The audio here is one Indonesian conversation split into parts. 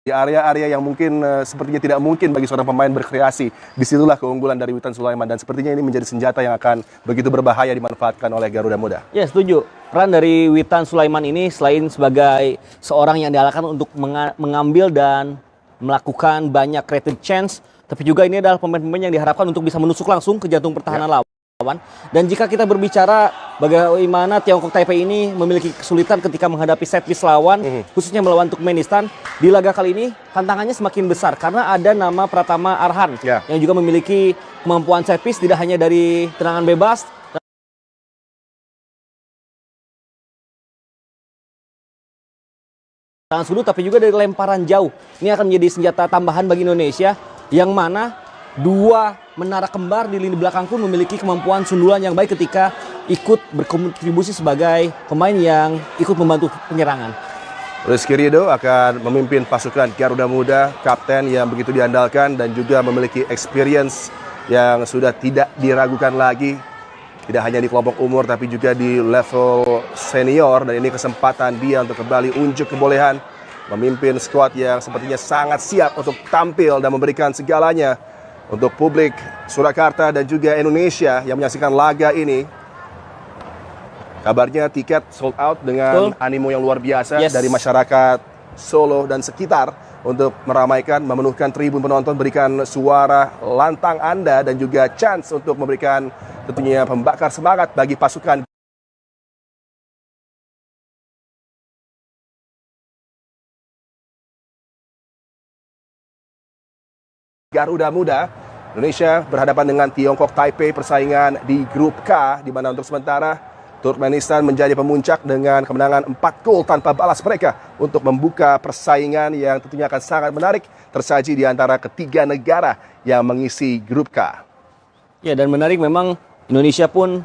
di area-area yang mungkin sepertinya tidak mungkin bagi seorang pemain berkreasi. Disitulah keunggulan dari Witan Sulaiman dan sepertinya ini menjadi senjata yang akan begitu berbahaya dimanfaatkan oleh Garuda Muda. Ya, setuju. Peran dari Witan Sulaiman ini selain sebagai seorang yang diarahkan untuk mengambil dan melakukan banyak creative chance, tapi juga ini adalah pemain-pemain yang diharapkan untuk bisa menusuk langsung ke jantung pertahanan lawan. Dan jika kita berbicara bagaimana Tiongkok Taipei ini memiliki kesulitan ketika menghadapi set piece lawan, khususnya melawan Turkmenistan, di laga kali ini tantangannya semakin besar karena ada nama Pratama Arhan yang juga memiliki kemampuan set piece tidak hanya dari tendangan bebas, tangan sudut, tapi juga dari lemparan jauh. Ini akan menjadi senjata tambahan bagi Indonesia, yang mana dua menara kembar di lini belakang pun memiliki kemampuan sundulan yang baik ketika ikut berkontribusi sebagai pemain yang ikut membantu penyerangan. Rizky Ridho akan memimpin pasukan Garuda Muda, kapten yang begitu diandalkan dan juga memiliki experience yang sudah tidak diragukan lagi. Tidak hanya di kelompok umur tapi juga di level senior, dan ini kesempatan dia untuk kembali unjuk kebolehan memimpin skuad yang sepertinya sangat siap untuk tampil dan memberikan segalanya untuk publik Surakarta dan juga Indonesia yang menyaksikan laga ini. Kabarnya tiket sold out dengan animo yang luar biasa dari masyarakat Solo dan sekitar untuk meramaikan, memenuhkan tribun penonton, berikan suara lantang Anda dan juga chance untuk memberikan tentunya pembakar semangat bagi pasukan Garuda Muda. Indonesia berhadapan dengan Tiongkok Taipei, persaingan di grup K, di mana untuk sementara Turkmenistan menjadi pemuncak dengan kemenangan 4 gol tanpa balas mereka untuk membuka persaingan yang tentunya akan sangat menarik tersaji di antara ketiga negara yang mengisi grup K. Ya, dan menarik memang Indonesia pun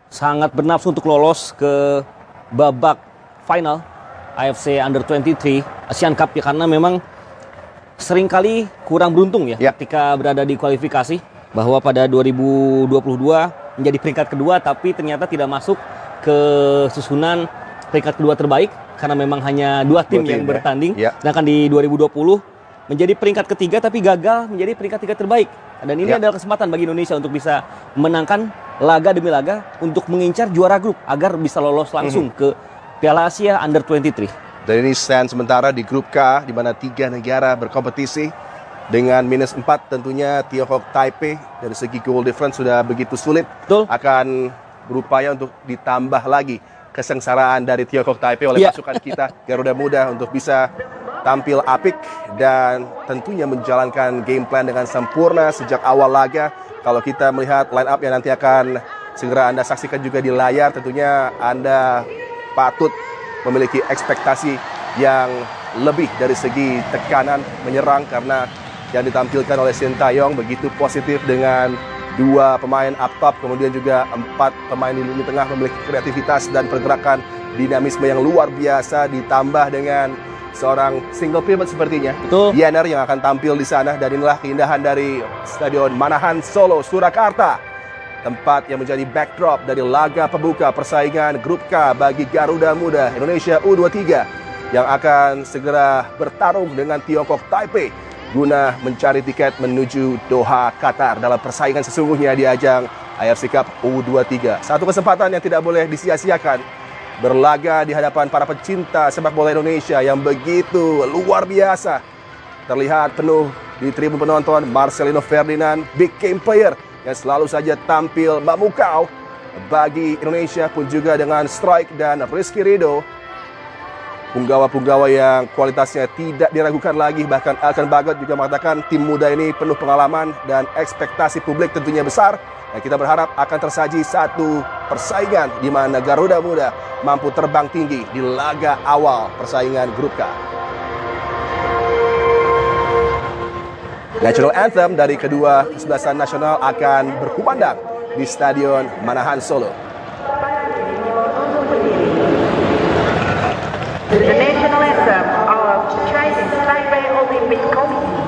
sangat bernafsu untuk lolos ke babak final AFC Under-23 Asian Cup ya, karena memang seringkali kurang beruntung ya ketika berada di kualifikasi, bahwa pada 2022 menjadi peringkat kedua tapi ternyata tidak masuk ke susunan peringkat kedua terbaik karena memang hanya dua tim yang bertanding. Sedangkan di 2020 menjadi peringkat ketiga tapi gagal menjadi peringkat tiga terbaik. Dan ini adalah kesempatan bagi Indonesia untuk bisa menangkan laga demi laga untuk mengincar juara grup agar bisa lolos langsung ke Piala Asia Under-23. Dan ini stand sementara di grup K, di mana 3 negara berkompetisi dengan -4 tentunya. Tiongkok Taipei dari segi goal difference sudah begitu sulit, akan berupaya untuk ditambah lagi kesengsaraan dari Tiongkok Taipei oleh pasukan kita Garuda Muda untuk bisa tampil apik dan tentunya menjalankan game plan dengan sempurna sejak awal laga. Kalau kita melihat line up yang nanti akan segera Anda saksikan juga di layar, tentunya Anda patut memiliki ekspektasi yang lebih dari segi tekanan menyerang, karena yang ditampilkan oleh Sintayong begitu positif dengan 2 pemain up top, kemudian juga 4 pemain di lini tengah memiliki kreativitas dan pergerakan dinamisme yang luar biasa, ditambah dengan seorang single pivot sepertinya Yener yang akan tampil di sana. Dan inilah keindahan dari Stadion Manahan Solo, Surakarta, tempat yang menjadi backdrop dari laga pembuka persaingan grup K bagi Garuda Muda Indonesia U23 yang akan segera bertarung dengan Tiongkok Taipei guna mencari tiket menuju Doha, Qatar dalam persaingan sesungguhnya di ajang AFC Cup U23. Satu kesempatan yang tidak boleh disia-siakan, berlaga di hadapan para pecinta sepak bola Indonesia yang begitu luar biasa. Terlihat penuh di tribun penonton Marcelino Ferdinand, big game player yang selalu saja tampil memukau bagi Indonesia, pun juga dengan strike dan Rizky Ridho, punggawa-punggawa yang kualitasnya tidak diragukan lagi. Bahkan Elkan Bagot juga mengatakan tim muda ini penuh pengalaman dan ekspektasi publik tentunya besar. Dan kita berharap akan tersaji satu persaingan di mana Garuda Muda mampu terbang tinggi di laga awal persaingan grup K. National Anthem dari kedua kesebelasan nasional akan berkumandang di Stadion Manahan Solo. The national anthem of Chinese Taipei Olympic Committee.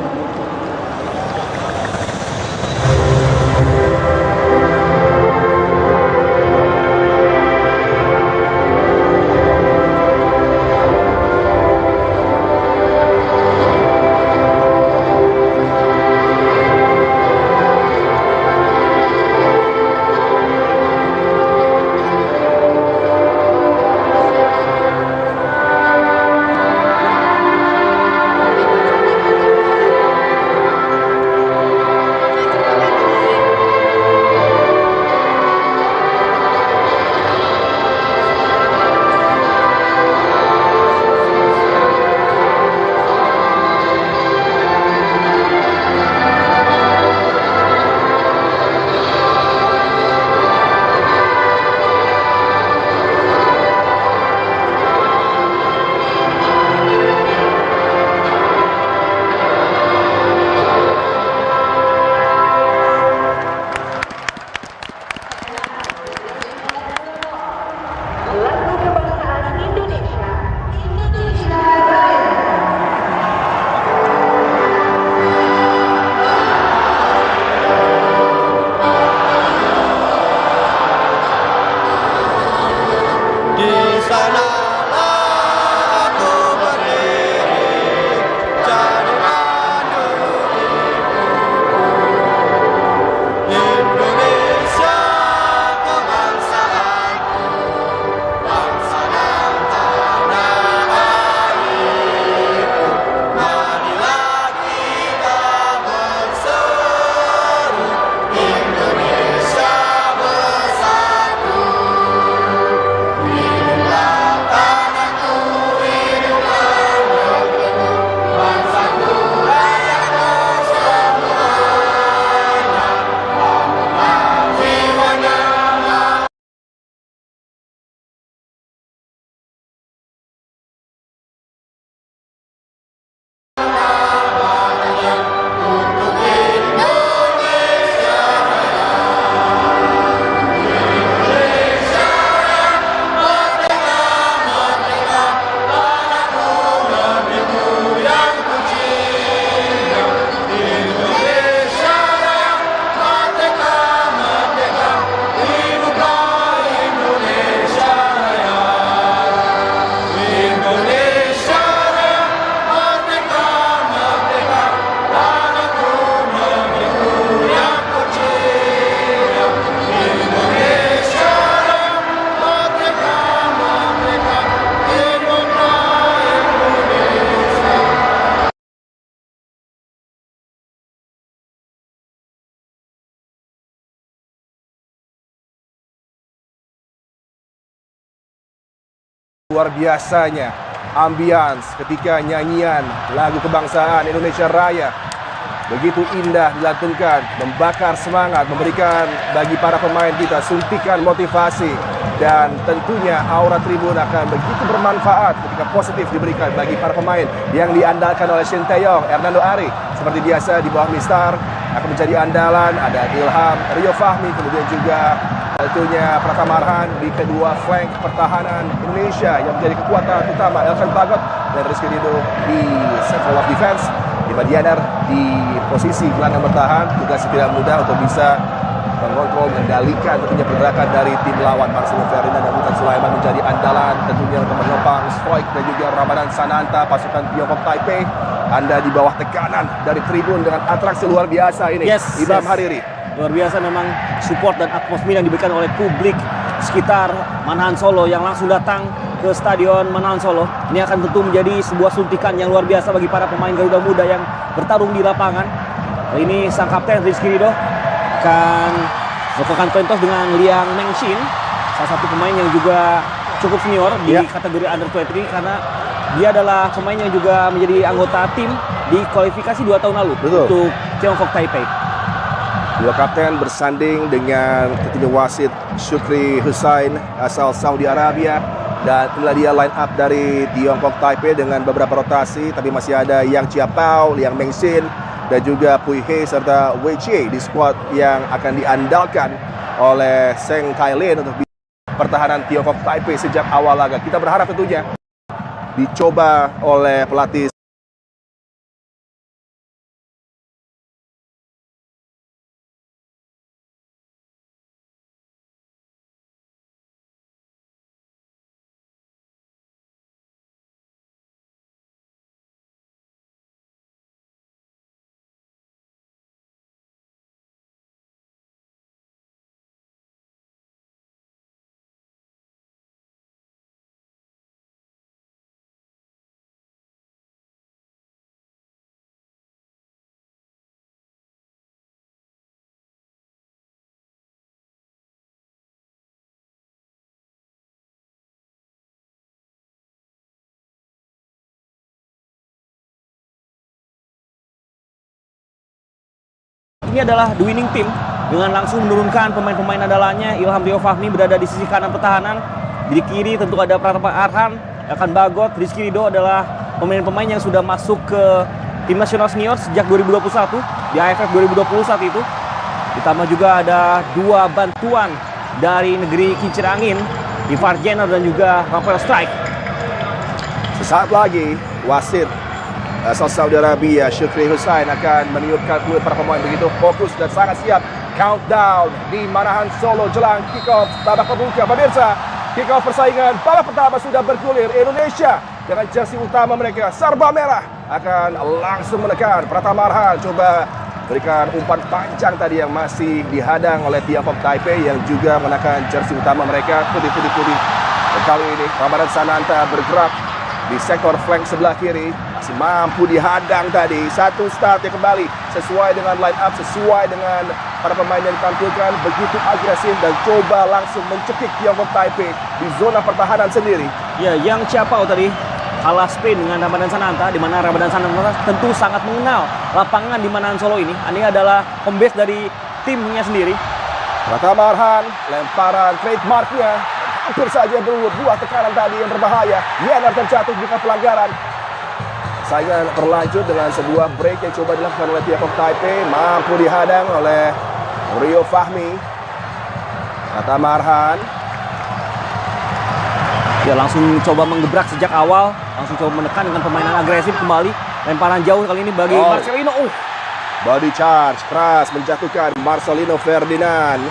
Luar biasanya ambience ketika nyanyian lagu kebangsaan Indonesia Raya begitu indah dilantunkan, membakar semangat, memberikan bagi para pemain kita suntikan motivasi, dan tentunya aura tribun akan begitu bermanfaat ketika positif diberikan bagi para pemain yang diandalkan oleh Shin Tae-yong, Hernando Ari. Seperti biasa di bawah Mistar akan menjadi andalan, ada Ilham, Rio Fahmi, kemudian juga tentunya Pratama Arhan di kedua flank pertahanan Indonesia yang menjadi kekuatan utama, Elkan Bagot dan Rizky Ridho di central of defense. Ivan Dianar di posisi gelandang bertahan, tugas tidak mudah untuk bisa mengontrol, mengendalikan tentunya pergerakan dari tim lawan. Marcelo Ferdinand dan Witan Sulaiman menjadi andalan tentunya untuk menopang Stoik dan juga Ramadan Sananta pasukan Tiongkok Taipei. Anda di bawah tekanan dari tribun dengan atraksi luar biasa ini. Imam Hariri. Luar biasa memang support dan atmosfer yang diberikan oleh publik sekitar Manahan Solo yang langsung datang ke Stadion Manahan Solo. Ini akan tentu menjadi sebuah suntikan yang luar biasa bagi para pemain Garuda Muda yang bertarung di lapangan. Ini sang kapten Rizky Ridho akan melakukan pentos dengan Liang Mengshin, salah satu pemain yang juga cukup senior di kategori under 23 karena dia adalah pemain yang juga menjadi anggota tim di kualifikasi 2 tahun lalu untuk Tiongkok Taipei. Dua kapten bersanding dengan tentunya wasit Syukri Hussain asal Saudi Arabia. Dan inilah dia line up dari Tiongkok Taipei dengan beberapa rotasi, tapi masih ada Yang Chiapao, Liang Mengshin, dan juga Pui He serta Wei Chie di squad yang akan diandalkan oleh Seng Kailin untuk pertahanan Tiongkok Taipei sejak awal laga. Kita berharap tentunya dicoba oleh pelatih Ini adalah the winning team dengan langsung menurunkan pemain-pemain andalannya. Ilham Rio Fahmi berada di sisi kanan pertahanan. Di kiri tentu ada Pratama Arhan, Elkan Bagot, Rizky Ridho adalah pemain-pemain yang sudah masuk ke tim nasional senior sejak 2021 di AFF 2020 saat itu. Ditambah juga ada 2 bantuan dari negeri kincir angin, Ivar Jenner dan juga Rafael Strike. Sesaat lagi wasit asal Saudi Arabia Syukri Hussain akan meniupkan kulit para pemain begitu fokus dan sangat siap. Countdown di Manahan Solo jelang kick-off babak pembuka. Pemirsa, kick-off persaingan babak pertama sudah bergulir. Indonesia dengan jersey utama mereka serba merah akan langsung menekan. Pratama Arhan coba berikan umpan panjang tadi yang masih dihadang oleh Tiongkok Taipei yang juga menekan jersey utama mereka putih-putih. Dan kali ini Ramadan Sananta bergerak di sektor flank sebelah kiri, masih mampu dihadang tadi. Satu start yang kembali sesuai dengan line up, sesuai dengan para pemain yang ditampilkan, begitu agresif dan coba langsung mencekik Tiongkok Taipei di zona pertahanan sendiri. Ya, Yang Chiapao tadi kalah sprint dengan Ramadan Sananta, di mana Ramadan Sananta tentu sangat mengenal lapangan di Manahan Solo ini. Ini adalah home base dari timnya sendiri. Pratama Arhan, lemparan trademarknya hampir saja berbuah tekanan tadi yang berbahaya. Yenar terjatuh bukan pelanggaran. Saingan berlanjut dengan sebuah break yang coba dilakukan oleh Tiongkok Taipei, mampu dihadang oleh Rio Fahmi. Pratama Arhan Ya, langsung coba menggebrak sejak awal, langsung coba menekan dengan permainan agresif kembali. Lemparan jauh kali ini bagi Marcelino. Body charge keras menjatuhkan Marcelino Ferdinand.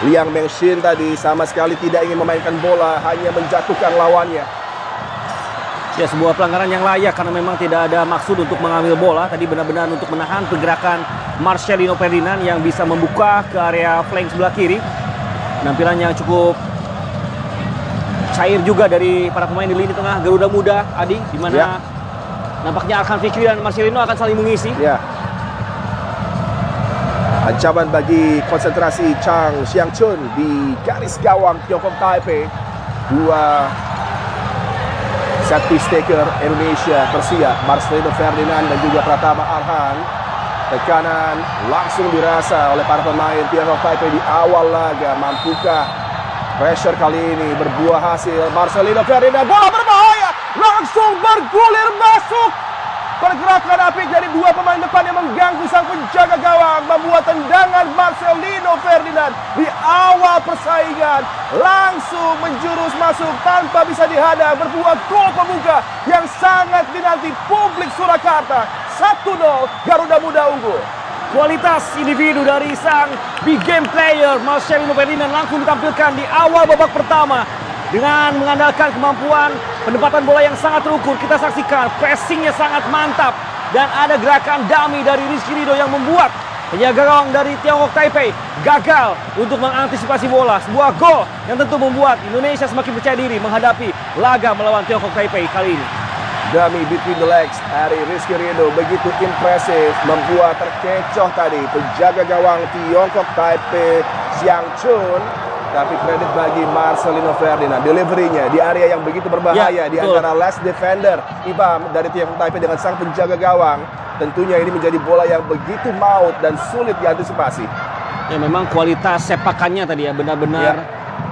Liang Mengshin tadi sama sekali tidak ingin memainkan bola, hanya menjatuhkan lawannya. Ya, sebuah pelanggaran yang layak karena memang tidak ada maksud untuk mengambil bola. Tadi benar-benar untuk menahan pergerakan Marcelino Ferdinand yang bisa membuka ke area flank sebelah kiri. Penampilannya cukup cair juga dari para pemain di lini tengah Garuda Muda, Adi, di mana nampaknya Arhan Fikri dan Marcelino akan saling mengisi. Ya. Ancaman bagi konsentrasi Chang Xiangchun di garis gawang Tiongkok Taipei. Dua Set piece taker Indonesia bersiap. Marcelino Ferdinand dan juga Pratama Arhan. Tekanan langsung dirasa oleh para pemain Tiongkok Taipei di awal laga. Mampukah pressure kali ini berbuah hasil? Marcelino Ferdinand, bola berbahaya, langsung bergulir masuk. Pergerakan apik dari dua pemain depan yang mengganggu sang penjaga gawang membuat tendangan Marcelino Ferdinand di awal persaingan langsung menjurus masuk tanpa bisa dihadang, berbuah gol pembuka yang sangat dinanti publik Surakarta. 1-0 Garuda Muda unggul. Kualitas individu dari sang big game player Marcelino Ferdinand langsung ditampilkan di awal babak pertama dengan mengandalkan kemampuan penempatan bola yang sangat terukur. Kita saksikan pressingnya sangat mantap dan ada gerakan dummy dari Rizky Ridho yang membuat penjaga gawang dari Tiongkok Taipei gagal untuk mengantisipasi bola. Sebuah gol yang tentu membuat Indonesia semakin percaya diri menghadapi laga melawan Tiongkok Taipei kali ini. Dummy between the legs dari Rizky Ridho begitu impresif, membuat terkecoh tadi penjaga gawang Tiongkok Taipei Xiang Chun. Tapi kredit bagi Marcelino Ferdinand, deliverynya di area yang begitu berbahaya di antara last defender Ibam dari Tiongkok Taipei dengan sang penjaga gawang. Tentunya ini menjadi bola yang begitu maut dan sulit diantisipasi. Ya memang kualitas sepakannya tadi ya benar-benar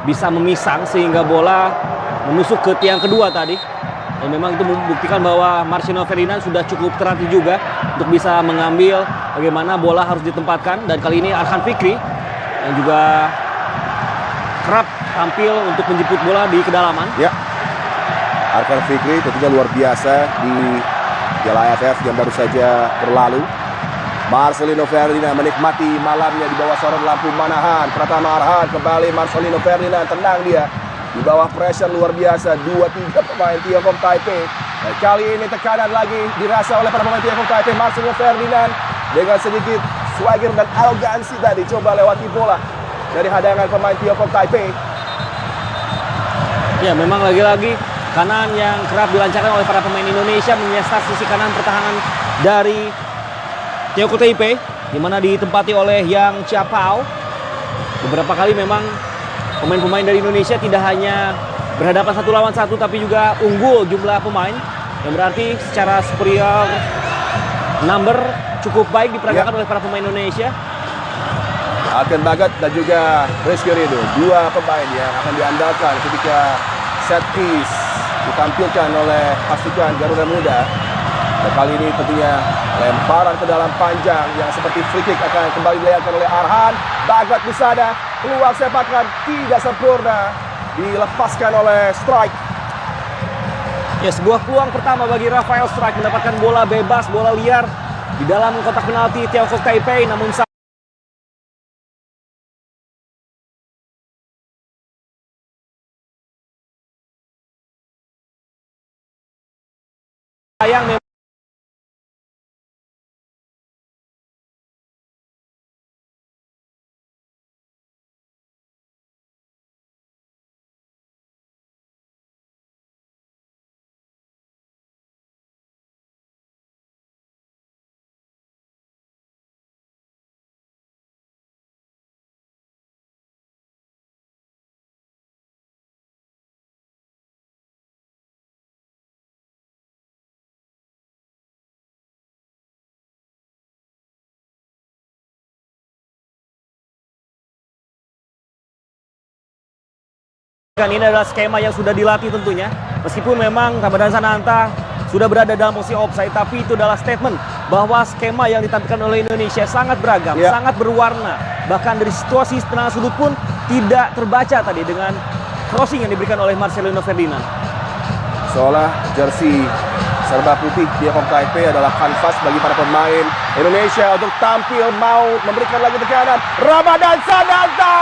bisa memisang sehingga bola menusuk ke tiang kedua tadi. Dan memang itu membuktikan bahwa Marcelino Ferdinand sudah cukup terlatih juga untuk bisa mengambil bagaimana bola harus ditempatkan. Dan kali ini Arhan Fikri yang juga kerap tampil untuk menjemput bola di kedalaman. Ya, Arhan Fikri tentunya luar biasa di Piala AFF yang baru saja berlalu. Marcelino Ferdinand menikmati malamnya di bawah sorot lampu manahan. Pratama Arhan kembali, Marcelino Ferdinand tenang dia di bawah pressure luar biasa 2-3 pemain Tiongkok Taipei. Dan kali ini tekanan lagi dirasa oleh para pemain Tiongkok Taipei. Marcelino Ferdinand dengan sedikit swagger dan arogansi tadi coba lewati bola dari hadangan pemain Tiongkok Taipei. Ya memang lagi-lagi kanan yang kerap dilancarkan oleh para pemain Indonesia menyasar sisi kanan pertahanan dari Tiongkok Taipei, di mana ditempati oleh Yang Chiapao. Beberapa kali memang pemain-pemain dari Indonesia tidak hanya berhadapan 1 lawan 1 tapi juga unggul jumlah pemain, yang berarti secara superior number cukup baik diperagakan oleh para pemain Indonesia. Alken Bagat dan juga Rizky Ridho, dua pemain yang akan diandalkan ketika set piece ditampilkan oleh pasukan Garuda Muda. Dan kali ini tentunya lemparan ke dalam panjang yang seperti free kick akan kembali dilayangkan oleh Arhan. Bagat di sana, peluang sepakan tidak sempurna, dilepaskan oleh Strike. Ya, sebuah peluang pertama bagi Rafael Strike mendapatkan bola bebas, bola liar di dalam kotak penalti Tiongkok Taipei, namun sayang memang ini adalah skema yang sudah dilatih tentunya. Meskipun memang Ramadan Sananta sudah berada dalam posisi offside, tapi itu adalah statement bahwa skema yang ditampilkan oleh Indonesia sangat beragam, sangat berwarna. Bahkan dari situasi setengah sudut pun tidak terbaca tadi dengan crossing yang diberikan oleh Marcelino Ferdinand. Seolah jersey serba putih Tiongkok Taipei adalah kanvas bagi para pemain Indonesia untuk tampil mau memberikan lagi tekanan. Ramadan Sananta!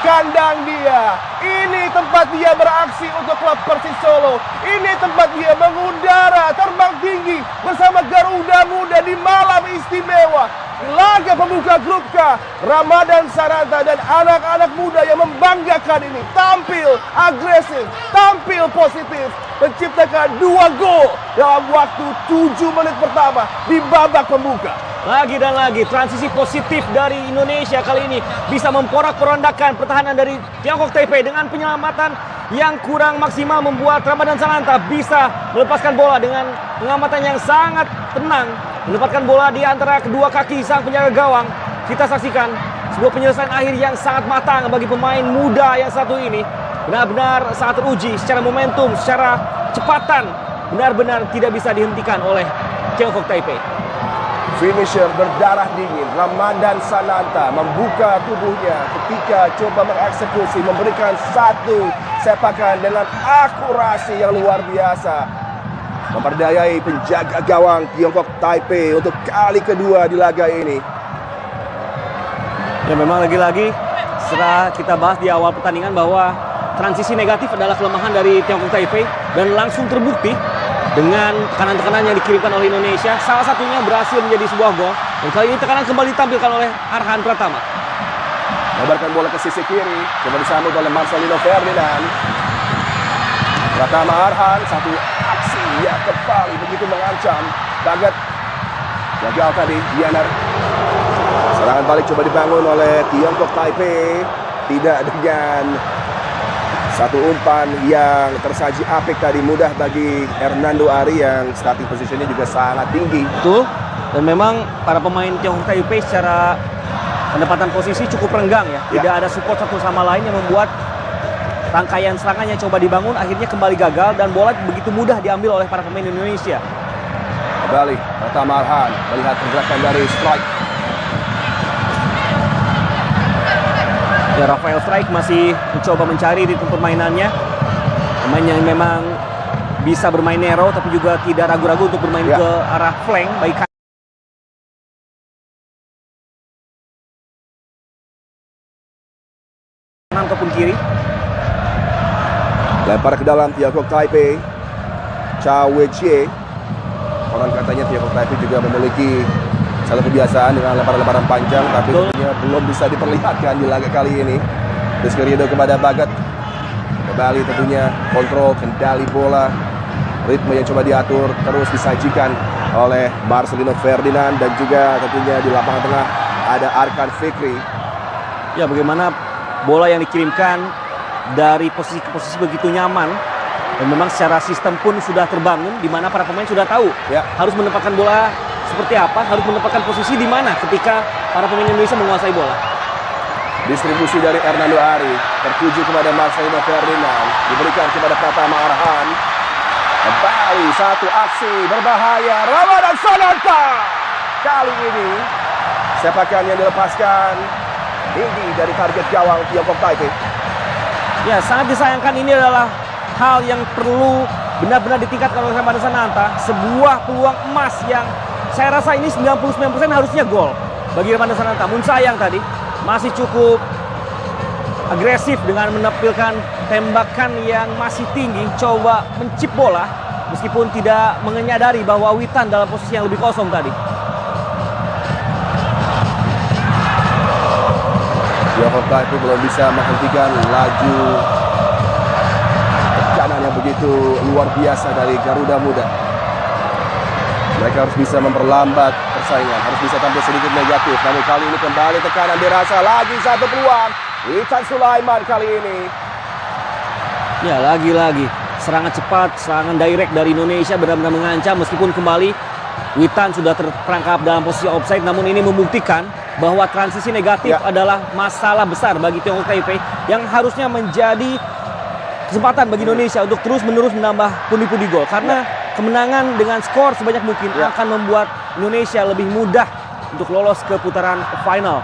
Kandang dia, ini tempat dia beraksi untuk klub Persis Solo. Ini tempat dia mengudara, terbang tinggi bersama Garuda Muda di malam istimewa. Laga pembuka grup K, Ramadan Sananta dan anak-anak muda yang membanggakan ini tampil agresif, tampil positif, menciptakan 2 gol dalam waktu 7 menit pertama di babak pembuka. Lagi dan lagi transisi positif dari Indonesia kali ini bisa memporak-porandakan pertahanan dari Tiongkok Taipei dengan penyelamatan yang kurang maksimal, membuat Ramadan Sananta bisa melepaskan bola dengan pengamatan yang sangat tenang, menempatkan bola di antara kedua kaki sang penjaga gawang. Kita saksikan sebuah penyelesaian akhir yang sangat matang bagi pemain muda yang satu ini. Benar-benar sangat teruji secara momentum, secara kecepatan, benar-benar tidak bisa dihentikan oleh Tiongkok Taipei. Finisher berdarah dingin, Ramadan Sananta membuka tubuhnya ketika coba mengeksekusi, memberikan satu sepakan dengan akurasi yang luar biasa. Memperdayai penjaga gawang Tiongkok Taipei untuk kali kedua di laga ini. Ya memang lagi-lagi setelah kita bahas di awal pertandingan bahwa transisi negatif adalah kelemahan dari Tiongkok Taipei dan langsung terbukti dengan tekanan-tekanan yang dikirimkan oleh Indonesia, salah satunya berhasil menjadi sebuah gol. Dan kali ini tekanan kembali ditampilkan oleh Arhan Pratama. Lebarkan bola ke sisi kiri, coba disambut oleh Marcelino Ferdinand. Pratama Arhan, satu aksi yang kembali begitu mengancam. Bagat gagal tadi, Dianar. Serangan balik coba dibangun oleh Tiongkok Taipei, tidak dengan satu umpan yang tersaji apik tadi, mudah bagi Hernando Ari yang starting positionnya juga sangat tinggi. Betul. Dan memang para pemain Tiongkok Taipei secara penempatan posisi cukup renggang ya. Tidak ada support satu sama lain yang membuat rangkaian serangan yang coba dibangun akhirnya kembali gagal dan bola begitu mudah diambil oleh para pemain Indonesia. Kembali Pratama Arhan melihat pergerakan dari strike. Ya, Rafael Strike masih mencoba mencari ritme permainannya. Pemain yang memang bisa bermain narrow tapi juga tidak ragu-ragu untuk bermain ke arah flank baik kanan ataupun kiri. Lempar ke dalam Tiongkok Taipei. Cha Wei-chie. Orang katanya Tiongkok Taipei juga memiliki satu kebiasaan dengan lemparan-lemparan panjang, tapi tentunya belum bisa diperlihatkan di laga kali ini. Rizky Ridho kepada Bagat. Kembali tentunya kontrol, kendali bola. Ritme yang coba diatur terus disajikan oleh Marcelino Ferdinand. Dan juga tentunya di lapangan tengah ada Arkan Fikri. Ya, bagaimana bola yang dikirimkan dari posisi ke posisi begitu nyaman. Dan memang secara sistem pun sudah terbangun, di mana para pemain sudah tahu harus menempatkan bola seperti apa, harus menempatkan posisi di mana ketika para pemain Indonesia menguasai bola. Distribusi dari Hernando Ari tertuju kepada Marcelino Ferdinand, diberikan kepada Pratama Arhan. Kembali satu aksi berbahaya Ramadan Sananta. Kali ini sepakan yang dilepaskan tinggi dari target gawang Tiongkok Taipei. Ya, sangat disayangkan, ini adalah hal yang perlu benar-benar ditingkatkan oleh Ramadan Sananta. Sebuah peluang emas yang saya rasa ini 99% harusnya gol bagi Ramadan Sananta. Namun sayang tadi masih cukup agresif dengan menampilkan tembakan yang masih tinggi, coba mencip bola meskipun tidak menyadari bahwa Witan dalam posisi yang lebih kosong tadi. Tiongkok Taipei belum bisa menghentikan laju tekanan yang begitu luar biasa dari Garuda Muda. Mereka harus bisa memperlambat persaingan, harus bisa tampil sedikit negatif. Namun kali ini kembali tekanan dirasa, lagi satu peluang. Witan Sulaiman kali ini. Ya, lagi-lagi serangan cepat, serangan direct dari Indonesia benar-benar mengancam. Meskipun kembali Witan sudah terperangkap dalam posisi offside, namun ini membuktikan bahwa transisi negatif adalah masalah besar bagi Tiongkok Taipei yang harusnya menjadi kesempatan bagi Indonesia untuk terus-menerus menambah pundi-pundi gol. Karena kemenangan dengan skor sebanyak mungkin akan membuat Indonesia lebih mudah untuk lolos ke putaran final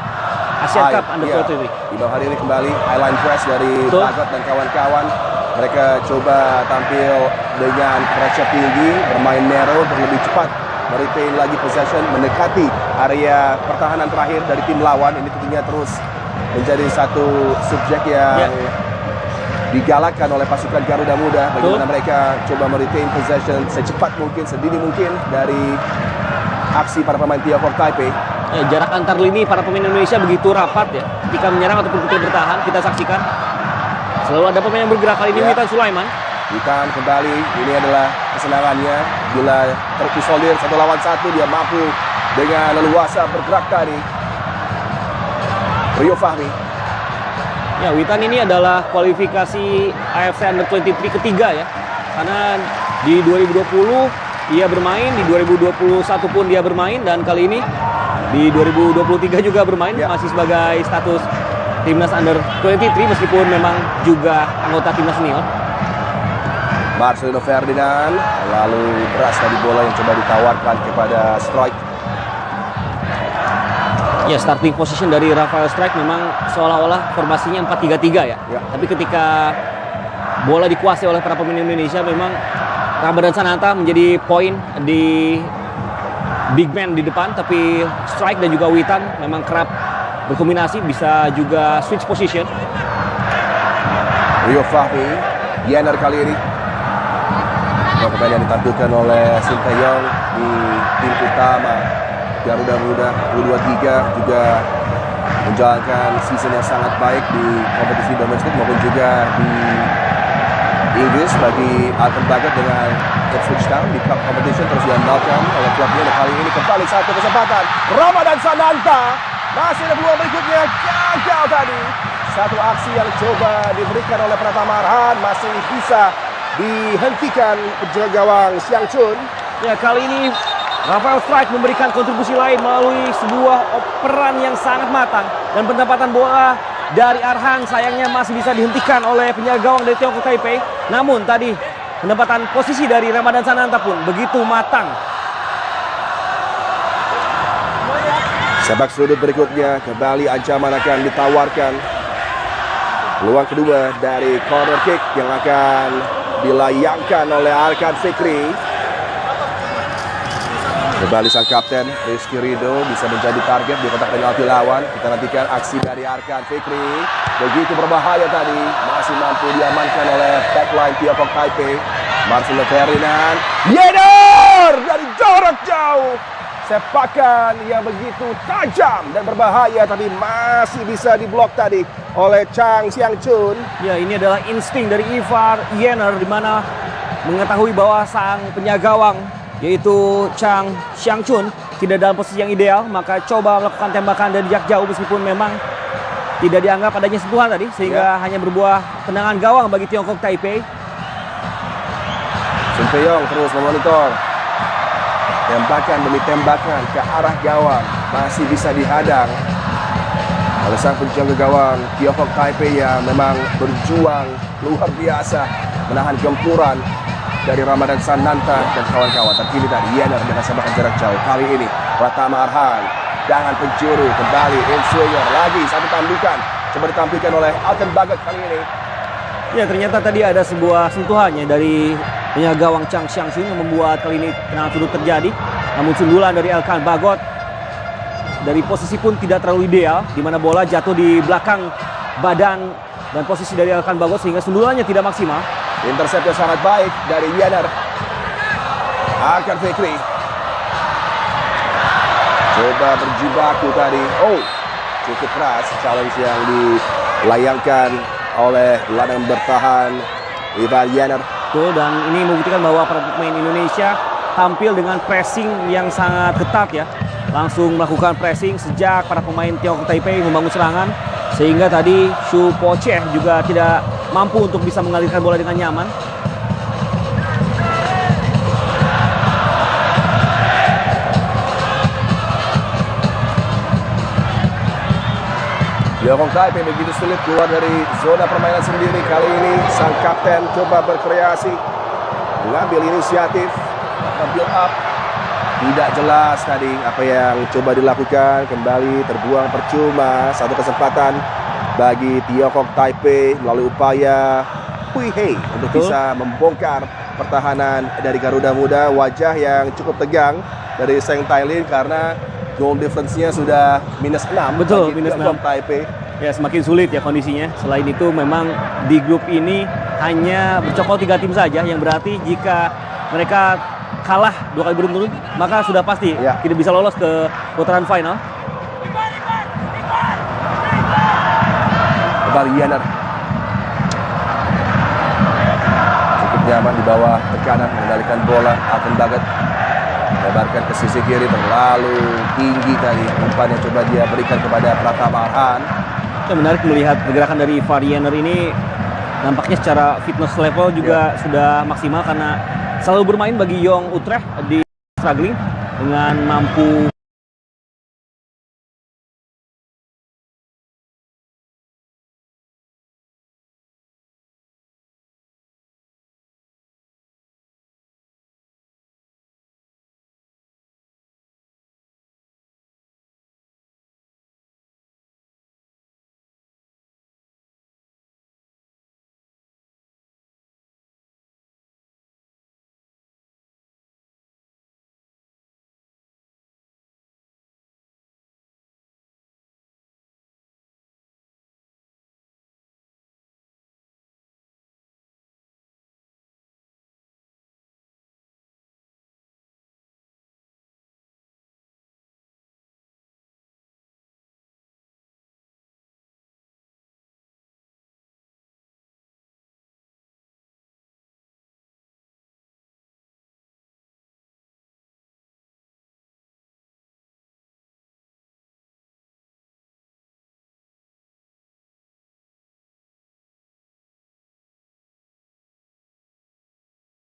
Asian Cup Under 23. Di bawah hari ini kembali highline press dari Bagot dan kawan-kawan. Mereka coba tampil dengan pressure tinggi, bermain narrow, berlebih cepat, meretain lagi possession, mendekati area pertahanan terakhir dari tim lawan. Ini tentunya terus menjadi satu subjek yang digalakkan oleh pasukan Garuda Muda. Bagaimana mereka coba meretain possession secepat mungkin, sedini mungkin dari aksi para pemain Tiongkok Taipei. Jarak antar lini para pemain Indonesia begitu rapat ya. Ketika menyerang ataupun ketika bertahan, kita saksikan selalu ada pemain yang bergerak. Kali ini Witan Sulaiman. Witan kembali, ini adalah kesenangannya. Bila terisolir 1 lawan 1, dia mampu dengan leluasa bergerak tadi. Rio Fahmi. Ya, Witan ini adalah kualifikasi AFC Under-23 ketiga ya. Karena di 2020 ia bermain, di 2021 pun dia bermain, dan kali ini di 2023 juga bermain, masih sebagai status timnas Under-23 meskipun memang juga anggota timnas senior. Marcelino Ferdinand, lalu beras tadi bola yang coba ditawarkan kepada Strike. Ya, starting position dari Rafael Strike memang seolah-olah formasinya 4-3-3 ya. Tapi ketika bola dikuasai oleh para pemain Indonesia, memang Ramadan Sananta menjadi poin di big man di depan, tapi Strike dan juga Witan memang kerap berkombinasi, bisa juga switch position. Rio Fahmi, Yener kali ini. Pemain yang ditampilkan oleh Sinteyong di tim utama Garuda Muda U23 juga menjalankan season yang sangat baik di kompetisi domestik maupun juga di Inggris bagi Alton Bagot dengan Ipswich Town di Cup Competition terus diandalkan oleh klubnya. Dan kali ini kembali satu kesempatan Ramadan Sananta, masih ada peluang berikutnya, gagal tadi. Satu aksi yang coba diberikan oleh Pratama Arhan masih bisa dihentikan penjaga gawang Xiang Chun. Ya, kali ini Rafael Strike memberikan kontribusi lain melalui sebuah peran yang sangat matang, dan pendapatan bola dari Arhan sayangnya masih bisa dihentikan oleh penjaga gawang dari Tiongkok Taipei. Namun tadi pendapatan posisi dari Ramadan Sananta pun begitu matang. Sepak sudut berikutnya, kembali ancaman akan ditawarkan. Peluang kedua dari corner kick yang akan dilayangkan oleh Arkan Fikri. Kembali sang kapten Rizky Ridho bisa menjadi target di kotak penalti lawan. Kita nantikan aksi dari Arkan Fikri. Begitu berbahaya tadi, masih mampu diamankan oleh backline Tiongkok Taipei. Marcelino Ferdinand, Yener dari jarak jauh. Sepakan yang begitu tajam dan berbahaya, tapi masih bisa diblok tadi oleh Chang Xiang Chun. Ya, ini adalah insting dari Ivar Yener, di mana mengetahui bahwa sang penjaga gawang yaitu Chang Xiang Chun tidak dalam posisi yang ideal, maka coba melakukan tembakan dari jarak jauh meskipun memang tidak dianggap adanya sentuhan tadi, sehingga hanya berbuah tendangan gawang bagi Tiongkok Taipei. Sinteyong terus memonitor. Tembakan demi tembakan ke arah gawang masih bisa dihadang oleh sang penjaga gawang Tiongkok Taipei yang memang berjuang luar biasa menahan gempuran dari Ramadan Sananta dan kawan-kawan. Terkini tadi Yener dengan sepakan jarak jauh. Kali ini Pratama Arhan dengan penjuru kembali inswinger lagi satu tandukan coba ditampilkan oleh Alton Bagot kali ini. Ya, ternyata tadi ada sebuah sentuhannya dari penjaga gawang Chang Xiang Chun yang membuat kali ini tendangan sudut terjadi. Namun sundulan dari Alton Bagot dari posisi pun tidak terlalu ideal, di mana bola jatuh di belakang badan dan posisi dari Alton Bagot sehingga sundulannya tidak maksimal. Interceptnya sangat baik dari Yener. Arkan Fikri coba berjibaku tadi. Oh, cukup keras challenge yang dilayangkan oleh gelandang bertahan Ivar Yener. Betul, dan ini membuktikan bahwa para pemain Indonesia tampil dengan pressing yang sangat ketat ya. Langsung melakukan pressing sejak para pemain Tiongkok Taipei membangun serangan, sehingga tadi Xu Poche juga tidak mampu untuk bisa mengalirkan bola dengan nyaman. Tiongkok Taipei begitu sulit keluar dari zona permainan sendiri. Kali ini sang kapten coba berkreasi, mengambil inisiatif, build up. Tidak jelas tadi apa yang coba dilakukan, kembali terbuang percuma. Satu kesempatan bagi Tiongkok Taipei melalui upaya Hui Hei untuk bisa membongkar pertahanan dari Garuda Muda. Wajah yang cukup tegang dari Seng Tailin karena goal difference-nya sudah -6. Betul, -6. Taipei. Ya, semakin sulit ya kondisinya. Selain itu memang di grup ini hanya bercokol 3 tim saja, yang berarti jika mereka kalah 2 kali beruntun maka sudah pasti tidak bisa lolos ke putaran final. Kembali Yener cukup nyaman di bawah tekanan mengendalikan bola. Alton Bagot Lebarkan ke sisi kiri, terlalu tinggi tadi umpan yang coba dia berikan kepada Pratama Arhan. Itu menarik melihat pergerakan dari Variener ini, nampaknya secara fitness level juga sudah maksimal karena selalu bermain bagi Young Utrecht di struggling dengan mampu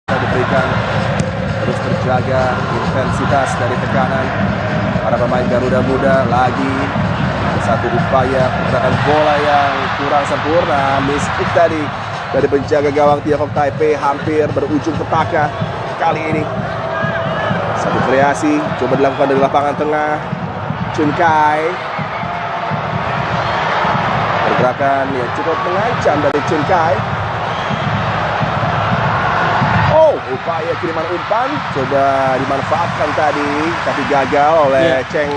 diberikan, terus terjaga intensitas dari tekanan para pemain Garuda Muda. Lagi satu upaya pergerakan bola yang kurang sempurna, misklik tadi dari penjaga gawang Tiongkok Taipei, hampir berujung petaka kali ini. Satu kreasi coba dilakukan dari lapangan tengah, Chun Kai. Pergerakan yang cukup mengancam dari Chun Kai. Upaya kiriman umpan coba dimanfaatkan tadi, tapi gagal oleh Cheng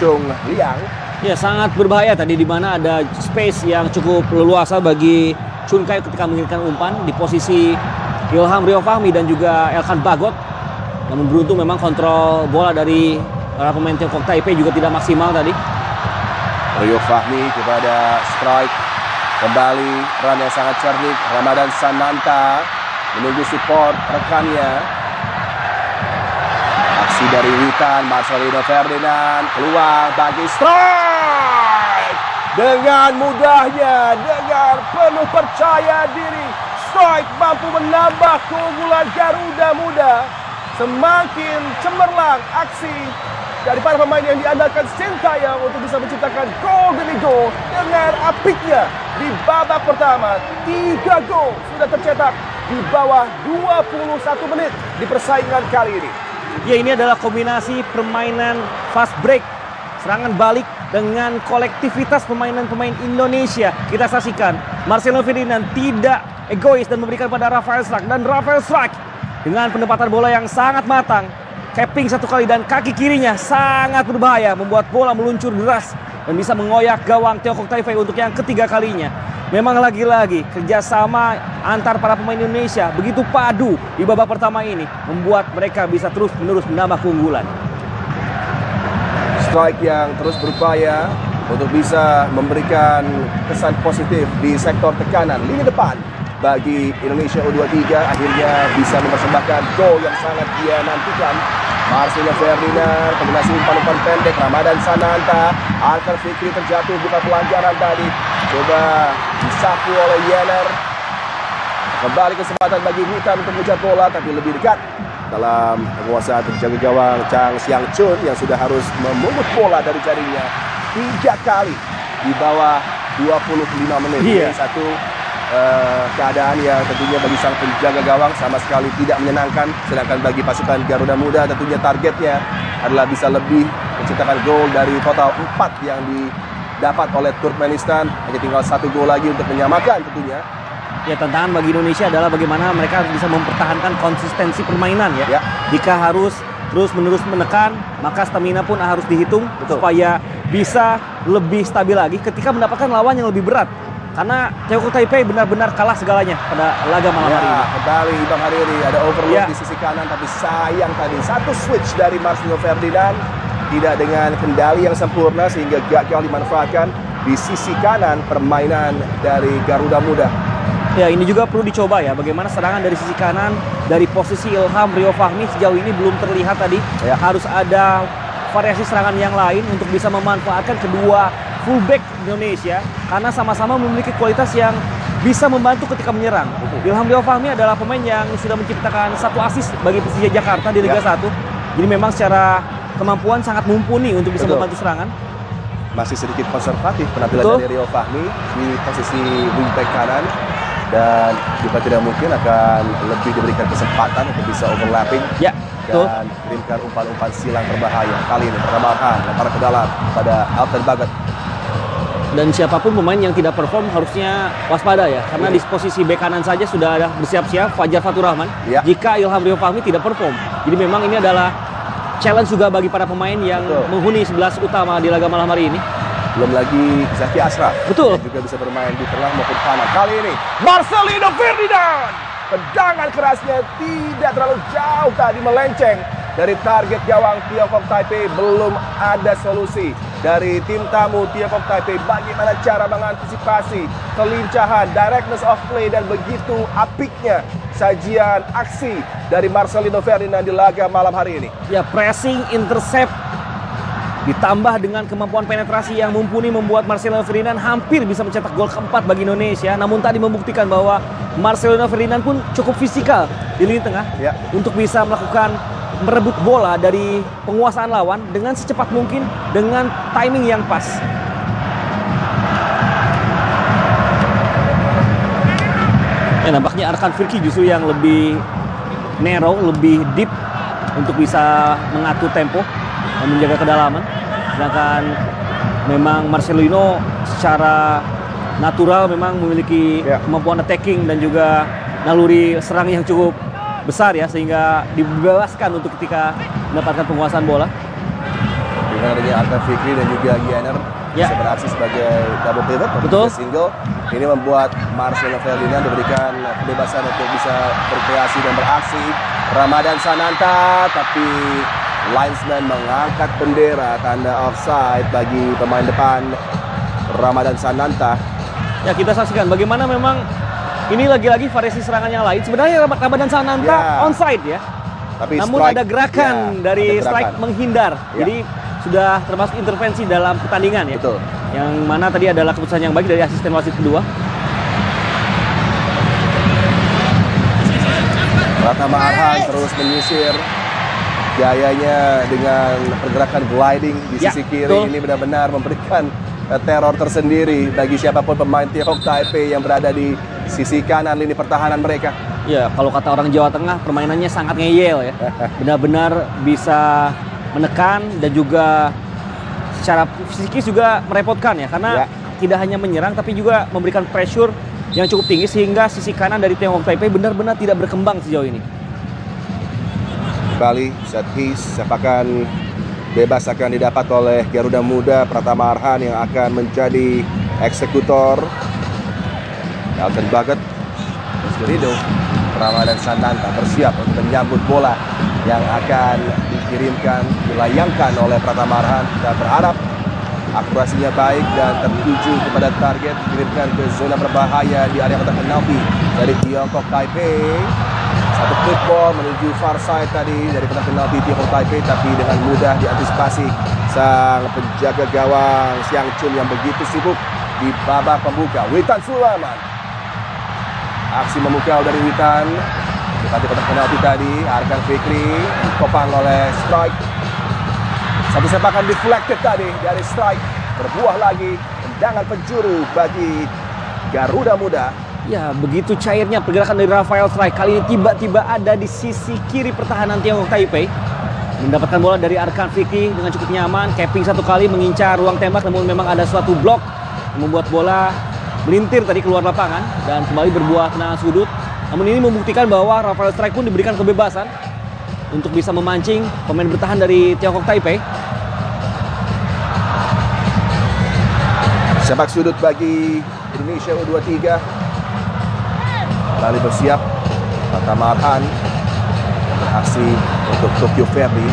Chung Liang. Ya, sangat berbahaya tadi di mana ada space yang cukup leluasa bagi Chun Kai ketika mengirimkan umpan di posisi Ilham Rio Fahmi dan juga Elkan Bagot. Namun beruntung memang kontrol bola dari para pemain Tiongkok Taipei juga tidak maksimal tadi. Rio Fahmi kepada strike, kembali run yang sangat cerdik. Ramadan Sananta menunggu support rekannya. Aksi dari Witan, Marcelino Ferdinand keluar bagi strike. Dengan mudahnya, dengan penuh percaya diri, strike mampu menambah keunggulan Garuda Muda. Semakin cemerlang aksi dari para pemain yang diandalkan Sintayong untuk bisa menciptakan gol demi gol. Dengan apiknya di babak pertama, 3 gol sudah tercetak di bawah 21 menit di persaingan kali ini. Ya, ini adalah kombinasi permainan fast break, serangan balik dengan kolektivitas pemain-pemain Indonesia. Kita saksikan Marcelo Ferdinand tidak egois dan memberikan pada Rafael Struijk, dan Rafael Struijk dengan penempatan bola yang sangat matang, capping satu kali dan kaki kirinya sangat berbahaya, membuat bola meluncur deras dan bisa mengoyak gawang Tiongkok Taipei untuk yang ketiga kalinya. Memang lagi-lagi kerjasama antar para pemain Indonesia begitu padu di babak pertama ini, membuat mereka bisa terus-menerus menambah keunggulan. Strike yang terus berupaya untuk bisa memberikan kesan positif di sektor tekanan lini depan bagi Indonesia U23, akhirnya bisa mempersembahkan gol yang sangat dia nantikan. Marcelo Ferdinand, kombinasi umpan-umpan pendek, Ramadan Sananta, Arkan Fikri terjatuh bukan pelanggaran tadi. Coba disapu oleh Yener. Kembali kesempatan bagi Witan untuk mengejar bola, tapi lebih dekat dalam penguasaan penjaga gawang Chang Siang Chun yang sudah harus memungut bola dari jaringnya 3 kali di bawah 25 menit. Satu keadaan yang tentunya bagi sang penjaga gawang sama sekali tidak menyenangkan. Sedangkan bagi pasukan Garuda Muda tentunya targetnya adalah bisa lebih menciptakan gol dari total 4 yang didapat oleh Turkmenistan. Hanya tinggal 1 gol lagi untuk menyamakan tentunya. Ya, tantangan bagi Indonesia adalah bagaimana mereka bisa mempertahankan konsistensi permainan ya. Jika harus terus-menerus menekan, maka stamina pun harus dihitung. Betul. Supaya bisa lebih stabil lagi ketika mendapatkan lawan yang lebih berat. Karena Tiongkok Taipei benar-benar kalah segalanya pada laga malam hari ini. Kembali Bang Hariri, ada overload di sisi kanan, tapi sayang tadi satu switch dari Marcelo Ferdinand tidak dengan kendali yang sempurna sehingga gagal dimanfaatkan di sisi kanan permainan dari Garuda Muda. Ya, ini juga perlu dicoba ya, bagaimana serangan dari sisi kanan, dari posisi Ilham Rio Fahmi sejauh ini belum terlihat tadi. Ya. Harus ada variasi serangan yang lain untuk bisa memanfaatkan kedua fullback Indonesia, karena sama-sama memiliki kualitas yang bisa membantu ketika menyerang. Ilham Rio Fahmi adalah pemain yang sudah menciptakan 1 assist bagi Persija Jakarta di Liga 1. Jadi memang secara kemampuan sangat mumpuni untuk bisa membantu serangan. Masih sedikit konservatif penampilan Betul. dari Rio Fahmi di posisi wingback kanan. Dan juga tidak mungkin akan lebih diberikan kesempatan untuk bisa overlapping. Ya, betul. Dan kirimkan umpan-umpan silang berbahaya. Kali ini pertama lempar ke dalam pada Alten Bagat. Dan siapapun pemain yang tidak perform harusnya waspada ya, karena di posisi bek kanan saja sudah ada bersiap-siap Fajar Fatur Rahman. Ya. Jika Ilham Rio Fahmi tidak perform, jadi memang ini adalah challenge juga bagi para pemain yang menghuni 11 utama di laga malam hari ini. Belum lagi Zaki Ashraf. Betul. Yang juga bisa bermain di tengah maupun kanan. Kali ini Marcelino Ferdinand. Tendangan kerasnya tidak terlalu jauh tadi, melenceng dari target gawang Tiongkok Taipei. Belum ada solusi dari tim tamu Tiongkok Taipei. Bagaimana cara mengantisipasi kelincahan, directness of play, dan begitu apiknya sajian aksi dari Marcelino Ferdinand di laga malam hari ini. Ya, pressing, intercept, ditambah dengan kemampuan penetrasi yang mumpuni membuat Marcelino Ferdinand hampir bisa mencetak gol keempat bagi Indonesia. Namun tadi membuktikan bahwa Marcelino Ferdinand pun cukup fisikal di lini tengah untuk bisa melakukan merebut bola dari penguasaan lawan dengan secepat mungkin dengan timing yang pas. Nampaknya Arkan Firki justru yang lebih narrow, lebih deep untuk bisa mengatur tempo dan menjaga kedalaman. Sedangkan memang Marcelino secara natural memang memiliki kemampuan attacking dan juga naluri serang yang cukup besar ya, sehingga dibebaskan untuk ketika mendapatkan penguasaan bola. Dengan adanya Arkan Fikri dan juga Gianer bisa beraksi sebagai double pivot atau single. Ini membuat Marcelino Ferdinand diberikan kebebasan untuk bisa berkreasi dan beraksi. Ramadan Sananta, tapi linesman mengangkat bendera tanda offside bagi pemain depan Ramadan Sananta. Ya, kita saksikan bagaimana memang ini lagi-lagi variasi serangan yang lain. Sebenarnya Ramadan Sananta onside ya. Tapi namun strike, ada gerakan dari strike menghindar. Jadi sudah termasuk intervensi dalam pertandingan ya. Betul. Yang mana tadi adalah keputusan yang baik dari asisten wasit kedua. Pratama Arhan terus menyisir. Gayanya dengan pergerakan gliding di sisi kiri ini benar-benar memberikan teror tersendiri bagi siapapun pemain Tiongkok Taipei yang berada di sisi kanan lini pertahanan mereka. Ya, kalau kata orang Jawa Tengah, permainannya sangat ngeyel ya. Benar-benar bisa menekan dan juga secara psikis juga merepotkan ya, karena tidak hanya menyerang tapi juga memberikan pressure yang cukup tinggi sehingga sisi kanan dari Tiongkok Taipei benar-benar tidak berkembang sejauh ini. Kembali set piece, sepakan bebas akan didapat oleh Garuda Muda. Pratama Arhan yang akan menjadi eksekutor. Alten Bagat, Rizky Ramadan Sananta bersiap untuk menyambut bola yang akan dikirimkan, dilayangkan oleh Pratama Arhan. Kita berharap akurasinya baik dan tertuju kepada target, dikirimkan ke zona berbahaya di area kotak penalti dari Tiongkok Taipei. Satu quick ball menuju far side tadi dari kotak penalti Tiongkok Taipei, tapi dengan mudah diantisipasi sang penjaga gawang Xiang Chun yang begitu sibuk di babak pembuka. Witan Sulaiman, aksi memukau dari Witan di kotak penalti tadi. Arkan Fikri ditopang oleh strike. Satu sepakan deflected tadi dari strike, berbuah lagi tendangan penjuru bagi Garuda Muda. Ya, begitu cairnya pergerakan dari Rafael Strike. Kali ini tiba-tiba ada di sisi kiri pertahanan Tiongkok Taipei. Mendapatkan bola dari Arkan Fikri dengan cukup nyaman. Capping satu kali mengincar ruang tembak, namun memang ada suatu blok yang membuat bola melintir tadi keluar lapangan dan kembali berbuah tendangan sudut. Namun ini membuktikan bahwa Rafael Strike pun diberikan kebebasan untuk bisa memancing pemain bertahan dari Tiongkok Taipei. Sepak sudut bagi Indonesia U23. Kembali bersiap. Pratama Arhan beraksi untuk Tokyo Verdy.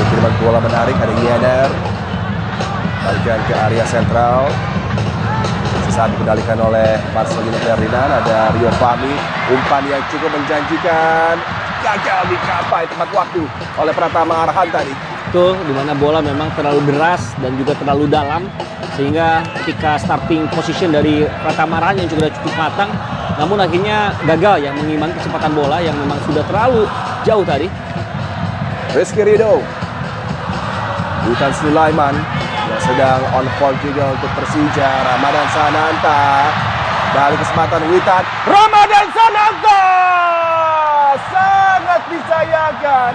Kiriman bola menarik, ada Yener. Balikan ke area sentral. saat dikendalikan oleh Marcelino Ferdinand. Ada Rio Fahmi, umpan yang cukup menjanjikan, gagal dicapai tepat waktu oleh Pratama Arhan tadi. Betul, di mana bola memang terlalu deras dan juga terlalu dalam, sehingga ketika starting position dari Pratama Arhan yang juga cukup matang, namun akhirnya gagal ya mengimbangi kecepatan bola yang memang sudah terlalu jauh tadi. Rizky Ridho, Witan Sulaiman yang sedang on form juga untuk Persija. Ramadan Sananta, balik kesempatan Witan. Ramadan Sananta sangat disayangkan.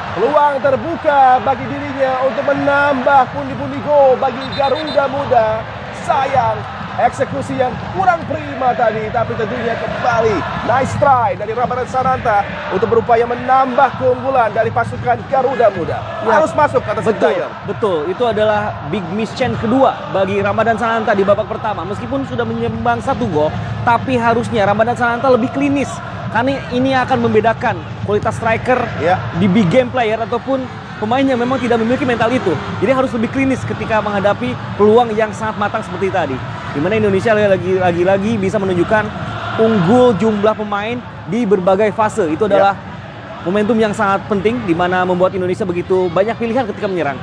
Peluang terbuka bagi dirinya untuk menambah pundi-pundi gol bagi Garuda Muda. Sayang, eksekusi yang kurang prima tadi, tapi tentunya kembali nice try dari Ramadan Sananta untuk berupaya menambah keunggulan dari pasukan Garuda Muda. Ya, harus masuk kata Sintayong. Betul, itu adalah big miss chance kedua bagi Ramadan Sananta di babak pertama. Meskipun sudah menyumbang 1 gol, tapi harusnya Ramadan Sananta lebih klinis. Karena ini akan membedakan kualitas striker di big game player ataupun pemain yang memang tidak memiliki mental itu. Jadi harus lebih klinis ketika menghadapi peluang yang sangat matang seperti tadi. Di mana Indonesia lagi-lagi bisa menunjukkan unggul jumlah pemain di berbagai fase. Itu adalah momentum yang sangat penting di mana membuat Indonesia begitu banyak pilihan ketika menyerang.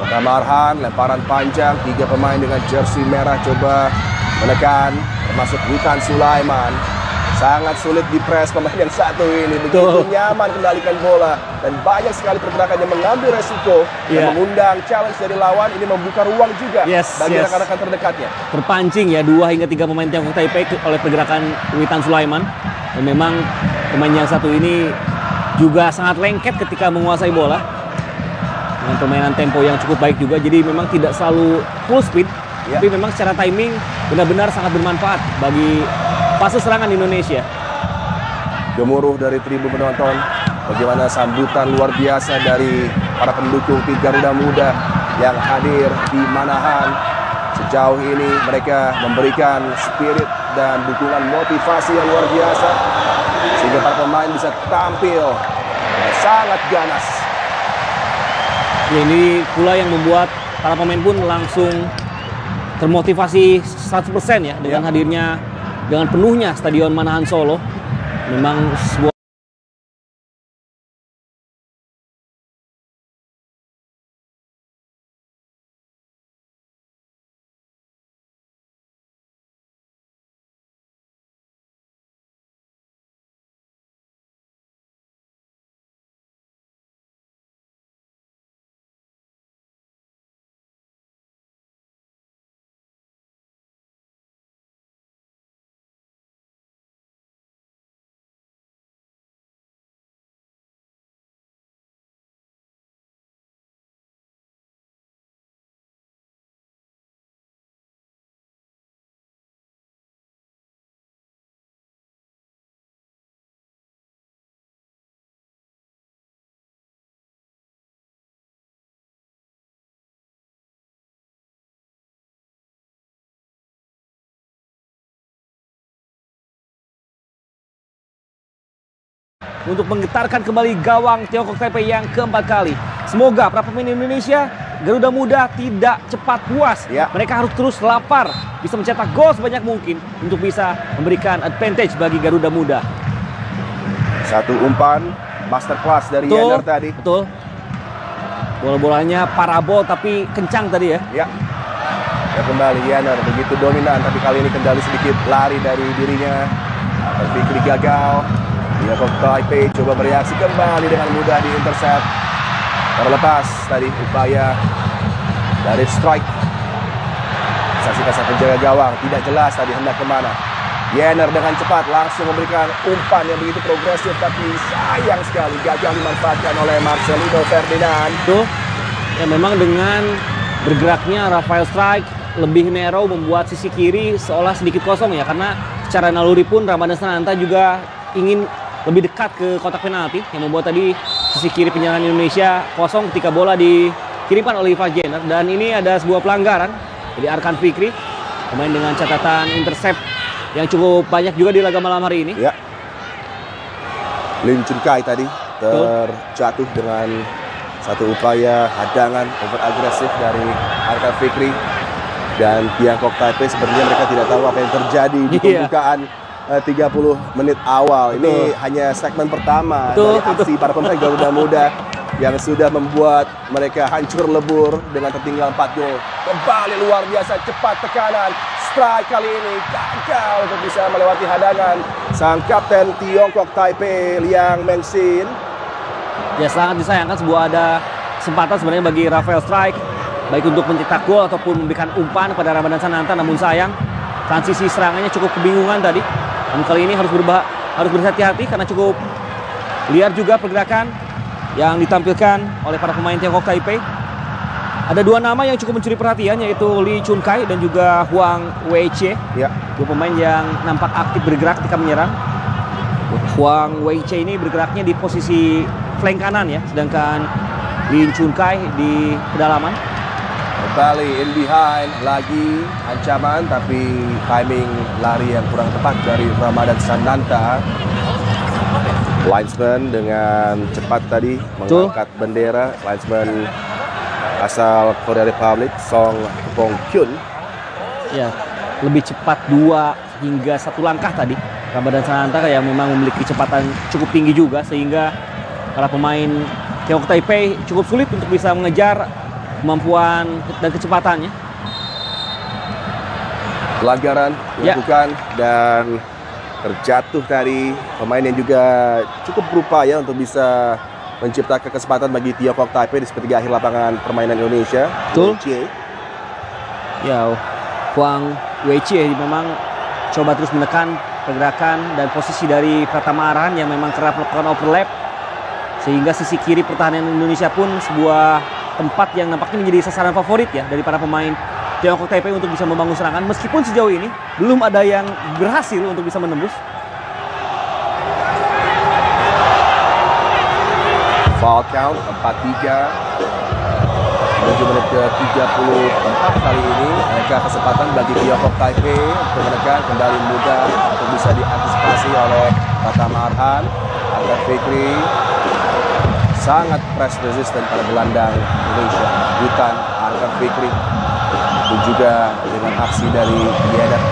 Pratama Arhan, lemparan panjang, 3 pemain dengan jersey merah coba menekan, termasuk Witan Sulaiman. Sangat sulit dipres pemain yang satu ini. Begitu nyaman kendalikan bola dan banyak sekali pergerakan yang mengambil resiko dan mengundang challenge dari lawan. Ini membuka ruang juga bagi rekan-rekan terdekatnya. Terpancing ya 2 hingga 3 pemain Tiongkok Taipei oleh pergerakan Witan Sulaiman. Dan memang pemain yang satu ini juga sangat lengket ketika menguasai bola dengan permainan tempo yang cukup baik juga. Jadi memang tidak selalu full speed, tapi memang secara timing benar-benar sangat bermanfaat bagi fase serangan Indonesia. Gemuruh dari tribun penonton, bagaimana sambutan luar biasa dari para pendukung tim Garuda Muda yang hadir di Manahan. Sejauh ini mereka memberikan spirit dan dukungan motivasi yang luar biasa sehingga para pemain bisa tampil sangat ganas. Ya, ini pula yang membuat para pemain pun langsung termotivasi 100% ya dengan hadirnya dengan penuhnya Stadion Manahan Solo. Memang sebuah untuk menggetarkan kembali gawang Tiongkok Taipei yang keempat kali. Semoga para pemain Indonesia Garuda Muda tidak cepat puas. Mereka harus terus lapar, bisa mencetak gol sebanyak mungkin untuk bisa memberikan advantage bagi Garuda Muda. Satu umpan masterclass dari Yener tadi. Betul. Bola-bolanya parabol tapi kencang tadi ya. Ya kembali Yener begitu dominan, tapi kali ini kendali sedikit lari dari dirinya. Fikri gagal. Tiongkok Taipei coba bereaksi kembali dengan mudah di intercept. Terlepas tadi upaya dari strike. Saksikan sang penjaga gawang, tidak jelas tadi hendak kemana. Yener dengan cepat langsung memberikan umpan yang begitu progresif, tapi sayang sekali gagal dimanfaatkan oleh Marcelino Ferdinand. Tuh, ya memang dengan bergeraknya Rafael Strike lebih narrow membuat sisi kiri seolah sedikit kosong ya, karena secara naluri pun Ramadan Sananta juga ingin lebih dekat ke kotak penalti yang membuat tadi sisi kiri penyerang Indonesia kosong ketika bola dikirimkan oleh Ivan Jenner. Dan ini ada sebuah pelanggaran dari Arkan Fikri, pemain dengan catatan intercept yang cukup banyak juga di laga malam hari ini. Ya. Lim Chun Kai tadi terjatuh dengan satu upaya hadangan over agresif dari Arkan Fikri. Dan Tiongkok Taipei sepertinya mereka tidak tahu apa yang terjadi di pembukaan 30 menit awal. Ini hanya segmen pertama dari aksi para pemain Garuda Muda yang sudah membuat mereka hancur lebur dengan tertinggal 4 gol. Kembali luar biasa cepat tekanan. Strike kali ini gagal untuk bisa melewati hadangan sang kapten Tiongkok Taipei, Liang Mengxin. Ya, sangat disayangkan sebuah ada kesempatan sebenarnya bagi Rafael Strike, baik untuk mencetak gol ataupun memberikan umpan kepada Ramadan Sananta, namun sayang transisi serangannya cukup kebingungan tadi. Dan kali ini harus berhati-hati karena cukup liar juga pergerakan yang ditampilkan oleh para pemain Tiongkok Taipei. Ada 2 nama yang cukup mencuri perhatian, yaitu Lee Chun Kai dan juga Huang Weiqie. Ya. 2 pemain yang nampak aktif bergerak ketika menyerang. Huang Weiqie ini bergeraknya di posisi flank kanan ya, sedangkan Lee Chun Kai di kedalaman. Kembali in behind, lagi ancaman tapi timing lari yang kurang tepat dari Ramadan Sananta. Linesman dengan cepat tadi mengangkat bendera. Linesman asal Korea Republic, Song Bong Kyun. Ya, lebih cepat 2 hingga 1 langkah tadi. Ramadan Sananta yang memang memiliki kecepatan cukup tinggi juga, sehingga para pemain Tiongkok Taipei cukup sulit untuk bisa mengejar kemampuan dan kecepatannya. Pelanggaran dilakukan dan terjatuh tadi pemain yang juga cukup berupaya untuk bisa menciptakan kesempatan bagi Tiongkok Taipei di sepertiga akhir lapangan permainan Indonesia. Weiqie. Ya, Huang Weiqie memang coba terus menekan pergerakan dan posisi dari Pratama Arhan yang memang kerap melakukan overlap, sehingga sisi kiri pertahanan Indonesia pun sebuah tempat yang nampaknya menjadi sasaran favorit ya dari para pemain Tiongkok Taipei untuk bisa membangun serangan, meskipun sejauh ini belum ada yang berhasil untuk bisa menembus. Foul count 4-3 menuju menit ke-34 kali ini. Adakah kesempatan bagi Tiongkok Taipei untuk menekan kembali mudah untuk bisa diantisipasi oleh Pratama Arhan. Arhan Fikri sangat press resistant pada gelandang Indonesia. Butan Arhan Fikri dan juga dengan aksi dari Yedat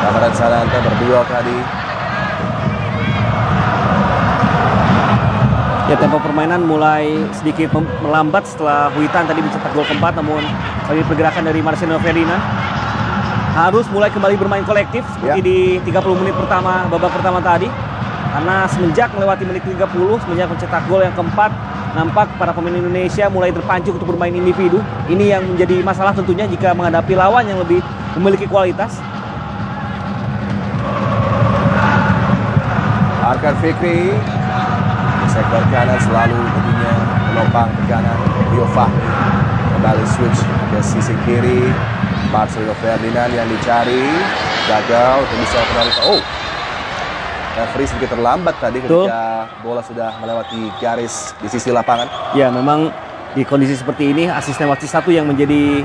Ramadan Sananta berdua tadi. Ya, tempo permainan mulai sedikit melambat setelah Huitan tadi mencetak gol keempat, namun kali pergerakan dari Marcelino Ferdinand harus mulai kembali bermain kolektif seperti di 30 menit pertama, babak pertama tadi. Karena semenjak melewati menit 30, semenjak mencetak gol yang keempat, nampak para pemain Indonesia mulai terpancing untuk bermain individu. Ini yang menjadi masalah tentunya jika menghadapi lawan yang lebih memiliki kualitas. Arhan Fikri sektor kanan selalu tentunya menopang ke kanan. Rio Fahmi kembali switch ke sisi kiri. Marcelino Ferdinand yang dicari gagal untuk bisa kembali. Referee sedikit terlambat tadi ketika bola sudah melewati garis di sisi lapangan. Ya, memang di kondisi seperti ini asisten wasit 1 yang menjadi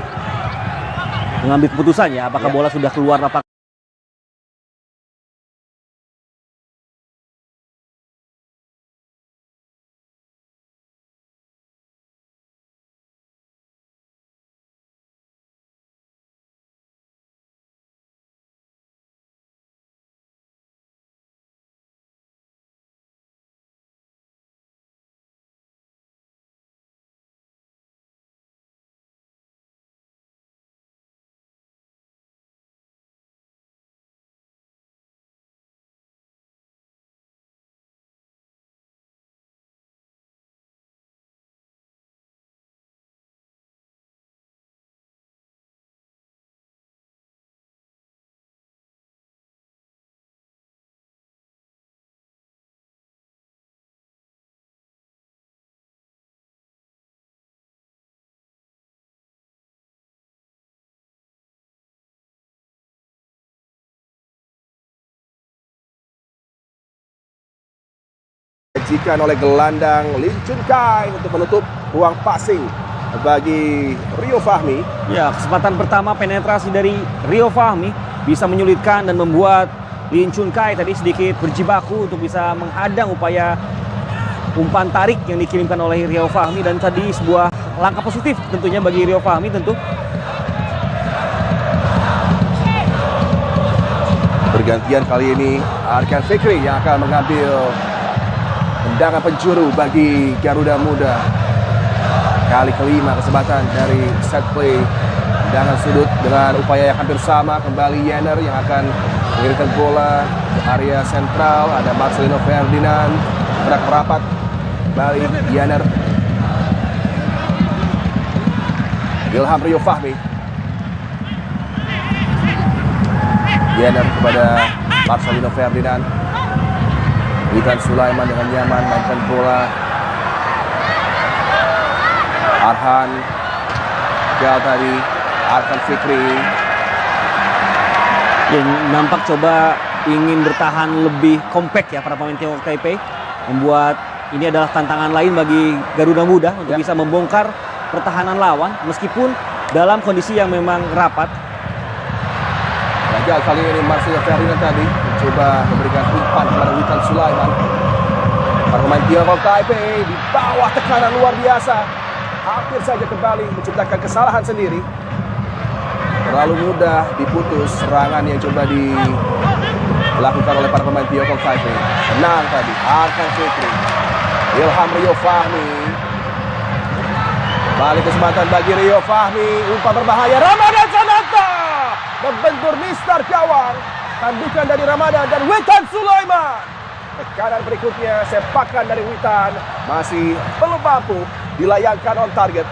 mengambil keputusan ya, apakah bola sudah keluar lapangan. Disajikan oleh gelandang Lee Chun Kai untuk menutup ruang passing bagi Rio Fahmi. Ya, kesempatan pertama penetrasi dari Rio Fahmi bisa menyulitkan dan membuat Lee Chun Kai tadi sedikit berjibaku untuk bisa menghadang upaya umpan tarik yang dikirimkan oleh Rio Fahmi, dan tadi sebuah langkah positif tentunya bagi Rio Fahmi tentu. Pergantian kali ini Arkan Fikri yang akan mengambil tendangan penjuru bagi Garuda Muda. Kali kelima kesempatan dari set play. Tendangan sudut dengan upaya yang hampir sama. Kembali Yenner yang akan mengirimkan bola ke area sentral. Ada Marcelino Ferdinand gerak merapat. Kembali Yenner. Ilham Rio Fahmi. Yenner kepada Marcelino Ferdinand. Witan Sulaiman dengan nyaman mainkan bola. Arhan gagal tadi. Arkan Fikri yang nampak coba ingin bertahan lebih kompak ya para pemain Tiongkok Taipei, membuat ini adalah tantangan lain bagi Garuda Muda untuk bisa membongkar pertahanan lawan meskipun dalam kondisi yang memang rapat. Gagal kali ini Marcelino Ferdinand tadi mencoba memberikan umpan kepada Witan Sulaiman. Para pemain Tiongkok Taipei di bawah tekanan luar biasa, hampir saja kembali menciptakan kesalahan sendiri. Terlalu mudah diputus serangan yang coba dilakukan oleh para pemain Tiongkok Taipei. Menang tadi Arkan Fikri. Ilham Rio Fahmi. Balik kesempatan bagi Rio Fahmi. Umpan berbahaya. Ramadan Sananta membentur mistar gawang. Tandukan dari Ramadan dan Witan Sulaiman. Tekanan berikutnya sepakan dari Witan masih belum mampu dilayangkan on target.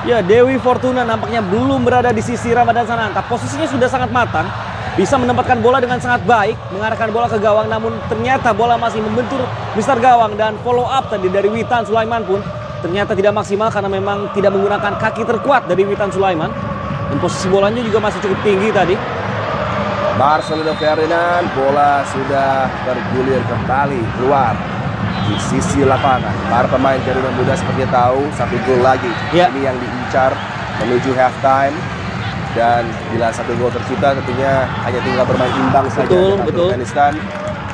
Ya, Dewi Fortuna nampaknya belum berada di sisi Ramadan Sananta. Posisinya sudah sangat matang, bisa menempatkan bola dengan sangat baik, mengarahkan bola ke gawang, namun ternyata bola masih membentur mistar gawang dan follow up tadi dari Witan Sulaiman pun ternyata tidak maksimal karena memang tidak menggunakan kaki terkuat dari Witan Sulaiman. Dan posisi bolanya juga masih cukup tinggi tadi. Marcelino Ferdinand, bola sudah bergulir kembali keluar di sisi lapangan. Para pemain Garuda Muda seperti tahu satu gol lagi. Ini yang diincar menuju halftime. Dan bila satu gol tercipta tentunya hanya tinggal bermain imbang saja dengan Afghanistan.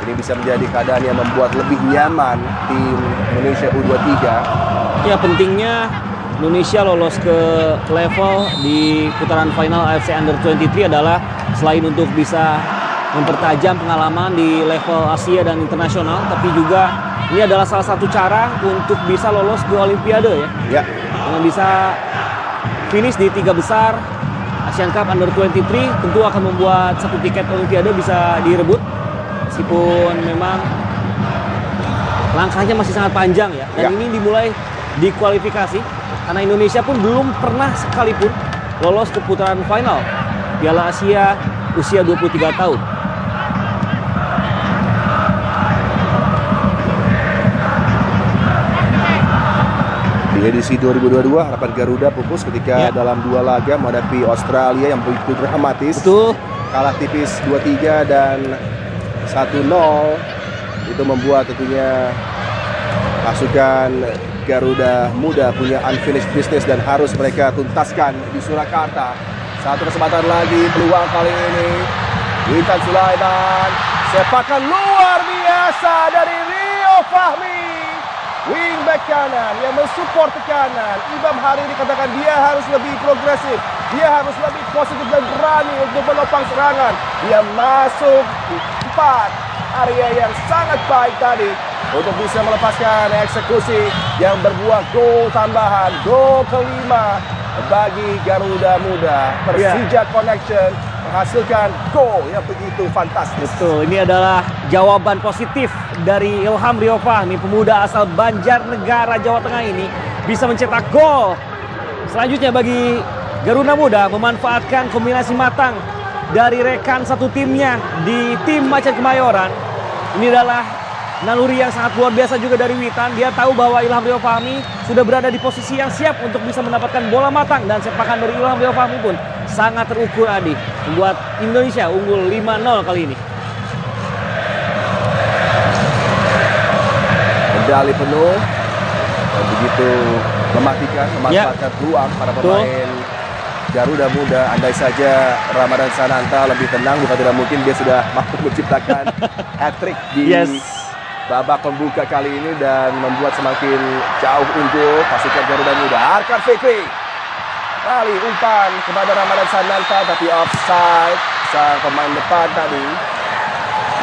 Ini bisa menjadi keadaan yang membuat lebih nyaman tim Indonesia U23. Ya, pentingnya Indonesia lolos ke level di putaran final AFC Under-23 adalah selain untuk bisa mempertajam pengalaman di level Asia dan internasional, tapi juga ini adalah salah satu cara untuk bisa lolos ke Olimpiade ya. Dengan bisa finish di 3 besar Asian Cup Under-23 tentu akan membuat satu tiket Olimpiade bisa direbut. Meskipun memang langkahnya masih sangat panjang ya. Dan ini dimulai di kualifikasi karena Indonesia pun belum pernah sekalipun lolos ke putaran final Piala Asia usia 23 tahun. Di edisi 2022 harapan Garuda pupus ketika dalam 2 laga menghadapi Australia yang begitu dramatis. Kalah tipis 2-3 dan 1-0. Itu membuat tentunya pasukan Garuda Muda punya unfinished business dan harus mereka tuntaskan di Surakarta. Satu kesempatan lagi, peluang kali ini Witan Sulaiman, sepakan luar biasa dari Rio Fahmi, wingback kanan yang mensupport ke kanan. Imam hari ini katakan dia harus lebih progresif, dia harus lebih positif dan berani untuk menopang serangan. Dia masuk di 4 area yang sangat baik tadi untuk bisa melepaskan eksekusi yang berbuah gol tambahan, gol kelima bagi Garuda Muda. Persija Connection menghasilkan gol yang begitu fantastis. Betul, ini adalah jawaban positif dari Ilham Rio Fahmi, pemuda asal Banjarnegara, Jawa Tengah ini bisa mencetak gol. Selanjutnya bagi Garuda Muda memanfaatkan kombinasi matang dari rekan satu timnya di tim Macan Kemayoran. Ini adalah naluri yang sangat luar biasa juga dari Witan. Dia tahu bahwa Ilham Rio Fahmi sudah berada di posisi yang siap untuk bisa mendapatkan bola matang. Dan sepakan dari Ilham Rio Fahmi pun sangat terukur Adi, membuat Indonesia unggul 5-0 kali ini. Medali penuh dan begitu mematikan, memanfaatkan peluang para pemain Garuda Muda. Andai saja Ramadan Sananta lebih tenang, bukan tidak mungkin dia sudah mampu menciptakan hat-trick di babak pembuka kali ini dan membuat semakin jauh unggul pasukan Garuda Muda. Arkan Fikri kali umpan kepada Ramadan Sananta tapi offside. sang pemain depan tadi.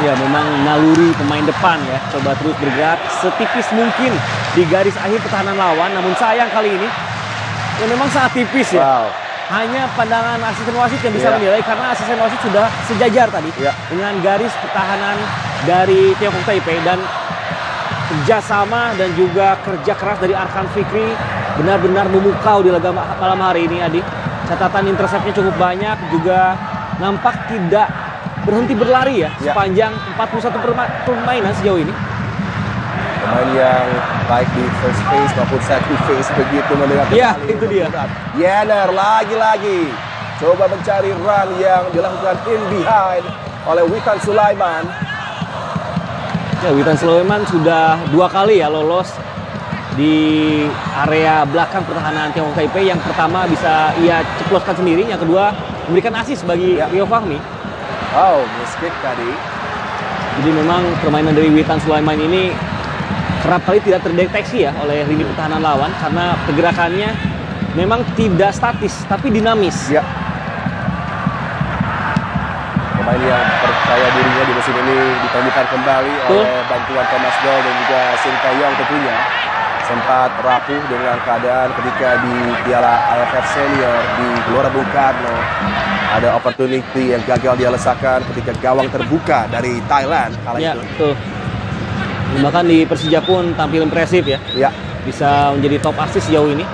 Ya, memang naluri pemain depan ya. Coba terus bergerak setipis mungkin di garis akhir pertahanan lawan. Namun sayang kali ini, ya memang sangat tipis ya. Wow. Hanya pandangan asisten wasit yang bisa Iya. menilai karena asisten wasit sudah sejajar tadi Iya. dengan garis pertahanan dari Tiongkok Taipei, dan kerjasama dan juga kerja keras dari Arkan Fikri benar-benar memukau di laga malam hari ini, Adi. Catatan interceptnya cukup banyak, juga nampak tidak berhenti berlari ya, Ya. sepanjang 41 permainan sejauh ini. Pemain yang baik di first phase maupun second phase begitu mendengar Iya, kembali itu dia. Yener lagi-lagi coba mencari run yang dilakukan in behind oleh Witan Sulaiman. Ya, Witan Sulaiman sudah 2 kali ya lolos di area belakang pertahanan Tiongkok Taipei. Yang pertama bisa ia ceploskan sendiri, yang kedua memberikan assist bagi Ya. Rio Fahmi. Oh, miss kick tadi. Jadi memang permainan dari Witan Sulaiman ini kerap kali tidak terdeteksi ya oleh lini pertahanan lawan karena pergerakannya memang tidak statis tapi dinamis. Ya. Pemain yang percaya dirinya di musim ini ditemukan kembali Betul. oleh bantuan Thomas Doll dan juga Shin Tae-yong tentunya. Sempat rapuh dengan keadaan ketika di Piala AFF Senior di Gelora Bung Karno. Ada opportunity yang gagal dia lesakan ketika gawang terbuka dari Thailand kala Ya, itu. betul. Bahkan di Persija pun tampil impresif ya. Ya. Bisa menjadi top assist sejauh ini.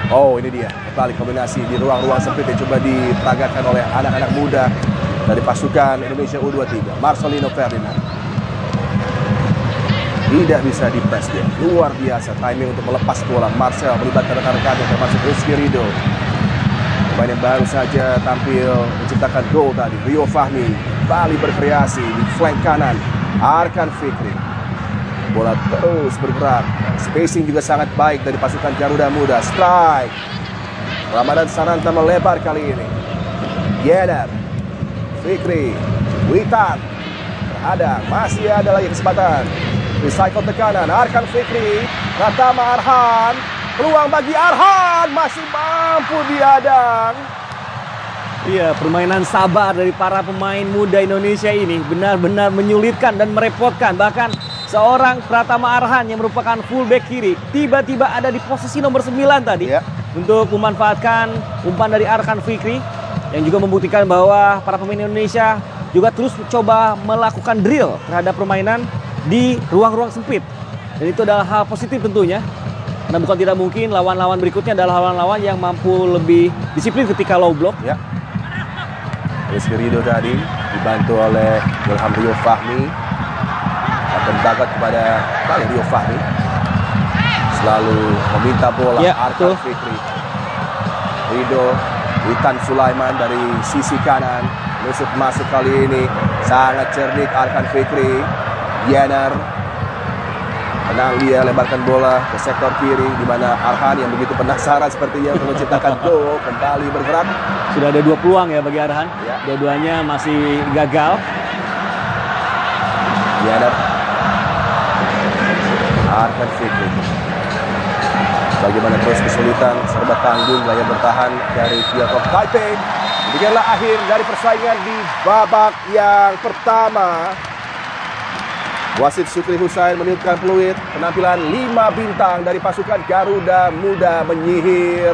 Oh, ini dia. Kembali kombinasi di ruang-ruang sempit yang coba diperagakan oleh anak-anak muda dari pasukan Indonesia U23. Marcelino Ferdinand. Tidak bisa di-press dia. Luar biasa timing untuk melepas bola. Marcel melibatkan rekan-rekannya termasuk Rizky Ridho. Pemain yang baru saja tampil menciptakan gol tadi. Rio Fahmi kembali berkreasi di flank kanan. Arkan Fikri. Bola terus bergerak. Spacing juga sangat baik dari pasukan Garuda Muda. Strike. Ramadan Sananta melebar kali ini. Yener. Fikri. Witan. Terhadang. Masih ada lagi kesempatan. Recycle tekanan. Arkan Fikri. Pratama Arhan. Peluang bagi Arhan. Masih mampu diadang. Iya, permainan sabar dari para pemain muda Indonesia ini benar-benar menyulitkan dan merepotkan. Bahkan seorang Pratama Arhan yang merupakan fullback kiri tiba-tiba ada di posisi nomor 9 tadi Ya. untuk memanfaatkan umpan dari Arkan Fikri yang juga membuktikan bahwa para pemain Indonesia juga terus mencoba melakukan drill terhadap permainan di ruang-ruang sempit. Dan itu adalah hal positif tentunya. Karena bukan tidak mungkin lawan-lawan berikutnya adalah lawan-lawan yang mampu lebih disiplin ketika low block. Ya. Rizky Ridho tadi dibantu oleh Wilham Rio Fahmi. Akan bagat kepada Rio Fahmi. Selalu meminta bola. Ya, Arkan betul. Fikri. Ridho, Witan Sulaiman dari sisi kanan. Nusuk masuk kali ini. Sangat cerdik Arkan Fikri. Yener. Tenang dia lebarkan bola ke sektor kiri di mana Arhan yang begitu penasaran sepertinya untuk menciptakan gol kembali bergerak. Sudah ada 2 peluang ya bagi Arhan. Ya. Dua-duanya masih gagal. Yener. Arkan Fikri. Bagaimana terus kesulitan serba tanggung gaya bertahan dari Tiongkok Taipei. Demikianlah akhir dari persaingan di babak yang pertama. Wasit Sukri Husain meniupkan peluit. Penampilan 5 bintang dari pasukan Garuda Muda menyihir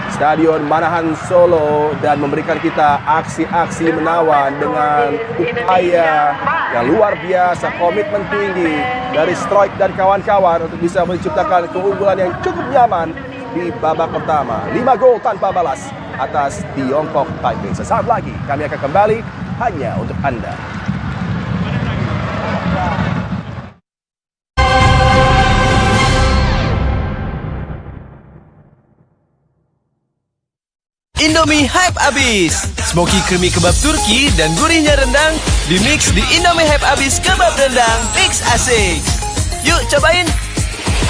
Stadion Manahan Solo dan memberikan kita aksi-aksi menawan dengan upaya yang luar biasa, komitmen tinggi dari Stroik dan kawan-kawan untuk bisa menciptakan keunggulan yang cukup nyaman di babak pertama. 5 gol tanpa balas atas Tiongkok Taipei. Sesaat lagi kami akan kembali hanya untuk Anda. Indomie Hype Abis. Smoky creamy kebab Turki dan gurihnya rendang dimix di Indomie Hype Abis kebab rendang mix asik. Yuk cobain.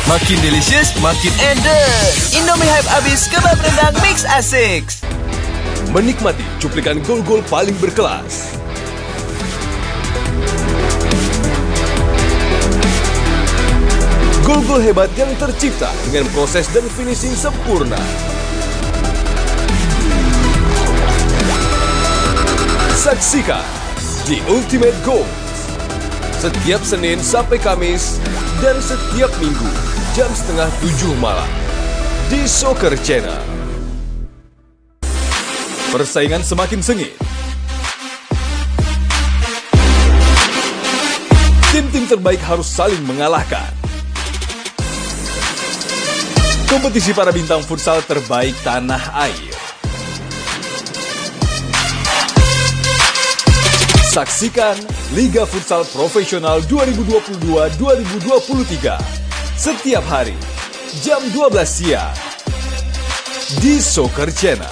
Makin delicious, makin enders. Indomie Hype Abis kebab rendang mix asik. Menikmati cuplikan gol-gol paling berkelas. Gol-gol hebat yang tercipta dengan proses dan finishing sempurna. Saksikan The Ultimate Goals setiap Senin sampai Kamis dan setiap Minggu jam 6:30 malam di Soccer Channel. Persaingan semakin sengit. Tim-tim terbaik harus saling mengalahkan. Kompetisi para bintang futsal terbaik tanah air. Saksikan Liga Futsal Profesional 2022-2023 setiap hari jam 12 siang di Soccer Channel.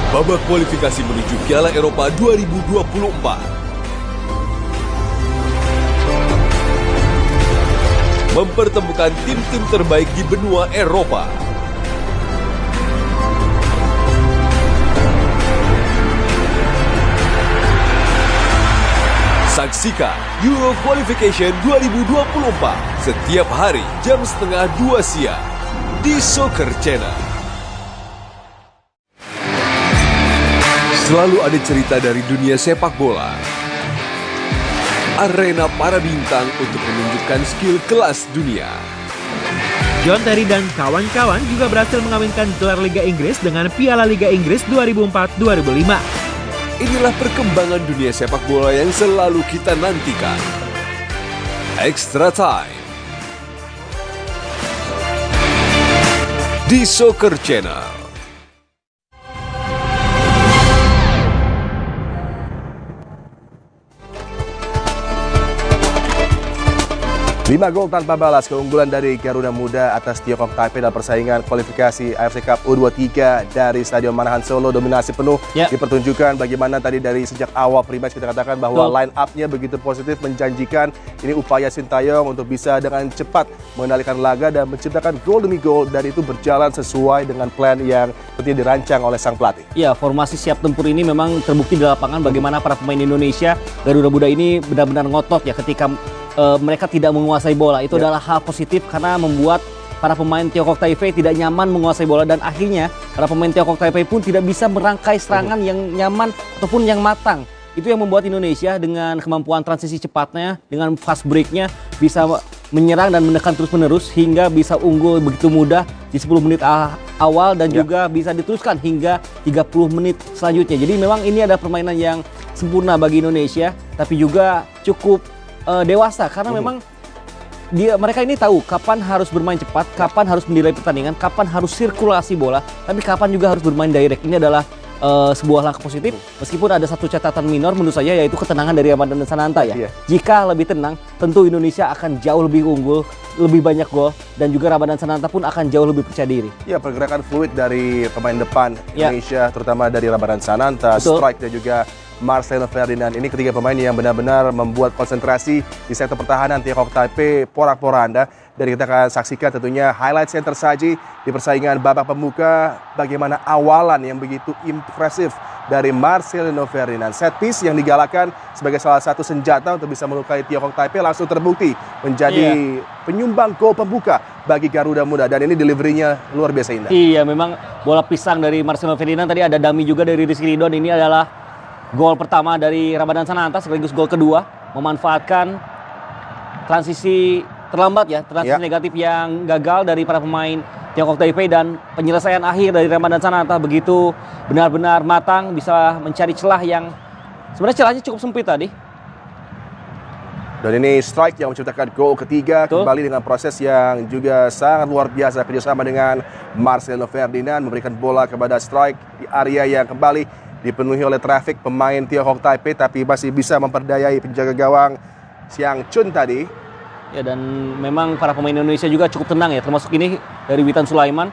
Babak kualifikasi menuju Piala Eropa 2024. Mempertemukan tim-tim terbaik di benua Eropa. Saksikan Euro Qualification 2024 setiap hari jam 1:30 siang di Soccer Channel. Selalu ada cerita dari dunia sepak bola. Arena para bintang untuk menunjukkan skill kelas dunia. John Terry dan kawan-kawan juga berhasil mengawinkan gelar Liga Inggris dengan Piala Liga Inggris 2004-2005. Inilah perkembangan dunia sepak bola yang selalu kita nantikan. Extra Time di Soccer Channel. 5 gol tanpa balas keunggulan dari Garuda Muda atas Tiongkok Taipei dalam persaingan kualifikasi AFC Cup U23 dari Stadion Manahan Solo. Dominasi penuh dipertunjukkan. Bagaimana tadi dari sejak awal pre-match kita katakan bahwa line up-nya begitu positif, menjanjikan. Ini upaya Sintayong untuk bisa dengan cepat mengendalikan laga dan menciptakan gol demi gol, dan itu berjalan sesuai dengan plan yang tentunya dirancang oleh sang pelatih. Ya, formasi siap tempur ini memang terbukti di lapangan bagaimana para pemain Indonesia Garuda Muda ini benar-benar ngotot ya ketika mereka tidak menguasai bola. Itu adalah hal positif karena membuat para pemain Tiongkok Taipei tidak nyaman menguasai bola, dan akhirnya para pemain Tiongkok Taipei pun tidak bisa merangkai serangan yang nyaman ataupun yang matang. Itu yang membuat Indonesia dengan kemampuan transisi cepatnya, dengan fast break-nya bisa menyerang dan menekan terus-menerus hingga bisa unggul begitu mudah di 10 menit awal dan juga bisa diteruskan hingga 30 menit selanjutnya. Jadi memang ini ada permainan yang sempurna bagi Indonesia, tapi juga cukup dewasa karena memang mereka ini tahu kapan harus bermain cepat, kapan harus menilai pertandingan, kapan harus sirkulasi bola, tapi kapan juga harus bermain direct. Ini adalah sebuah langkah positif, meskipun ada satu catatan minor menurut saya, yaitu ketenangan dari Ramadan Sananta ya. Jika lebih tenang, tentu Indonesia akan jauh lebih unggul, lebih banyak gol, dan juga Ramadan Sananta pun akan jauh lebih percaya diri. Ya, pergerakan fluid dari pemain depan Indonesia, terutama dari Ramadan Sananta, strike dan juga Marcelo Ferdinand. Ini ketiga pemain yang benar-benar membuat konsentrasi di sektor pertahanan Tiongkok Taipei porak-poranda. Dan kita akan saksikan tentunya highlight yang tersaji di persaingan babak pembuka. Bagaimana awalan yang begitu impresif dari Marcelo Ferdinand. Set piece yang digalakan sebagai salah satu senjata untuk bisa melukai Tiongkok Taipei langsung terbukti menjadi penyumbang gol pembuka bagi Garuda Muda. Dan ini deliverynya luar biasa indah. Iya, memang bola pisang dari Marcelo Ferdinand. Tadi ada dummy juga dari Rizky Ridwan. Ini adalah gol pertama dari Ramadan Sananta sekaligus gol kedua, memanfaatkan transisi terlambat ya, transisi negatif yang gagal dari para pemain Tiongkok Taipei, dan penyelesaian akhir dari Ramadan Sananta begitu benar-benar matang, bisa mencari celah yang sebenarnya celahnya cukup sempit tadi. Dan ini strike yang menciptakan gol ketiga. Kembali dengan proses yang juga sangat luar biasa kerjasama dengan Marcelo Ferdinand, memberikan bola kepada strike di area yang kembali dipenuhi oleh traffic pemain Tiongkok Taipei, tapi masih bisa memperdayai penjaga gawang Siang Chun tadi. Ya, dan memang para pemain Indonesia juga cukup tenang ya, termasuk ini dari Witan Sulaiman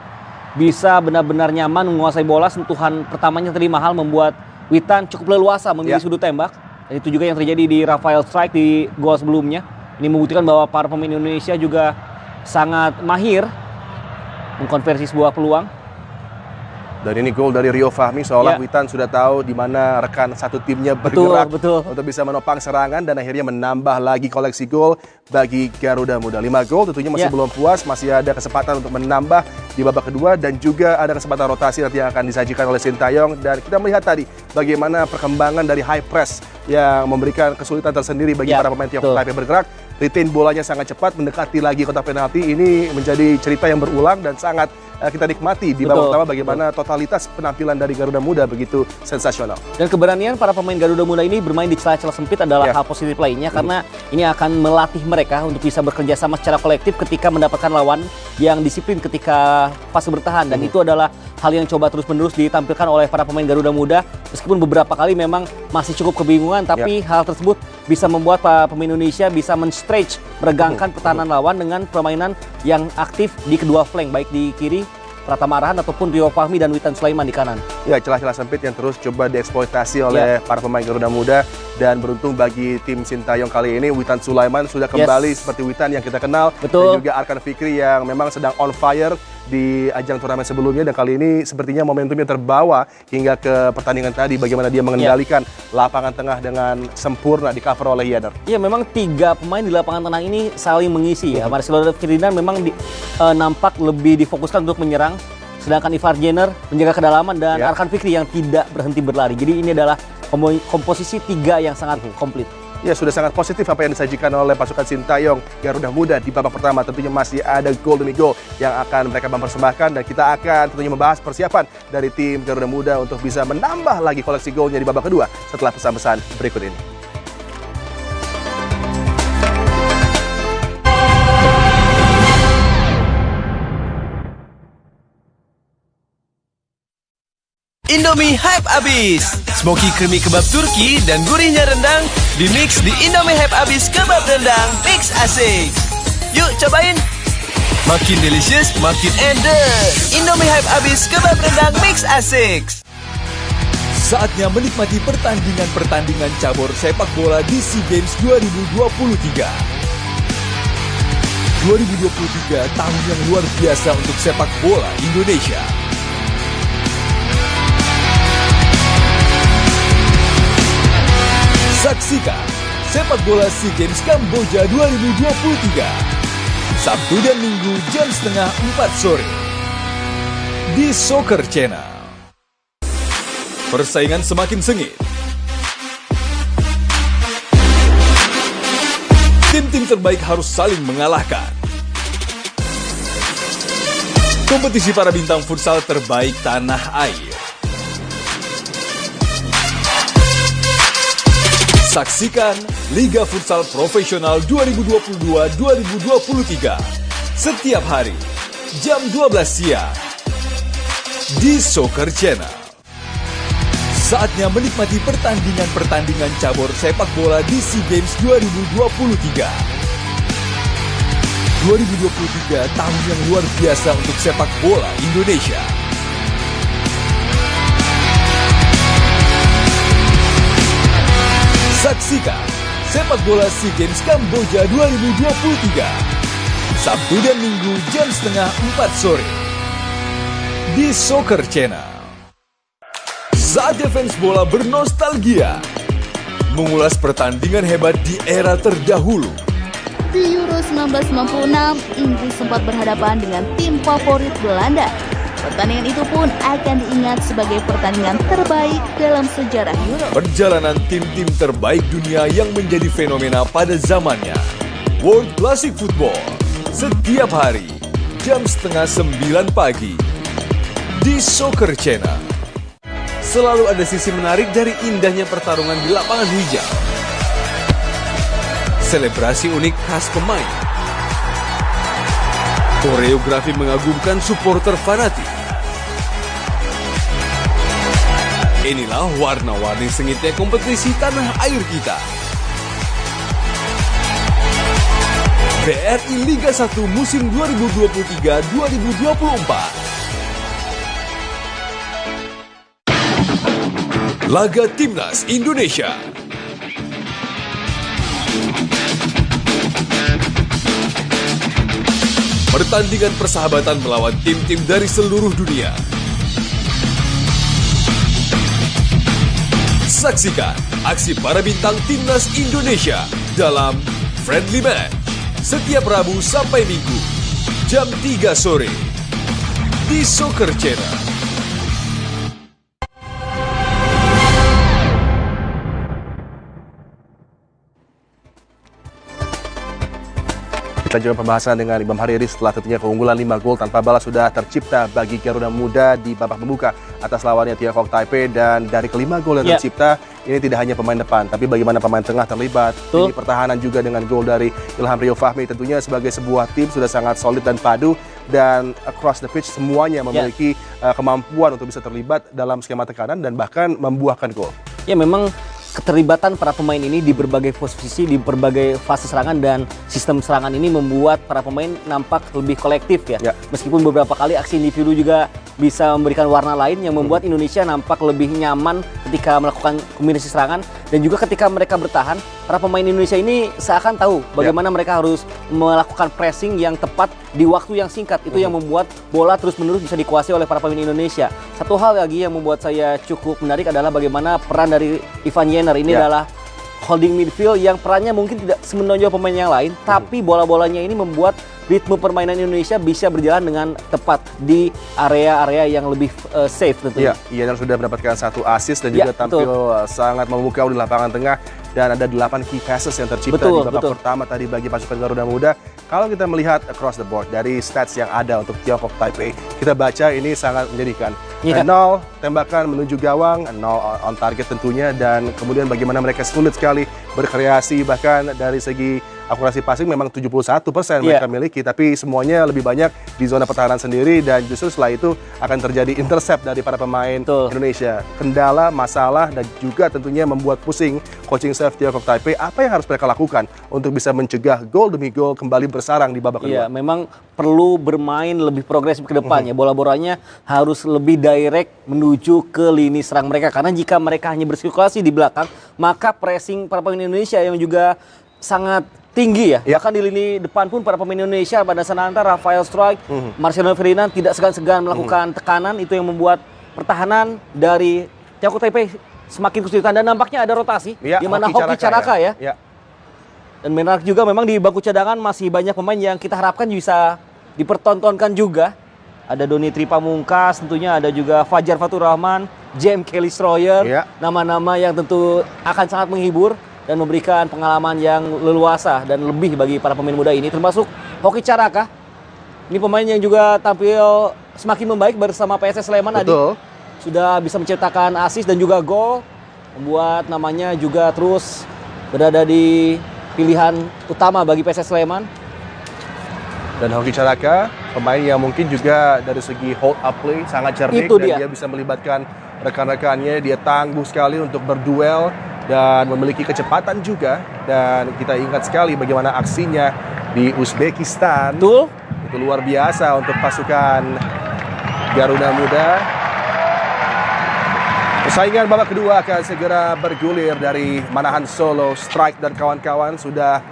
bisa benar-benar nyaman menguasai bola. Sentuhan pertamanya tadi mahal membuat Witan cukup leluasa memilih sudut tembak. Dan itu juga yang terjadi di Rafael Strike di gol sebelumnya. Ini membuktikan bahwa para pemain Indonesia juga sangat mahir mengkonversi sebuah peluang. Dan ini gol dari Rio Fahmi, seolah Witan sudah tahu di mana rekan satu timnya bergerak untuk bisa menopang serangan dan akhirnya menambah lagi koleksi gol bagi Garuda Muda. 5 gol tentunya masih belum puas, masih ada kesempatan untuk menambah di babak kedua, dan juga ada kesempatan rotasi nanti yang akan disajikan oleh Sintayong. Dan kita melihat tadi bagaimana perkembangan dari high press yang memberikan kesulitan tersendiri bagi para pemain Tiongkok Taipei bergerak. Retain bolanya sangat cepat, mendekati lagi kotak penalti. Ini menjadi cerita yang berulang dan sangat kita nikmati di babak pertama bagaimana totalitas penampilan dari Garuda Muda begitu sensasional. Dan keberanian para pemain Garuda Muda ini bermain di celah-celah sempit adalah hal positif lainnya, karena ini akan melatih mereka untuk bisa bekerja sama secara kolektif ketika mendapatkan lawan yang disiplin ketika fase bertahan. Dan itu adalah hal yang coba terus-menerus ditampilkan oleh para pemain Garuda Muda. Meskipun beberapa kali memang masih cukup kebingungan, tapi hal tersebut bisa membuat para pemain Indonesia bisa men-stretch, meregangkan pertahanan lawan dengan permainan yang aktif di kedua flank, baik di kiri Pratama Arhan ataupun Rio Fahmi dan Witan Sulaiman di kanan. Ya, celah-celah sempit yang terus coba dieksploitasi oleh para pemain Garuda Muda. Dan beruntung bagi tim Sintayong kali ini, Witan Sulaiman sudah kembali seperti Witan yang kita kenal. Dan juga Arkan Fikri yang memang sedang on fire di ajang turnamen sebelumnya. Dan kali ini sepertinya momentumnya terbawa hingga ke pertandingan tadi. Bagaimana dia mengendalikan lapangan tengah dengan sempurna di cover oleh Yader. Iya, memang 3 pemain di lapangan tengah ini saling mengisi ya. Marcelo Ferdinand memang nampak lebih difokuskan untuk menyerang. Sedangkan Ivar Jenner menjaga kedalaman dan Arkan Fikri yang tidak berhenti berlari. Jadi ini adalah komposisi 3 yang sangat komplit. Ya, sudah sangat positif apa yang disajikan oleh pasukan Sintayong Garuda Muda di babak pertama. Tentunya masih ada gol demi gol yang akan mereka mempersembahkan, dan kita akan tentunya membahas persiapan dari tim Garuda Muda untuk bisa menambah lagi koleksi golnya di babak kedua setelah pesan-pesan berikut ini. Indomie Hype Abis. Smoky creamy kebab Turki dan gurihnya rendang dimix di Indomie Hype Abis kebab rendang mix asik. Yuk cobain. Makin delicious, makin enders. Indomie Hype Abis kebab rendang mix asik. Saatnya menikmati pertandingan-pertandingan cabur sepak bola di SEA Games 2023. 2023 tahun yang luar biasa untuk sepak bola Indonesia. Saksikan sepak bola SEA Games Kamboja 2023 Sabtu dan Minggu jam setengah 4 sore di Soccer Channel. Persaingan semakin sengit. Tim-tim terbaik harus saling mengalahkan. Kompetisi para bintang futsal terbaik tanah air. Saksikan Liga Futsal Profesional 2022-2023 setiap hari jam 12 siang di Soccer Channel. Saatnya menikmati pertandingan-pertandingan cabur sepak bola di SEA Games 2023. 2023 tahun yang luar biasa untuk sepak bola Indonesia. Saksikan sepak bola SEA Games Kamboja 2023 Sabtu dan Minggu jam setengah 4 sore di Soccer Channel. Saatnya fans bola bernostalgia, mengulas pertandingan hebat di era terdahulu. Di Euro 1996, Inggris sempat berhadapan dengan tim favorit Belanda. Pertandingan itu pun akan diingat sebagai pertandingan terbaik dalam sejarah Euro. Perjalanan tim-tim terbaik dunia yang menjadi fenomena pada zamannya. World Classic Football setiap hari jam setengah 9 pagi di Soccer Channel. Selalu ada sisi menarik dari indahnya pertarungan di lapangan hijau. Selebrasi unik khas pemain. Koreografi mengagumkan supporter fanatik. Inilah warna-warni sengitnya kompetisi tanah air kita. BRI Liga 1 musim 2023-2024. Laga Timnas Indonesia. Pertandingan persahabatan melawan tim-tim dari seluruh dunia. Saksikan aksi para bintang Timnas Indonesia dalam Friendly Match setiap Rabu sampai Minggu jam 3 sore di Soccer Channel. Kita lanjutkan pembahasan dengan Imam Hariri setelah tentunya keunggulan 5 gol tanpa balas sudah tercipta bagi Garuda Muda di babak pembuka atas lawannya Tiongkok Taipei, dan dari kelima gol yang tercipta ini tidak hanya pemain depan tapi bagaimana pemain tengah terlibat. Ini pertahanan juga dengan gol dari Ilham Rio Fahmi, tentunya sebagai sebuah tim sudah sangat solid dan padu, dan across the pitch semuanya memiliki kemampuan untuk bisa terlibat dalam skema tekanan dan bahkan membuahkan gol. Ya, memang keterlibatan para pemain ini di berbagai posisi, di berbagai fase serangan dan sistem serangan ini membuat para pemain nampak lebih kolektif ya. Meskipun beberapa kali aksi individu juga bisa memberikan warna lain yang membuat Indonesia nampak lebih nyaman ketika melakukan kombinasi serangan, dan juga ketika mereka bertahan, para pemain Indonesia ini seakan tahu bagaimana mereka harus melakukan pressing yang tepat di waktu yang singkat. Itu yang membuat bola terus-menerus bisa dikuasai oleh para pemain Indonesia. Satu hal lagi yang membuat saya cukup menarik adalah bagaimana peran dari Ivan Jenner ini adalah holding midfield yang perannya mungkin tidak semenonjol pemain yang lain, tapi bola-bolanya ini membuat ritme permainan Indonesia bisa berjalan dengan tepat di area-area yang lebih safe tentunya. Iya, dan sudah mendapatkan 1 assist dan juga tampil sangat memukau di lapangan tengah, dan ada 8 key passes yang tercipta di babak pertama tadi bagi pasukan Garuda Muda. Kalau kita melihat across the board dari stats yang ada untuk Tiongkok Taipei, kita baca ini sangat menyedihkan. 0 tembakan menuju gawang, 0 on target tentunya, dan kemudian bagaimana mereka sulit sekali berkreasi, bahkan dari segi akurasi passing memang 71% mereka miliki, tapi semuanya lebih banyak di zona pertahanan sendiri, dan justru setelah itu akan terjadi intercept dari para pemain Indonesia. Kendala, masalah, dan juga tentunya membuat pusing coaching staff Tiongkok Taipei. Apa yang harus mereka lakukan untuk bisa mencegah gol demi gol kembali bersarang di babak kedua? Iya, memang perlu bermain lebih progresif ke depannya. Bola-bolanya harus lebih direct menuju ke lini serang mereka, karena jika mereka hanya bersirkulasi di belakang, maka pressing para pemain Indonesia yang juga sangat tinggi ya. Bahkan di lini depan pun para pemain Indonesia, pada Sananta, Rafael Struijk, Marcelo Ferdinand tidak segan-segan melakukan tekanan. Itu yang membuat pertahanan dari Tiongkok Taipei semakin kesulitan, dan nampaknya ada rotasi di mana Hoki Caraka ya. Dan menarik juga memang di bangku cadangan masih banyak pemain yang kita harapkan bisa dipertontonkan juga. Ada Doni Tripamungkas, tentunya ada juga Fajar Fatur Rahman, James Kelly Stroyer, nama-nama yang tentu akan sangat menghibur dan memberikan pengalaman yang leluasa dan lebih bagi para pemain muda ini, termasuk Hoki Caraka. Ini pemain yang juga tampil semakin membaik bersama PSS Sleman tadi. Sudah bisa menciptakan assist dan juga gol, membuat namanya juga terus berada di pilihan utama bagi PSS Sleman. Dan Hoki Caraka, pemain yang mungkin juga dari segi hold up play sangat cerdik, dan dia bisa melibatkan rekan-rekannya. Dia tangguh sekali untuk berduel dan memiliki kecepatan juga, dan kita ingat sekali bagaimana aksinya di Uzbekistan. Itu luar biasa untuk pasukan Garuda Muda. Persaingan babak kedua akan segera bergulir. Dari Manahan Solo, Struijk dan kawan-kawan sudah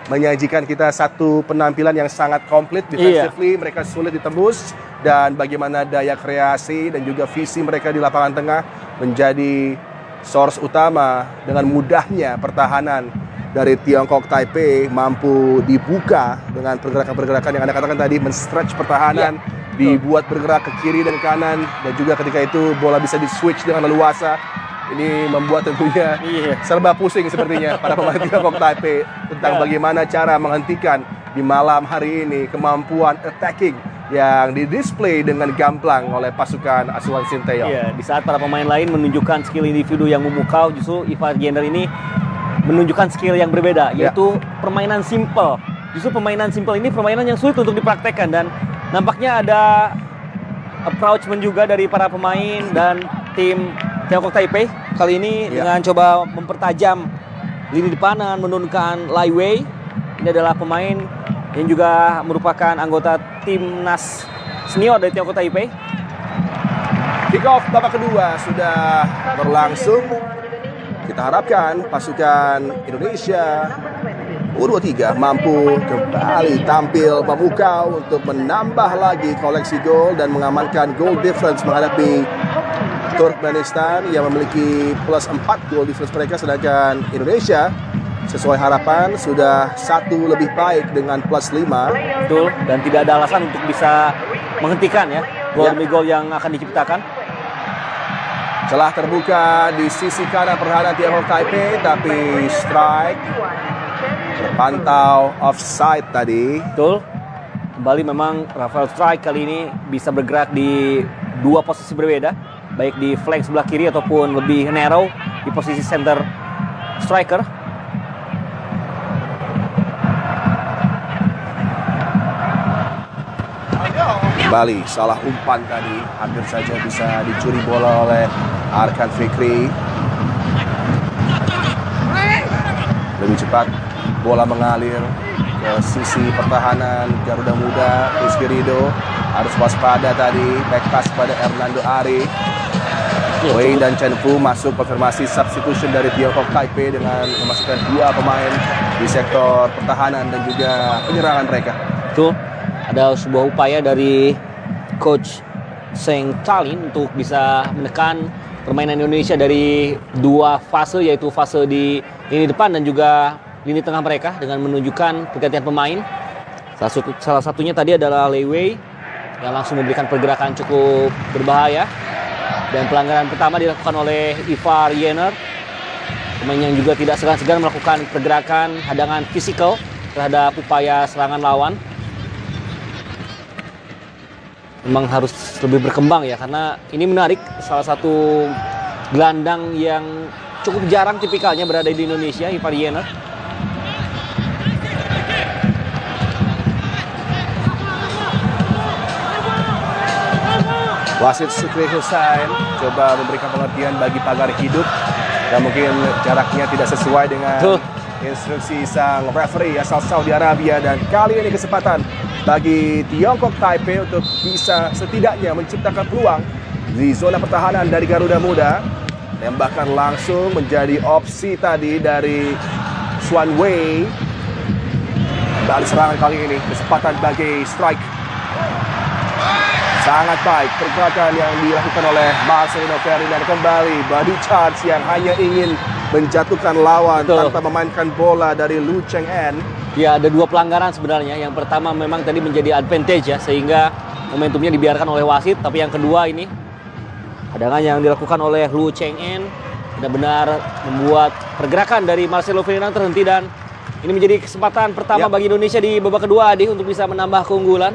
menyajikan kita satu penampilan yang sangat komplit. Defensively mereka sulit ditembus, dan bagaimana daya kreasi dan juga visi mereka di lapangan tengah menjadi source utama. Dengan mudahnya pertahanan dari Tiongkok Taipei mampu dibuka dengan pergerakan-pergerakan yang Anda katakan tadi, men-stretch pertahanan, dibuat bergerak ke kiri dan kanan, dan juga ketika itu bola bisa di-switch dengan leluasa. Ini membuat tentunya serba pusing sepertinya para pemain Tiongkok Taipei tentang bagaimana cara menghentikan di malam hari ini kemampuan attacking yang didisplay dengan gamblang oleh pasukan asuhan Sinteyong. Iya, di saat para pemain lain menunjukkan skill individu yang memukau, justru Ivan Jenner ini menunjukkan skill yang berbeda, yaitu permainan simple. Justru permainan simple ini permainan yang sulit untuk dipraktekkan, dan nampaknya ada approachment juga dari para pemain dan tim Tiongkok Taipei kali ini dengan coba mempertajam lini depanan, menurunkan Lai Wei. Ini adalah pemain yang juga merupakan anggota timnas senior dari Tiongkok Taipei. Kick off babak kedua sudah berlangsung. Kita harapkan pasukan Indonesia U23 mampu kembali tampil memukau untuk menambah lagi koleksi gol dan mengamankan goal difference menghadapi Turkmenistan yang memiliki plus 4 goal difference mereka, sedangkan Indonesia sesuai harapan sudah 1 lebih baik dengan plus 5. Betul, dan tidak ada alasan untuk bisa menghentikan ya. gol demi gol yang akan diciptakan. Celah terbuka di sisi kanan pertahanan Tiongkok Taipei, tapi strike terpantau offside tadi. Betul. Kembali memang Rafael Strike kali ini bisa bergerak di dua posisi berbeda, baik di flank sebelah kiri ataupun lebih narrow di posisi center striker. Kembali salah umpan tadi, hampir saja bisa dicuri bola oleh Arkan Fikri. Lebih cepat bola mengalir ke sisi pertahanan Garuda Muda. Rizky Ridho harus waspada tadi, back pass pada Hernando Ari. Wei dan Chen Fu masuk konfirmasi substitution dari Tiongkok Taipei dengan memasukkan 2 pemain di sektor pertahanan dan juga penyerangan mereka. Betul. Ada sebuah upaya dari Coach Seng Talin untuk bisa menekan permainan Indonesia dari 2 fase, yaitu fase di lini depan dan juga lini tengah mereka dengan menunjukkan pergantian pemain. Salah satunya tadi adalah Lei Wei yang langsung memberikan pergerakan cukup berbahaya. Dan pelanggaran pertama dilakukan oleh Ivar Yener, pemain yang juga tidak segan-segan melakukan pergerakan hadangan fisikal terhadap upaya serangan lawan. Memang harus lebih berkembang ya, karena ini menarik, salah satu gelandang yang cukup jarang tipikalnya berada di Indonesia, Ivar Yener. Wasit Syukri Hussain coba memberikan pengertian bagi pagar hidup dan mungkin jaraknya tidak sesuai dengan instruksi sang referee asal Saudi Arabia, dan kali ini kesempatan bagi Tiongkok Taipei untuk bisa setidaknya menciptakan peluang di zona pertahanan dari Garuda Muda. Tembakan langsung menjadi opsi tadi dari Xuan Wei. Kembali serangan kali ini, kesempatan bagi strike. Sangat baik pergerakan yang dilakukan oleh Marcelino Ferdinand. Kembali body charge yang hanya ingin menjatuhkan lawan tanpa memainkan bola dari Lu Cheng En. Ya, ada 2 pelanggaran sebenarnya. Yang pertama memang tadi menjadi advantage ya, sehingga momentumnya dibiarkan oleh wasit. Tapi yang kedua ini, hadangan yang dilakukan oleh Lu Cheng En benar-benar membuat pergerakan dari Marcelo Ferdinand terhenti, dan ini menjadi kesempatan pertama bagi Indonesia di babak kedua, Adi, untuk bisa menambah keunggulan.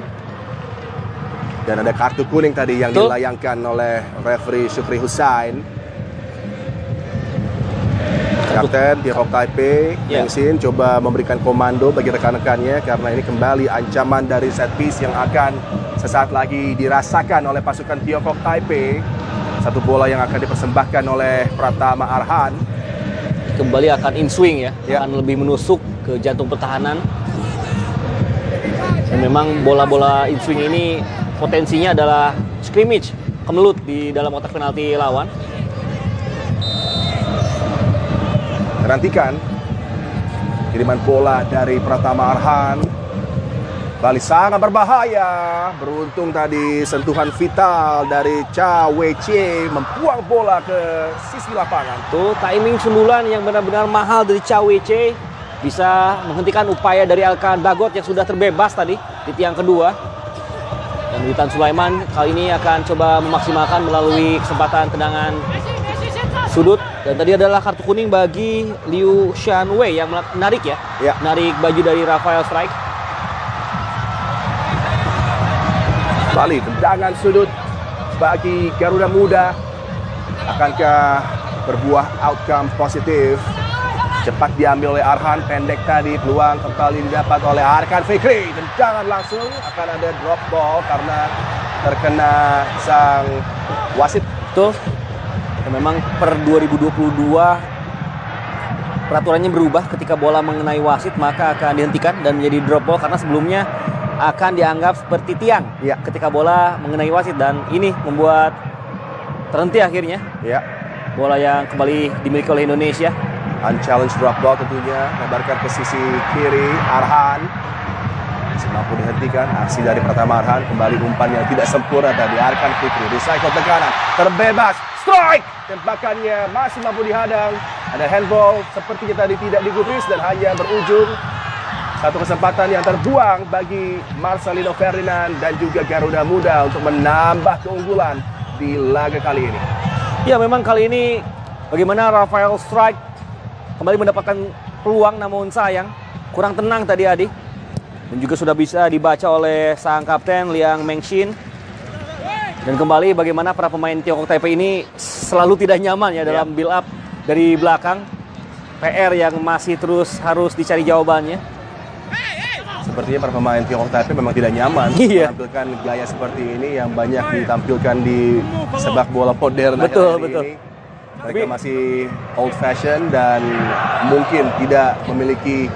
Dan ada kartu kuning tadi yang dilayangkan oleh referee Syukri Hussain. Kapten Tiongkok Taipei, Meng Xin, coba memberikan komando bagi rekan-rekannya karena ini kembali ancaman dari set piece yang akan sesaat lagi dirasakan oleh pasukan Tiongkok Taipei. Satu bola yang akan dipersembahkan oleh Pratama Arhan. Kembali akan in swing ya, akan lebih menusuk ke jantung pertahanan. Dan memang bola-bola in swing ini potensinya adalah scrimmage, kemelut di dalam kotak penalti lawan. Nantikan kiriman bola dari Pratama Arhan. Bali sangat berbahaya. Beruntung tadi sentuhan vital dari Cha Wei-chie membuang bola ke sisi lapangan. Tuh timing sundulan yang benar-benar mahal dari Cha Wei-chie bisa menghentikan upaya dari Alkan Bagot yang sudah terbebas tadi di tiang kedua. Dan Witan Sulaiman kali ini akan coba memaksimalkan melalui kesempatan tendangan sudut. Dan tadi adalah kartu kuning bagi Liu Shanwei yang menarik ya, menarik baju dari Rafael Strike. Bali tendangan sudut bagi Garuda Muda. Akankah berbuah outcome positif? Cepat diambil oleh Arhan, pendek tadi, peluang kembali didapat oleh Arkan Fikri. Tendangan langsung, akan ada drop ball karena terkena sang wasit. Tuh, ya memang per 2022 peraturannya berubah, ketika bola mengenai wasit maka akan dihentikan dan menjadi drop ball, karena sebelumnya akan dianggap seperti tiang ketika bola mengenai wasit, dan ini membuat terhenti akhirnya. Bola yang kembali dimiliki oleh Indonesia. Unchallenged drop ball tentunya, lebarkan ke sisi kiri Arhan. Masih mampu dihentikan aksi dari Pratama Arhan. Kembali umpan yang tidak sempurna tadi Arkan Fikri. Recycle tekanan, terbebas, strike. Tembakannya masih mampu dihadang. Ada handball sepertinya tadi tidak digubris dan hanya berujung Satu kesempatan yang terbuang bagi Marcelino Ferdinand dan juga Garuda Muda untuk menambah keunggulan di laga kali ini. Ya, memang kali ini bagaimana Rafael Strike kembali mendapatkan peluang, namun sayang kurang tenang tadi Adi. Dan juga sudah bisa dibaca oleh sang kapten Liang Mengxin. Dan kembali bagaimana para pemain Tiongkok Taipei ini selalu tidak nyaman ya dalam build up dari belakang. PR yang masih terus harus dicari jawabannya. Sepertinya para pemain Tiongkok Taipei memang tidak nyaman menampilkan gaya seperti ini yang banyak ditampilkan di sepak bola modern. Betul. Ini. Mereka masih old fashion dan mungkin tidak memiliki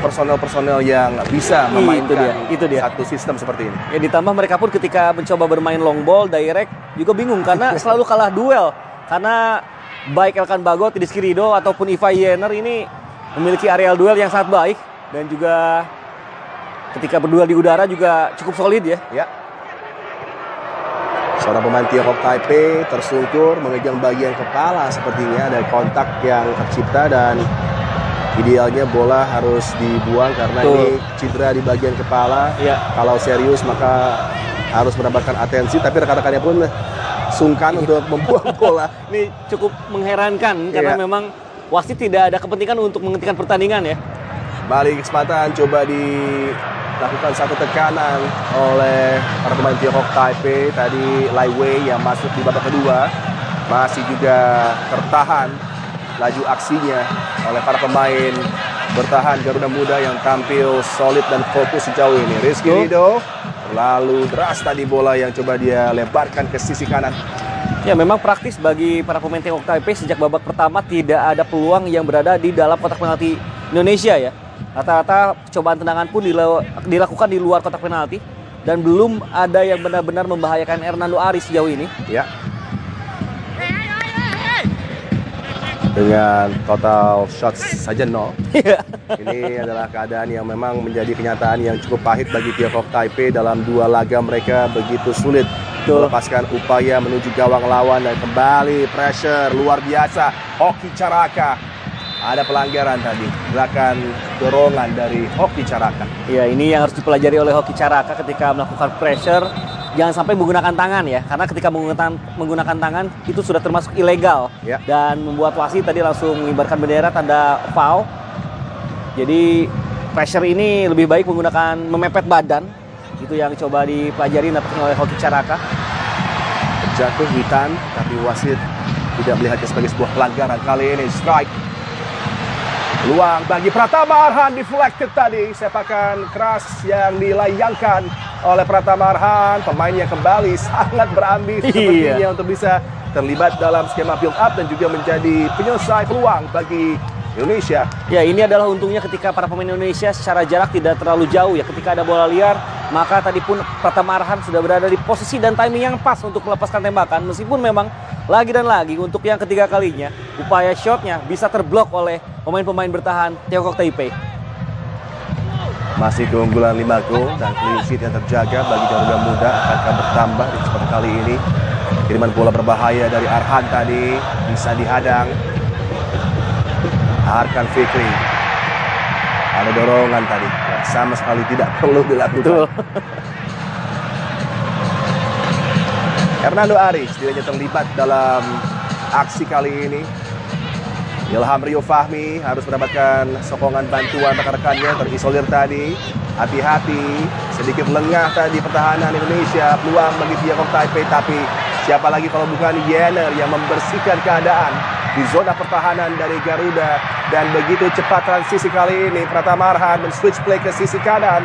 personel-personel yang bisa memainkan itu dia. satu sistem seperti ini. Ya, ditambah mereka pun ketika mencoba bermain long ball, direct juga bingung karena selalu kalah duel. Karena baik Elkan Bagot, Rizky Ridho ataupun Iva Yener ini memiliki areal duel yang sangat baik. Dan juga ketika berduel di udara juga cukup solid ya. Ya. Seorang pemain Tiongkok Taipei tersungkur mengejar bagian kepala sepertinya. Ada kontak yang tercipta dan idealnya bola harus dibuang karena ini cedera di bagian kepala. Ya. Kalau serius maka harus mendapatkan atensi, tapi rekan-rekannya pun sungkan untuk membuang bola. Ini cukup mengherankan karena memang wasit tidak ada kepentingan untuk menghentikan pertandingan ya. Balik kesempatan coba dilakukan satu tekanan oleh para pemain Tiongkok Taipei. Tadi Lai Wei yang masuk di babak kedua masih juga tertahan laju aksinya oleh para pemain bertahan Garuda Muda yang tampil solid dan fokus sejauh ini. Rizky Ridho terlalu deras tadi bola yang coba dia lebarkan ke sisi kanan. Ya, memang praktis bagi para pemain Tiongkok Taipei sejak babak pertama tidak ada peluang yang berada di dalam kotak penalti Indonesia ya. Rata-rata cobaan tendangan pun dilakukan di luar kotak penalti dan belum ada yang benar-benar membahayakan Hernando Aris sejauh ini. Ya. Dengan total shots saja 0. Ini adalah keadaan yang memang menjadi kenyataan yang cukup pahit bagi Tiongkok Taipei dalam dua laga mereka begitu sulit melepaskan upaya menuju gawang lawan dan kembali pressure luar biasa. Hoki Caraka. Ada pelanggaran tadi, gerakan dorongan dari Hoki Caraka. Ya, ini yang harus dipelajari oleh Hoki Caraka ketika melakukan pressure. Jangan sampai menggunakan tangan ya, karena ketika menggunakan tangan itu sudah termasuk ilegal. Ya. Dan membuat wasit tadi langsung mengibarkan bendera tanda foul. Jadi pressure ini lebih baik menggunakan memepet badan. Itu yang coba dipelajari oleh Hoki Caraka. Jatuh hitan, tapi wasit tidak melihatnya sebagai sebuah pelanggaran. Kali ini strike. Peluang bagi Pratama Arhan, deflected tadi. Sepakan keras yang dilayangkan oleh Pratama Arhan. Pemainnya kembali sangat berambisi sepertinya untuk bisa terlibat dalam skema build up dan juga menjadi penyelesai peluang bagi Indonesia. Ya, ini adalah untungnya ketika para pemain Indonesia secara jarak tidak terlalu jauh ya. Ketika ada bola liar, maka tadi pun Pratama Arhan sudah berada di posisi dan timing yang pas untuk melepaskan tembakan. Meskipun memang lagi dan lagi untuk yang ketiga kalinya upaya shotnya bisa terblok oleh pemain-pemain bertahan Tiongkok Taipei. Masih keunggulan 5 gol dan clean sheet yang terjaga bagi Garuda Muda akan bertambah di seperti kali ini. Kiriman bola berbahaya dari Arhan tadi bisa dihadang. Arkan Fikri. Ada dorongan tadi yang sama sekali tidak perlu dilakukan. Hernando Aris tidak terlibat dalam aksi kali ini. Ilham Rio Fahmi harus mendapatkan sokongan bantuan rekan-rekannya, terisolir tadi. Hati-hati, sedikit lengah tadi pertahanan Indonesia. Peluang bagi Tiongkok Taipei, tapi siapa lagi kalau bukan Yener yang membersihkan keadaan di zona pertahanan dari Garuda. Dan begitu cepat transisi kali ini, Pratama Arhan men-switch play ke sisi kanan.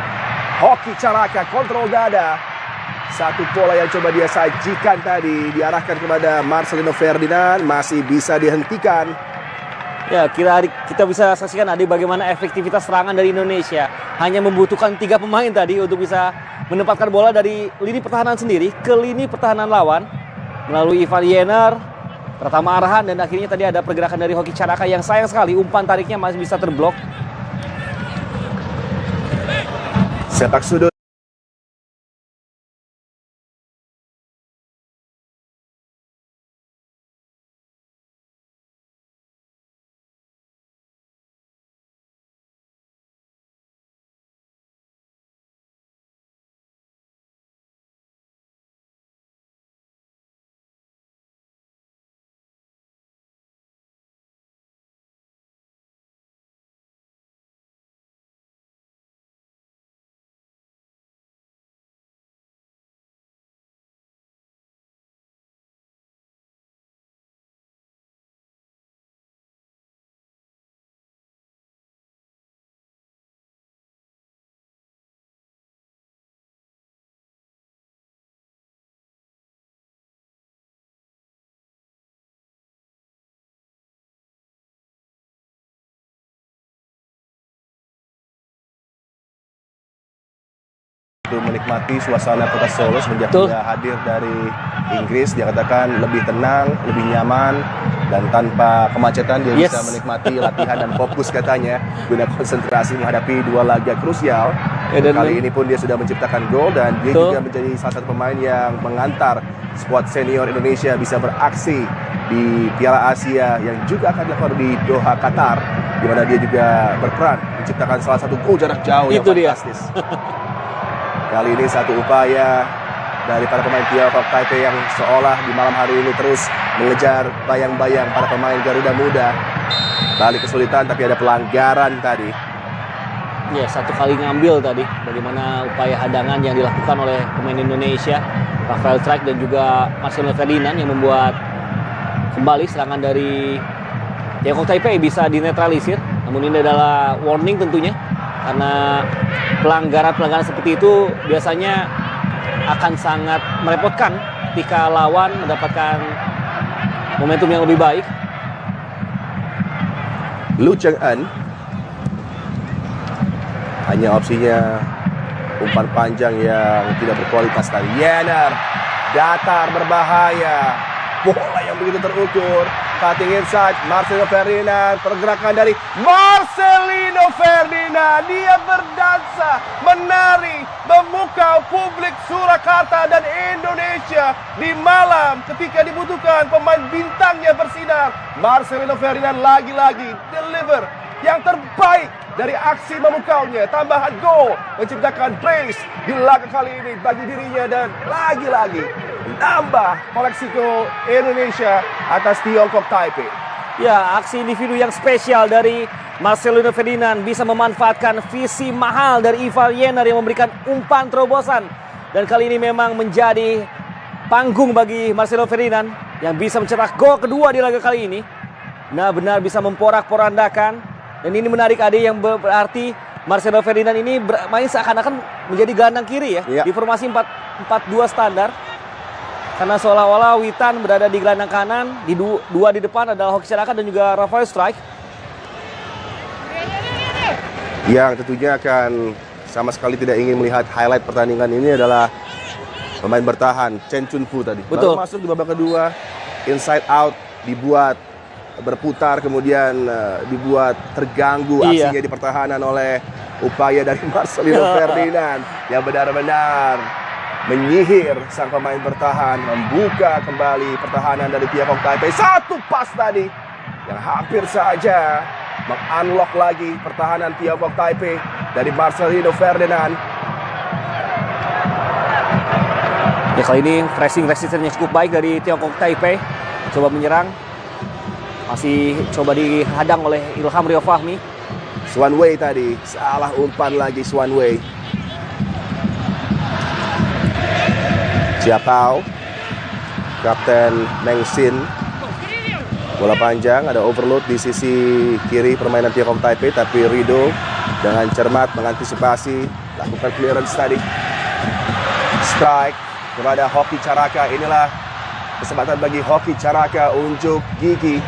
Hoki Caraka kontrol dada. Satu bola yang coba dia sajikan tadi diarahkan kepada Marcelino Ferdinand, masih bisa dihentikan. Ya, kita bisa saksikan adik bagaimana efektivitas serangan dari Indonesia. Hanya membutuhkan 3 pemain tadi untuk bisa menempatkan bola dari lini pertahanan sendiri ke lini pertahanan lawan. Melalui Ivan Yener, Pratama Arhan, dan akhirnya tadi ada pergerakan dari Hoki Caraka yang sayang sekali umpan tariknya masih bisa terblok. Sepak sudut. begitu menikmati suasana kota Solo semenjak dia hadir dari Inggris. Dia katakan lebih tenang, lebih nyaman, dan tanpa kemacetan dia bisa menikmati latihan dan fokus katanya guna konsentrasi menghadapi dua laga krusial. Dan kali ini pun dia sudah menciptakan gol dan dia juga menjadi salah satu pemain yang mengantar skuad senior Indonesia bisa beraksi di Piala Asia yang juga akan dilakukan di Doha, Qatar, di mana dia juga berperan menciptakan salah satu gol jarak jauh yang fantastis. Kali ini satu upaya dari para pemain Tiongkok Taipei yang seolah di malam hari ini terus mengejar bayang-bayang para pemain Garuda Muda. Balik kesulitan tapi ada pelanggaran tadi. Ya, satu kali ngambil tadi. Bagaimana upaya hadangan yang dilakukan oleh pemain Indonesia, Rafael Strike dan juga Marcelo Ferdinand yang membuat kembali serangan dari Tiongkok Taipei bisa dinetralisir. Namun ini adalah warning tentunya, karena pelanggaran-pelanggaran seperti itu biasanya akan sangat merepotkan ketika lawan mendapatkan momentum yang lebih baik. Lu Cheng-en hanya opsinya umpan panjang yang tidak berkualitas tadi. Yener datar berbahaya, bola yang begitu terukur, cutting inside. Marcelino Ferdinand, pergerakan dari Marcelino Ferdinand, dia berdansa, menari, memukau publik Surakarta dan Indonesia di malam ketika dibutuhkan pemain bintangnya bersinar. Marcelino Ferdinand lagi-lagi deliver yang terbaik dari aksi memukaunya, tambahan gol menciptakan brace di laga kali ini bagi dirinya dan lagi-lagi menambah koleksi gol Indonesia atas Tiongkok Taipei. Ya, aksi individu yang spesial dari Marcelino Ferdinand bisa memanfaatkan visi mahal dari Ivar Yener yang memberikan umpan terobosan, dan kali ini memang menjadi panggung bagi Marcelino Ferdinand yang bisa mencetak gol kedua di laga kali ini. Benar-benar bisa memporak-porandakan. Dan ini menarik Ade, yang berarti Marcelo Ferdinand ini bermain seakan-akan menjadi gelandang kiri ya. Di formasi 4-4-2 standar. Karena seolah-olah Witan berada di gelandang kanan, di dua di depan adalah Hoki Caraka dan juga Rafael Strike. Yang tentunya akan sama sekali tidak ingin melihat highlight pertandingan ini adalah pemain bertahan Chen Chunfu tadi. Betul. Baru masuk di babak kedua, inside out dibuat berputar, kemudian dibuat terganggu aksinya di pertahanan oleh upaya dari Marcelino Ferdinand yang benar-benar menyihir sang pemain bertahan, membuka kembali pertahanan dari Tiongkok Taipei. Satu pas tadi yang hampir saja mengunlock lagi pertahanan Tiongkok Taipei dari Marcelino Ferdinand. Ya, kali ini pressing resistennya cukup baik dari Tiongkok Taipei. Coba menyerang, masih coba dihadang oleh Ilham Rio Fahmi. Swan Wei tadi, salah umpan lagi Swan Wei. Jiapao, Kapten Meng Xin. Bola panjang, ada overload di sisi kiri permainan Tiongkok Taipei, tapi Rido dengan cermat mengantisipasi, lakukan clearance tadi. Strike kepada Hoki Caraka. Inilah kesempatan bagi Hoki Caraka unjuk gigi.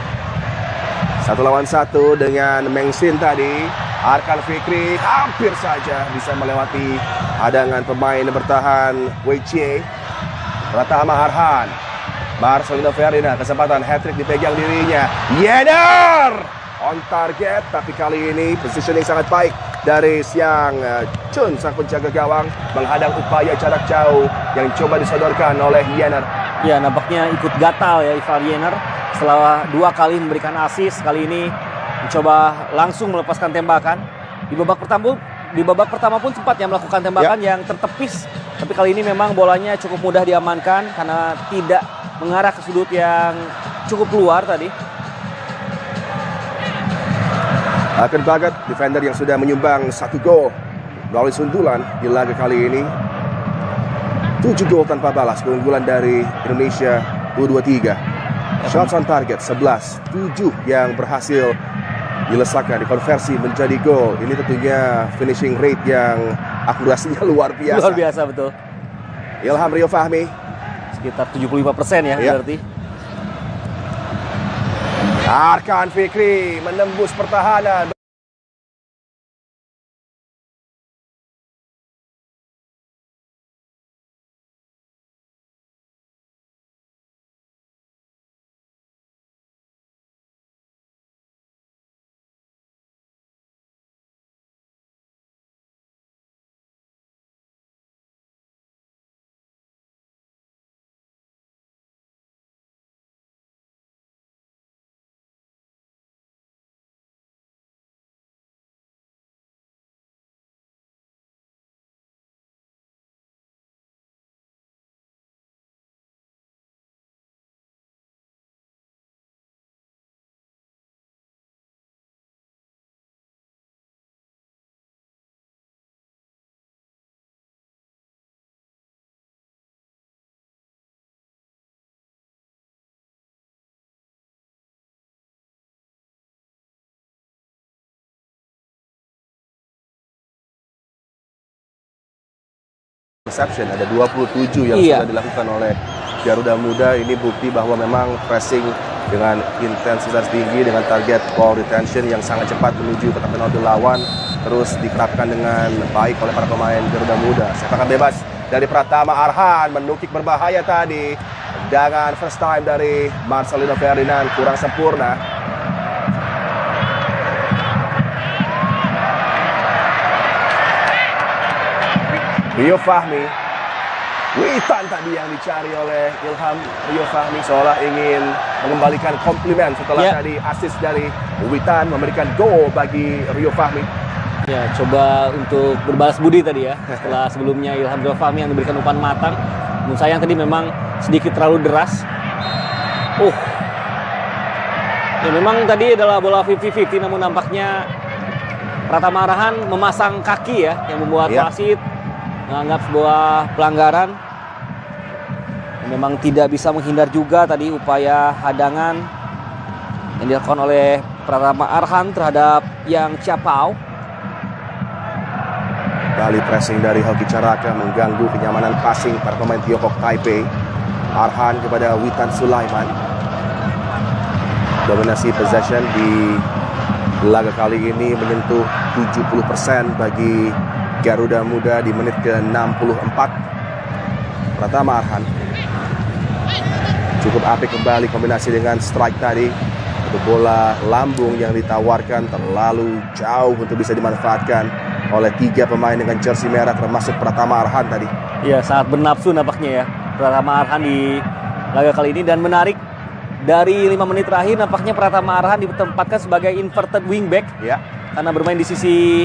1 lawan 1 dengan Meng Xin tadi. Arkan Fikri hampir saja bisa melewati hadangan pemain bertahan Wei Chie. Pratama Arhan, Marcelino Ferdinand, kesempatan hat-trick dipegang dirinya. Yener on target, tapi kali ini positioning sangat baik dari Siang Chun, sang penjaga gawang, menghadang upaya jarak jauh yang coba disodorkan oleh Yener. Ya, nampaknya ikut gatal ya Ivar Yener. Setelah 2 kali memberikan assist, kali ini mencoba langsung melepaskan tembakan. Di babak pertama pun sempat yang melakukan tembakan yang tertepis. Tapi kali ini memang bolanya cukup mudah diamankan karena tidak mengarah ke sudut yang cukup luar tadi. Akan Bagat, defender yang sudah menyumbang 1 gol melalui sundulan di laga kali ini. 7 gol tanpa balas, keunggulan dari Indonesia U23. Shots on target 11, 7 yang berhasil dilesakan, dikonversi menjadi gol. Ini tentunya finishing rate yang akurasinya luar biasa. Luar biasa, betul. Ilham Rio Fahmi. Sekitar 75% ya berarti. Arkan Fikri menembus pertahanan. interception, ada 27 yang sudah dilakukan oleh Garuda Muda. Ini bukti bahwa memang pressing dengan intensitas tinggi, dengan target ball retention yang sangat cepat menuju kotak penalti lawan, terus diterapkan dengan baik oleh para pemain Garuda Muda. Sepakan bebas dari Pratama Arhan, menukik berbahaya tadi. Dengan first time dari Marcelino Ferdinand, kurang sempurna. Rio Fahmi, Witan tadi yang dicari oleh Ilham. Rio Fahmi seolah ingin mengembalikan komplimen setelah tadi assist dari Witan, memberikan gol bagi Rio Fahmi. Ya, coba untuk berbalas budi tadi ya. Setelah sebelumnya Ilham Rio Fahmi yang diberikan umpan matang. Menurut saya yang tadi memang sedikit terlalu deras. Ya memang tadi adalah bola 50-50, namun nampaknya Pratama Arhan memasang kaki ya, yang membuat wasit menganggap sebuah pelanggaran. Memang tidak bisa menghindar juga tadi upaya hadangan yang dilakukan oleh Pratama Arhan terhadap Yang Ciapao. Kali pressing dari Hoki Caraka mengganggu kenyamanan passing para pemain Tiongkok Taipei. Arhan kepada Witan Sulaiman. Dominasi possession di laga kali ini menyentuh 70% bagi Garuda Muda di menit ke-64. Pratama Arhan cukup apik kembali kombinasi dengan strike tadi. Untuk bola lambung yang ditawarkan terlalu jauh untuk bisa dimanfaatkan oleh 3 pemain dengan jersey merah termasuk Pratama Arhan tadi. Iya, sangat bernafsu nampaknya ya Pratama Arhan di laga kali ini, dan menarik dari 5 menit terakhir nampaknya Pratama Arhan ditempatkan sebagai inverted wingback karena bermain di sisi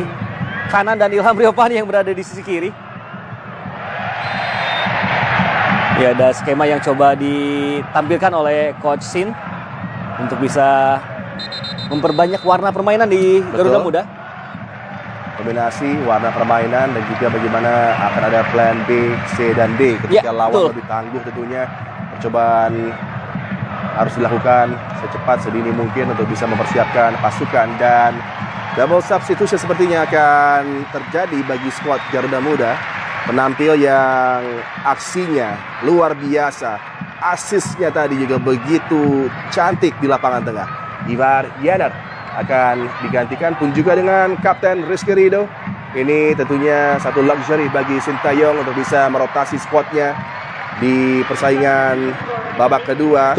kanan dan Ilham Rio Fahmi yang berada di sisi kiri. Ya, ada skema yang coba ditampilkan oleh Coach Sin untuk bisa memperbanyak warna permainan di Garuda Muda. Kombinasi warna permainan dan juga bagaimana akan ada plan B, C, dan D ketika lawan lebih tangguh. Tentunya percobaan harus dilakukan secepat sedini mungkin untuk bisa mempersiapkan pasukan, dan double substitution sepertinya akan terjadi bagi skuad Garuda Muda. Penampil yang aksinya luar biasa, asisnya tadi juga begitu cantik di lapangan tengah. Ivar Yener akan digantikan pun juga dengan Kapten Rizky Ridho. Ini tentunya satu luxury bagi Sintayong untuk bisa merotasi skuadnya di persaingan babak kedua.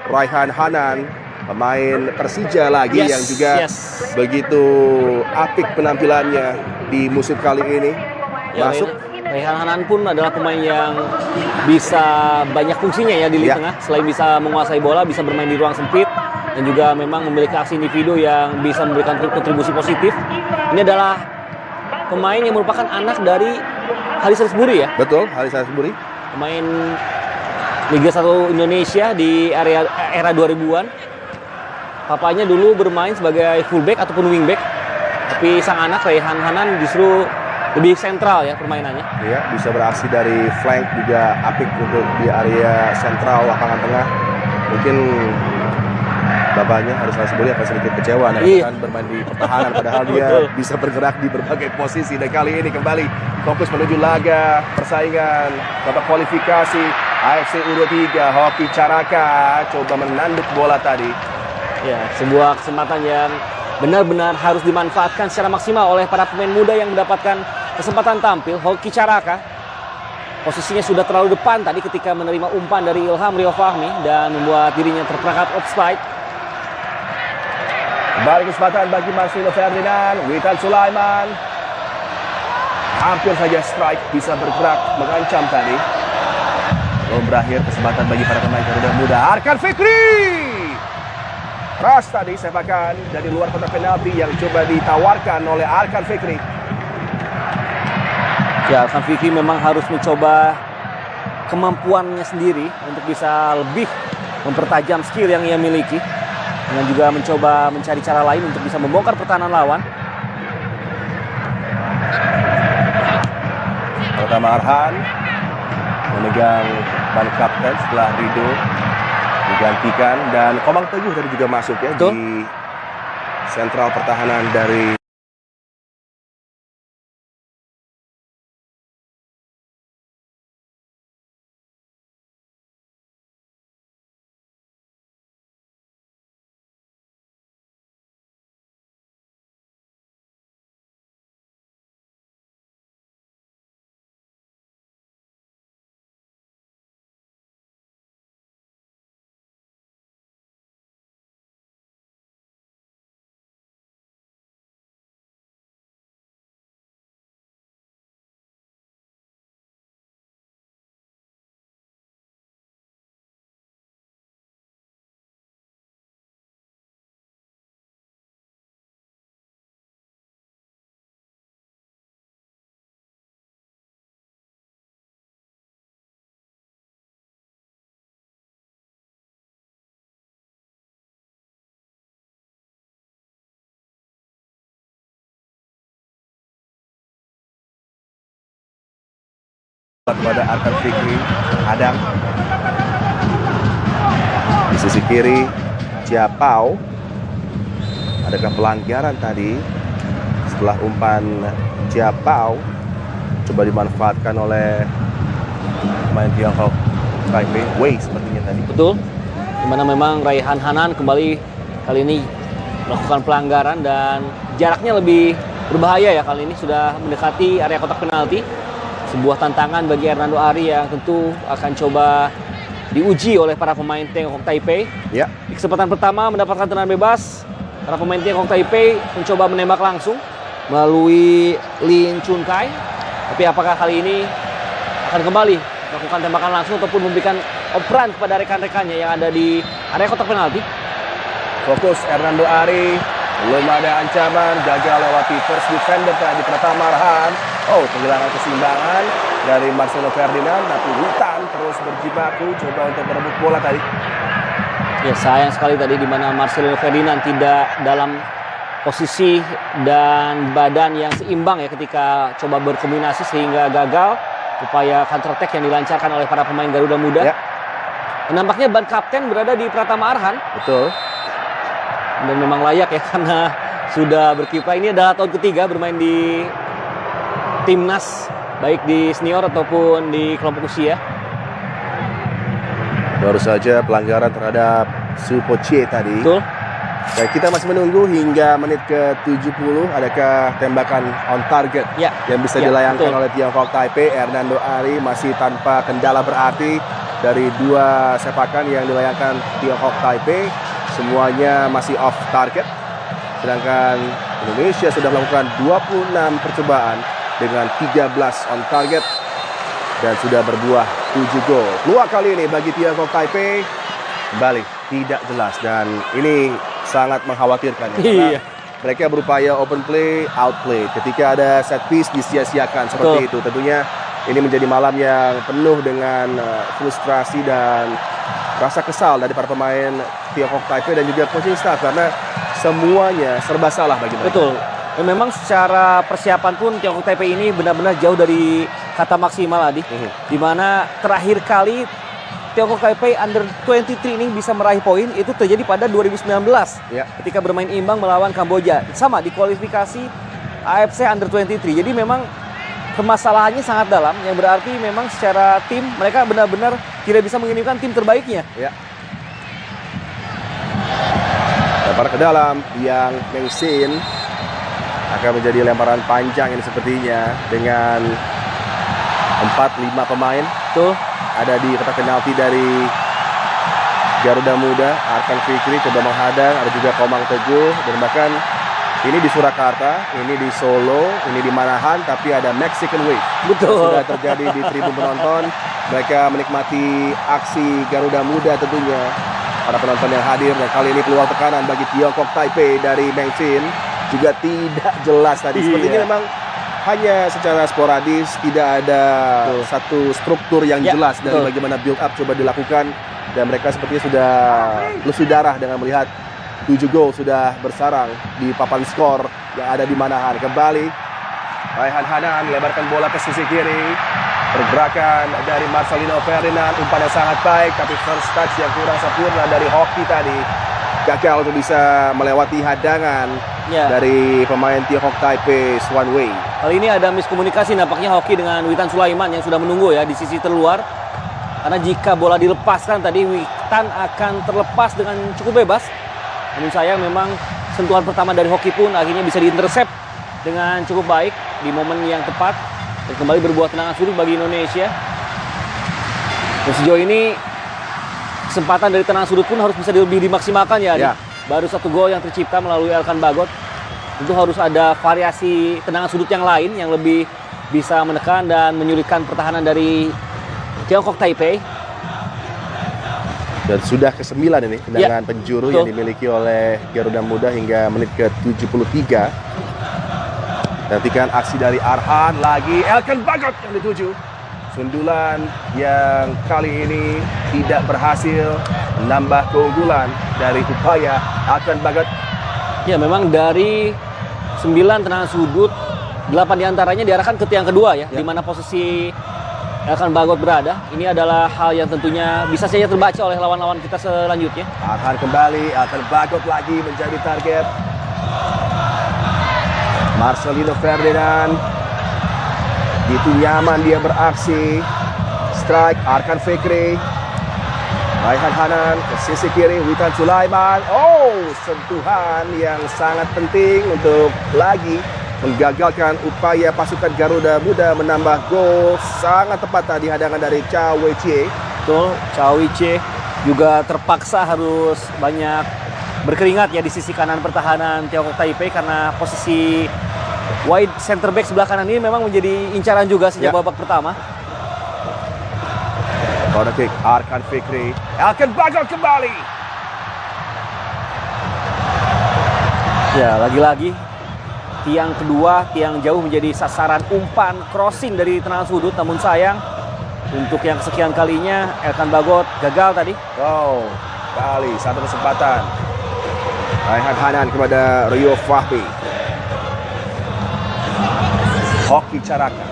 Raihan Hanan, pemain Persija lagi yang juga begitu apik penampilannya di musim kali ini. Masuk. Raihan Hanan pun adalah pemain yang bisa banyak fungsinya ya di lini tengah. Selain bisa menguasai bola, bisa bermain di ruang sempit, dan juga memang memiliki aksi individu yang bisa memberikan kontribusi positif. Ini adalah pemain yang merupakan anak dari Haris Salisbury ya. Betul, Haris Salisbury. Pemain Liga 1 Indonesia di era 2000-an. Papanya dulu bermain sebagai fullback ataupun wingback, tapi sang anak Raihan Hanan justru lebih sentral ya permainannya. Iya, bisa beraksi dari flank, juga apik untuk di area sentral lapangan tengah. Mungkin bapaknya Haris Salisbury akan sedikit kecewa akan bermain di pertahanan, padahal dia bisa bergerak di berbagai posisi. Dan kali ini kembali fokus menuju laga persaingan babak kualifikasi AFC U23. Hoki Caraka coba menanduk bola tadi. Ya, sebuah kesempatan yang benar-benar harus dimanfaatkan secara maksimal oleh para pemain muda yang mendapatkan kesempatan tampil. Hoki Caraka posisinya sudah terlalu depan tadi ketika menerima umpan dari Ilham Rio Fahmi dan membuat dirinya terperangkap offside. Kembali kesempatan bagi Marcelino Ferdinand. Witan Sulaiman hampir saja strike, bisa bergerak mengancam tadi. Belum berakhir kesempatan bagi para pemain Garuda Muda. Arkan Fikri keras tadi sepakan dari luar kotak penalti yang coba ditawarkan oleh Arkan Fikri. Ya, Arkan Fikri memang harus mencoba kemampuannya sendiri untuk bisa lebih mempertajam skill yang ia miliki, dengan juga mencoba mencari cara lain untuk bisa membongkar pertahanan lawan. Pratama Arhan memegang ban kapten setelah Ridho digantikan, dan Komang Teguh tadi juga masuk ya di sentral pertahanan dari kepada Arkan Fikri. Adang di sisi kiri, Jiapao. Adakah pelanggaran tadi setelah umpan Jiapao coba dimanfaatkan oleh pemain Tiongkok Taipei, Wei sepertinya tadi. Betul. Dimana memang Raihan Hanan kembali kali ini melakukan pelanggaran dan jaraknya lebih berbahaya ya, kali ini sudah mendekati area kotak penalti. Sebuah tantangan bagi Hernando Ari yang tentu akan coba diuji oleh para pemain Tiongkok Taipei. Ya. Di kesempatan pertama mendapatkan tendangan bebas, para pemain Tiongkok Taipei mencoba menembak langsung melalui Lin Chun Kai. Tapi apakah kali ini akan kembali melakukan tembakan langsung ataupun memberikan operan kepada rekan-rekannya yang ada di area kotak penalti? Fokus Hernando Ari, belum ada ancaman, gagal lewati first defender tadi pertama Arhan. Oh, kehilangan keseimbangan dari Marcelo Ferdinand, tapi Witan terus berjibaku coba untuk merebut bola tadi. Ya, sayang sekali tadi di mana Marcelo Ferdinand tidak dalam posisi dan badan yang seimbang ya ketika coba berkombinasi sehingga gagal upaya counter attack yang dilancarkan oleh para pemain Garuda Muda. Ya. Nampaknya ban kapten berada di Pratama Arhan. Betul. Dan memang layak ya karena sudah berkiprah. Ini adalah tahun ketiga bermain di timnas, baik di senior ataupun di kelompok usia. Baru saja pelanggaran terhadap Su Pochie tadi. Betul. Dan kita masih menunggu hingga menit ke-70 adakah tembakan on target yang bisa dilayangkan oleh Tiongkok Taipei. Hernando Ari masih tanpa kendala berarti dari dua sepakan yang dilayangkan Tiongkok Taipei. Semuanya masih off target. Sedangkan Indonesia sudah melakukan 26 percobaan dengan 13 on target dan sudah berbuah 7 gol. Peluang kali ini bagi Tiongkok Taipei kembali tidak jelas dan ini sangat mengkhawatirkan ya, karena mereka berupaya open play, outplay. Ketika ada set piece disia-siakan seperti itu. Tentunya ini menjadi malam yang penuh dengan frustrasi dan rasa kesal dari para pemain Tiongkok Taipei dan juga coaching staff karena semuanya serba salah bagi mereka. Betul. Dan memang secara persiapan pun Tiongkok Taipei ini benar-benar jauh dari kata maksimal, Adi. Di mana terakhir kali Tiongkok Taipei under 23 ini bisa meraih poin itu terjadi pada 2019 ketika bermain imbang melawan Kamboja. Sama di kualifikasi AFC under 23. Jadi memang permasalahannya sangat dalam, yang berarti memang secara tim mereka benar-benar tidak bisa mengirimkan tim terbaiknya. Lempar ke dalam yang Meng Sin akan menjadi lemparan panjang ini sepertinya dengan 4-5 pemain. Tuh ada di kotak penalti dari Garuda Muda. Arkan Fikri coba menghadang, ada juga Komang Teguh, dan bahkan ini di Surakarta, ini di Solo, ini di Manahan, tapi ada Mexican Wave. Betul. Sudah terjadi di tribun penonton. Mereka menikmati aksi Garuda Muda tentunya. Para penonton yang hadir, dan kali ini peluang tekanan bagi Tiongkok Taipei dari Meng Sin juga tidak jelas tadi. Sepertinya memang hanya secara sporadis, tidak ada satu struktur yang jelas dari bagaimana build up coba dilakukan, dan mereka sepertinya sudah lusuh darah dengan melihat 7 gol sudah bersarang di papan skor yang ada di Manahan. Kembali Raihan Hanan lebarkan bola ke sisi kiri, pergerakan dari Marcelino Ferdinand, umpan yang sangat baik tapi first touch yang kurang sempurna dari Hoki tadi, gagal untuk bisa melewati hadangan dari pemain Tiongkok Taipei, Swan Wei. Kali ini ada miskomunikasi nampaknya Hoki dengan Witan Sulaiman yang sudah menunggu ya di sisi terluar. Karena jika bola dilepaskan tadi, Witan akan terlepas dengan cukup bebas. Namun sayang memang sentuhan pertama dari Hoki pun akhirnya bisa diintersep dengan cukup baik di momen yang tepat dan kembali berbuah tendangan sudut bagi Indonesia. Dan sejauh ini kesempatan dari tendangan sudut pun harus bisa lebih dimaksimalkan ya. Baru 1 gol yang tercipta melalui Elkan Bagot. Tentu harus ada variasi tendangan sudut yang lain yang lebih bisa menekan dan menyulitkan pertahanan dari Tiongkok Taipei. Dan sudah ke-9 ini tendangan penjuru yang dimiliki oleh Garuda Muda hingga menit ke-73. Nantikan aksi dari Arhan, lagi Elkan Bagot yang dituju. Sundulan yang kali ini tidak berhasil menambah keunggulan dari upaya Elkan Bagot. Ya, memang dari 9 tendangan sudut, 8 diantaranya diarahkan ke tiang kedua ya. Di mana posisi Elkan Bagot berada. Ini adalah hal yang tentunya bisa saja terbaca oleh lawan-lawan kita selanjutnya. Akan kembali, Elkan Bagot lagi menjadi target. Marcelino Ferdinand. Itu nyaman dia beraksi. Strike, Arkan Fikri. Raihan Hanan ke sisi kiri, Witan Sulaiman. Oh, sentuhan yang sangat penting untuk lagi menggagalkan upaya pasukan Garuda Muda menambah gol. Sangat tepat tadi hadangan dari Chow Wei-chie. Betul, Chow Wei-chie juga terpaksa harus banyak berkeringat ya di sisi kanan pertahanan Tiongkok Taipei karena posisi wide center back sebelah kanan ini memang menjadi incaran juga sejak babak pertama. Corner kick, Arkan Fikri. Elkan Bagot kembali. Ya, lagi-lagi tiang kedua, tiang jauh menjadi sasaran umpan crossing dari tendangan sudut. Namun sayang, untuk yang kesekian kalinya Elkan Bagot gagal tadi. Wow, kali satu kesempatan. Raihan Hanan kepada Rio Fahmi. Hoki Caraka.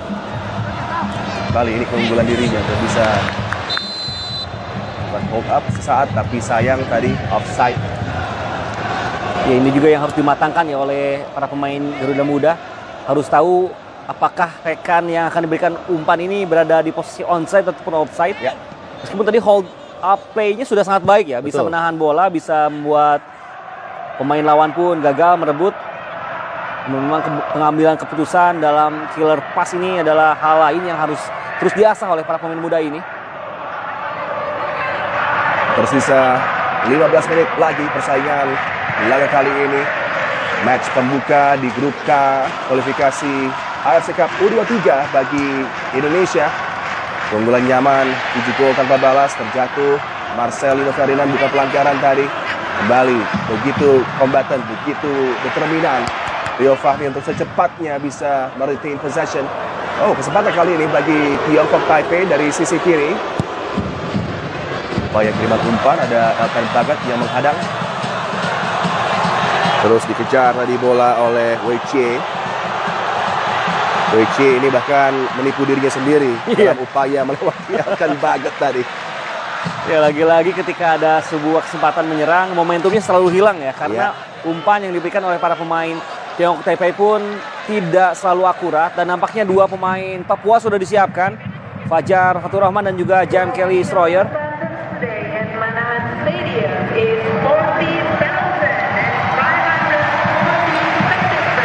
Kali ini keunggulan dirinya untuk bisa hold up sesaat, tapi sayang tadi offside. Ya, ini juga yang harus dimatangkan ya oleh para pemain Garuda Muda. Harus tahu apakah rekan yang akan diberikan umpan ini berada di posisi onside ataupun offside. Ya. Meskipun tadi hold up play-nya sudah sangat baik ya, bisa menahan bola, bisa membuat pemain lawan pun gagal merebut. Memang pengambilan keputusan dalam killer pass ini adalah hal lain yang harus terus diasah oleh para pemain muda ini. Tersisa 15 menit lagi persaingan laga kali ini. Match pembuka di grup K kualifikasi AFC Cup U23 bagi Indonesia. Keunggulan nyaman 7 gol tanpa balas terjatuh. Marcelino Ferdinand buka pelanggaran tadi. Kembali begitu kombatan, begitu determinan Rio Fahmi untuk secepatnya bisa meretain possession. Oh, kesempatan kali ini bagi Tiongkok Taipei dari sisi kiri. Upaya kiriman umpan, ada Elkan Bagot yang menghadang. Terus dikejar tadi bola oleh Wei-chie. Wei-chie ini bahkan menipu dirinya sendiri dalam upaya melewati Elkan Bagot tadi. Ya, lagi-lagi ketika ada sebuah kesempatan menyerang, momentumnya selalu hilang ya. Karena umpan yang diberikan oleh para pemain Tiongkok Taipei pun tidak selalu akurat. Dan nampaknya dua pemain Papua sudah disiapkan. Fajar Fatur Rahman dan juga James Kelly Stroyer.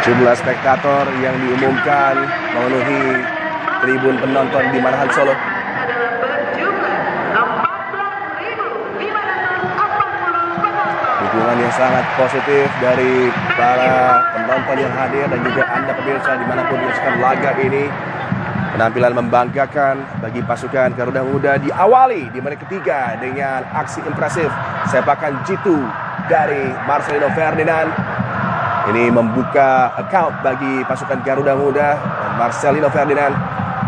Jumlah spektator yang diumumkan memenuhi tribun penonton di Manahan Solo. Dukungan yang sangat positif dari para penonton yang hadir dan juga Anda pemirsa dimanapun menyaksikan laga ini. Penampilan membanggakan bagi pasukan Garuda Muda diawali di menit ketiga dengan aksi impresif sepakan jitu dari Marcelino Ferdinand. Ini membuka account bagi pasukan Garuda Muda. Dan Marcelino Ferdinand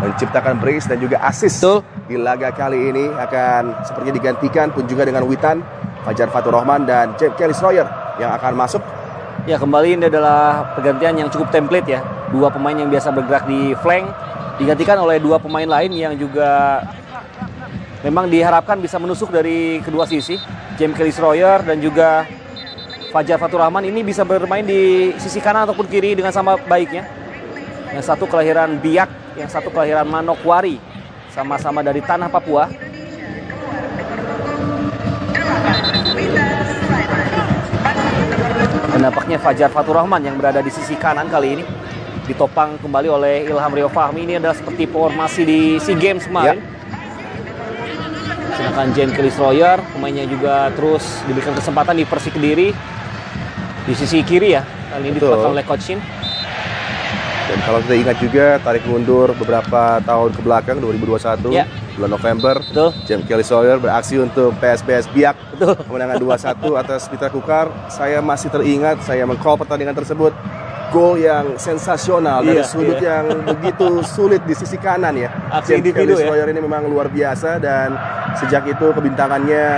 menciptakan brace dan juga assist di laga kali ini akan sepertinya digantikan pun juga dengan Witan, Fajar Fatur Rahman dan James Kelly Stroyer yang akan masuk. Ya, kembali ini adalah pergantian yang cukup template ya. Dua pemain yang biasa bergerak di flank digantikan oleh dua pemain lain yang juga memang diharapkan bisa menusuk dari kedua sisi. James Kelly Stroyer dan juga Fajar Fatur Rahman ini bisa bermain di sisi kanan ataupun kiri dengan sama baiknya. Yang satu kelahiran Biak, yang satu kelahiran Manokwari, sama-sama dari tanah Papua. Dan nampaknya Fajar Fatur Rahman yang berada di sisi kanan kali ini ditopang kembali oleh Ilham Rio Fahmi. Ini adalah seperti formasi di SEA Games kemarin. Sedangkan James Kelly Stroyer pemainnya juga terus diberikan kesempatan di Persik Kediri di sisi kiri ya. Kali ini ditempatkan oleh Coach Shin. Dan kalau kita ingat juga tarik mundur beberapa tahun ke belakang 2021 bulan November, James Kelly Stroyer beraksi untuk PSBS Biak. Kemenangan 2-1 atas Mitra Kukar. Saya masih teringat, saya meng-call pertandingan tersebut. Gol yang sensasional dari sudut yang begitu sulit di sisi kanan ya. James Kelly Stroyer ini memang luar biasa dan sejak itu kebintangannya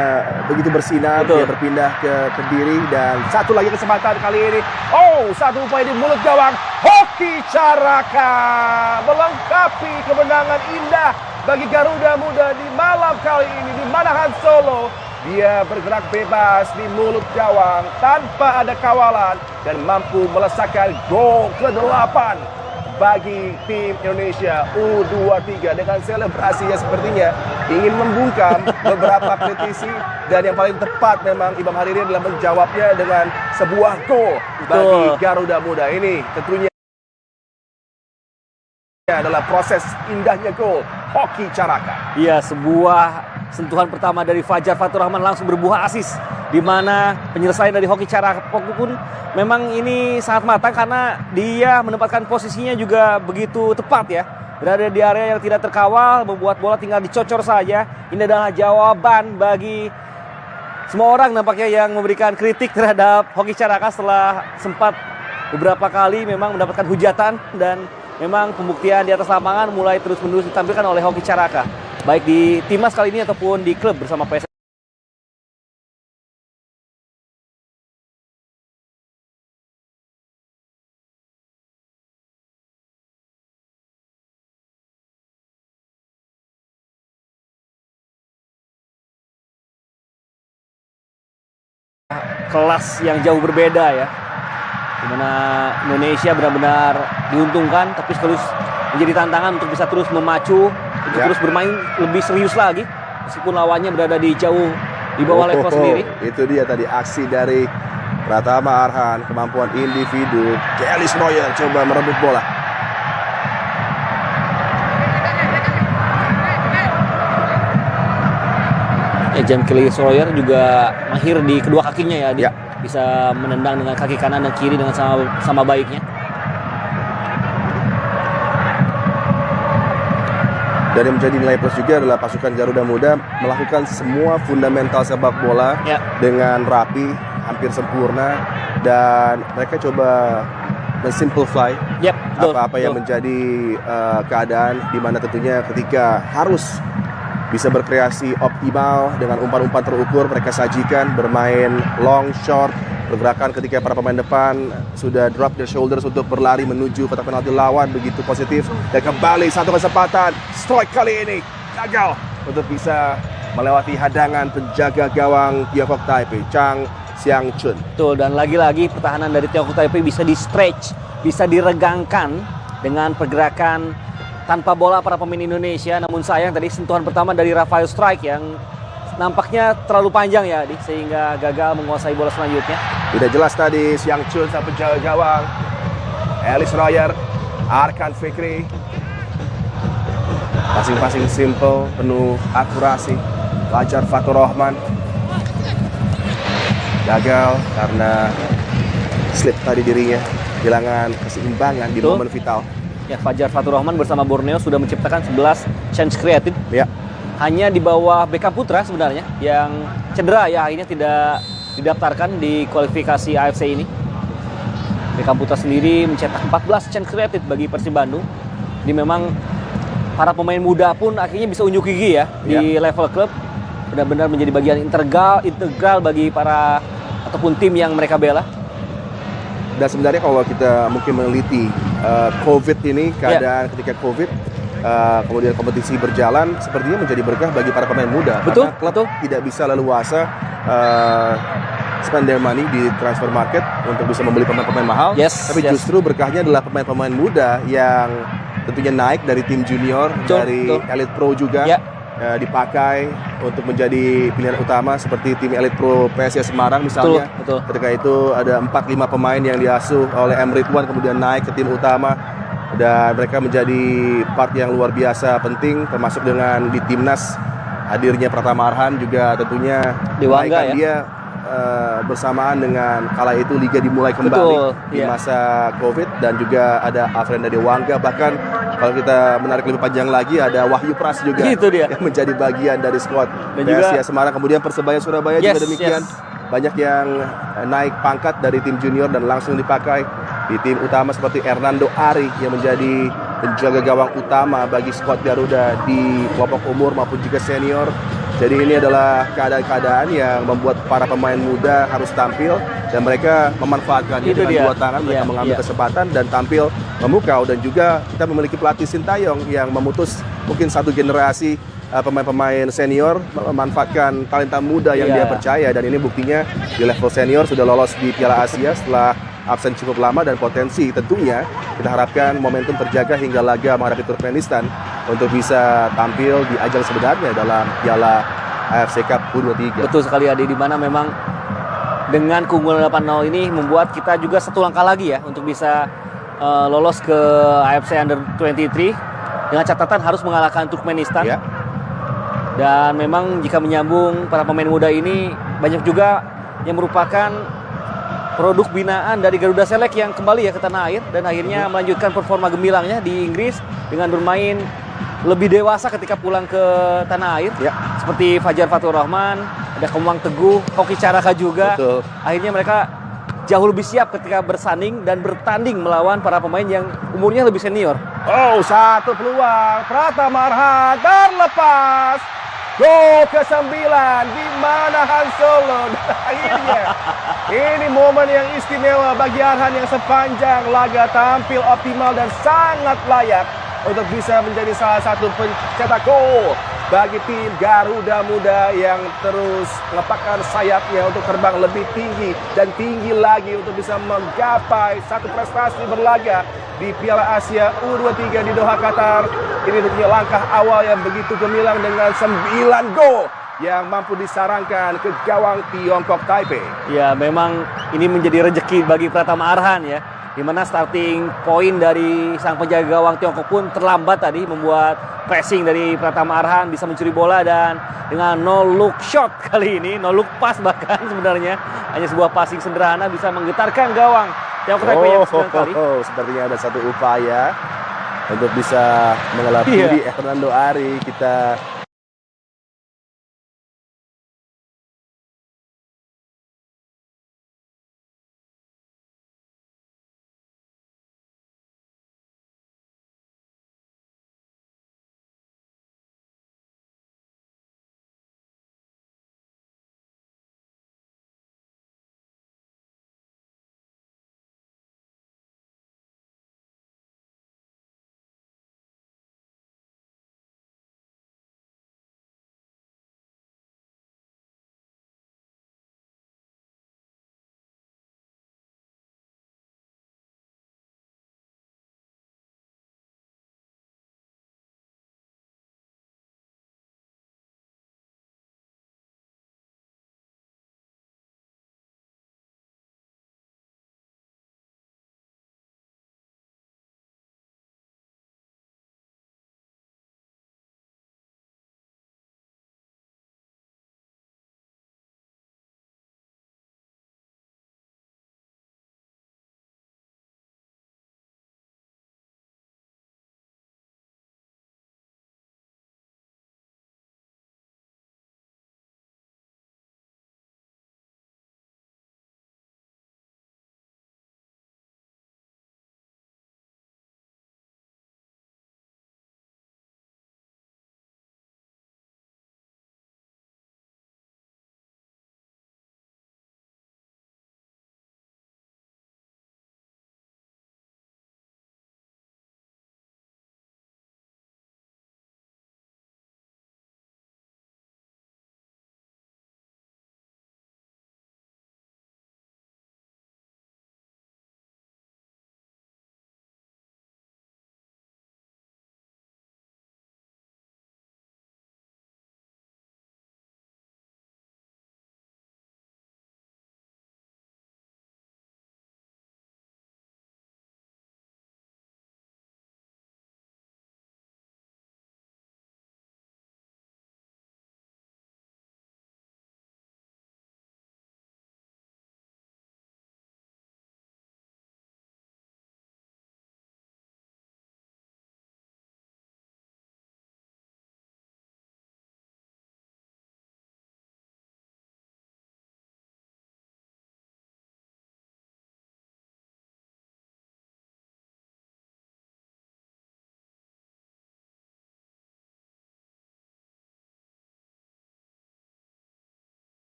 begitu bersinar. Dia berpindah ke Kediri dan satu lagi kesempatan kali ini. Oh, satu upaya di mulut gawang. Hoki Caraka melengkapi kemenangan indah bagi Garuda Muda di malam kali ini di Manahan Solo. Dia bergerak bebas di mulut gawang tanpa ada kawalan dan mampu melesakkan gol ke-8 bagi tim Indonesia U23 dengan selebrasi yang sepertinya ingin membungkam beberapa kritisi, dan yang paling tepat memang Imam Hariri adalah menjawabnya dengan sebuah gol bagi Garuda Muda. Ini tentunya adalah proses indahnya gol Hoki Caraka. Iya, sebuah sentuhan pertama dari Fajar Fatur Rahman langsung berbuah asis, di mana penyelesaian dari Hoki Caraka pun memang ini sangat matang karena dia menempatkan posisinya juga begitu tepat ya. Berada di area yang tidak terkawal, membuat bola tinggal dicocor saja. Ini adalah jawaban bagi semua orang nampaknya yang memberikan kritik terhadap Hoki Caraka setelah sempat beberapa kali memang mendapatkan hujatan, dan memang pembuktian di atas lapangan mulai terus-menerus ditampilkan oleh Hoki Caraka, baik di timnas kali ini ataupun di klub bersama PSS. Kelas yang jauh berbeda ya, dimana Indonesia benar-benar diuntungkan, tapi sekaligus menjadi tantangan untuk bisa terus memacu, untuk terus bermain lebih serius lagi meskipun lawannya berada di jauh di bawah level sendiri. Itu dia tadi aksi dari Pratama Arhan, kemampuan individu. Kelly Snoyer coba merebut bola. Jan Kelly Sawyer juga mahir di kedua kakinya ya, dia bisa menendang dengan kaki kanan dan kiri dengan sama baiknya. Dan yang menjadi nilai plus juga adalah pasukan Garuda Muda melakukan semua fundamental sepak bola dengan rapi, hampir sempurna, dan mereka coba men-simplify apa-apa yang menjadi keadaan, di mana tentunya ketika harus bisa berkreasi optimal dengan umpan-umpan terukur, mereka sajikan, bermain long, short, pergerakan ketika para pemain depan sudah drop their shoulders untuk berlari menuju kotak penalti lawan, begitu positif. Dan kembali satu kesempatan, strike kali ini gagal untuk bisa melewati hadangan penjaga gawang Tiongkok Taipei, Chang Xiangchun. Betul, dan lagi-lagi pertahanan dari Tiongkok Taipei bisa di-stretch, bisa diregangkan dengan pergerakan tanpa bola para pemain Indonesia. Namun sayang tadi sentuhan pertama dari Rafael Strike yang nampaknya terlalu panjang ya, sehingga gagal menguasai bola selanjutnya. Tidak jelas tadi Xiangchun sang penjaga gawang, Ellis Royer, Arkan Fikri. Passing-passing simple, penuh akurasi. Fajar Fatur Rahman gagal karena slip tadi dirinya, kehilangan keseimbangan di momen vital. Ya, Fajar Fatur Rahman bersama Borneo sudah menciptakan 11 chance created. Ya. Hanya di bawah Beckham Putra sebenarnya yang cedera ya, akhirnya tidak didaftarkan di kualifikasi AFC ini. Beckham Putra sendiri mencetak 14 chance created bagi Persib Bandung. Ini memang para pemain muda pun akhirnya bisa unjuk gigi ya di level klub. Benar-benar menjadi bagian integral bagi para ataupun tim yang mereka bela. Dan sebenarnya kalau kita mungkin meneliti COVID ini, keadaan ketika COVID, kemudian kompetisi berjalan, sepertinya menjadi berkah bagi para pemain muda. Karena klub tidak bisa leluasa spend their money di transfer market untuk bisa membeli pemain-pemain mahal. Tapi justru berkahnya adalah pemain-pemain muda yang tentunya naik dari tim junior, dari Elite Pro juga. Dipakai untuk menjadi pilihan utama seperti tim Elite Pro PSIS Semarang misalnya. Ketika itu ada 4-5 pemain yang diasuh oleh M. Ridwan kemudian naik ke tim utama, dan mereka menjadi part yang luar biasa penting, termasuk dengan di timnas hadirnya Pratama Arhan juga tentunya menaikkan dia bersamaan dengan kala itu liga dimulai kembali di masa COVID, dan juga ada Alfrenda Dewangga, bahkan kalau kita menarik lebih panjang lagi ada Wahyu Pras juga yang menjadi bagian dari skuad PSIS Semarang. Kemudian Persebaya Surabaya juga demikian, banyak yang naik pangkat dari tim junior dan langsung dipakai di tim utama, seperti Hernando Ari yang menjadi penjaga gawang utama bagi skuad Garuda di kelompok umur maupun juga senior. Jadi ini adalah keadaan-keadaan yang membuat para pemain muda harus tampil dan mereka memanfaatkan Itu dengan dia. dua tangan, mereka mengambil kesempatan dan tampil memukau. Dan juga kita memiliki pelatih Sintayong yang memutus mungkin satu generasi pemain-pemain senior memanfaatkan talenta muda yang dia percaya, dan ini buktinya di level senior sudah lolos di Piala Asia setelah absen cukup lama, dan potensi tentunya kita harapkan momentum terjaga hingga laga menghadapi Turkmenistan untuk bisa tampil di ajang sebenarnya dalam Piala AFC Cup U23. Betul sekali Adi, di mana memang dengan keunggulan 8-0 ini membuat kita juga satu langkah lagi ya untuk bisa lolos ke AFC Under 23 dengan catatan harus mengalahkan Turkmenistan. Ya. Dan memang jika menyambung para pemain muda ini banyak juga yang merupakan produk binaan dari Garuda Select yang kembali ya ke tanah air dan akhirnya melanjutkan performa gemilangnya di Inggris dengan bermain lebih dewasa ketika pulang ke tanah air. Ya. Seperti Fajar Fatur Rahman, ada Kemang Teguh, Hoki Caraka juga. Betul. Akhirnya mereka jauh lebih siap ketika bersanding dan bertanding melawan para pemain yang umurnya lebih senior. Oh, satu peluang Pratama Arhan terlepas. Gol ke-9 di mana Han Solo. Dan akhirnya ini momen yang istimewa bagi Arhan yang sepanjang laga tampil optimal dan sangat layak untuk bisa menjadi salah satu pencetak gol bagi tim Garuda Muda yang terus melepakkan sayapnya untuk terbang lebih tinggi dan tinggi lagi untuk bisa menggapai satu prestasi berlaga di Piala Asia U23 di Doha, Qatar. Ini tentunya langkah awal yang begitu gemilang dengan 9 gol yang mampu disarangkan ke gawang Tiongkok Taipei. Ya, memang ini menjadi rezeki bagi Pratama Arhan ya, di mana starting point dari sang penjaga gawang Tiongkok pun terlambat tadi, membuat pressing dari Pratama Arhan bisa mencuri bola dan dengan no look shot kali ini, no look pass bahkan sebenarnya hanya sebuah passing sederhana bisa menggetarkan gawang Tiongkok Taipei yang 9 kali. Sepertinya ada satu upaya untuk bisa mengelabui Hernando Ari. Kita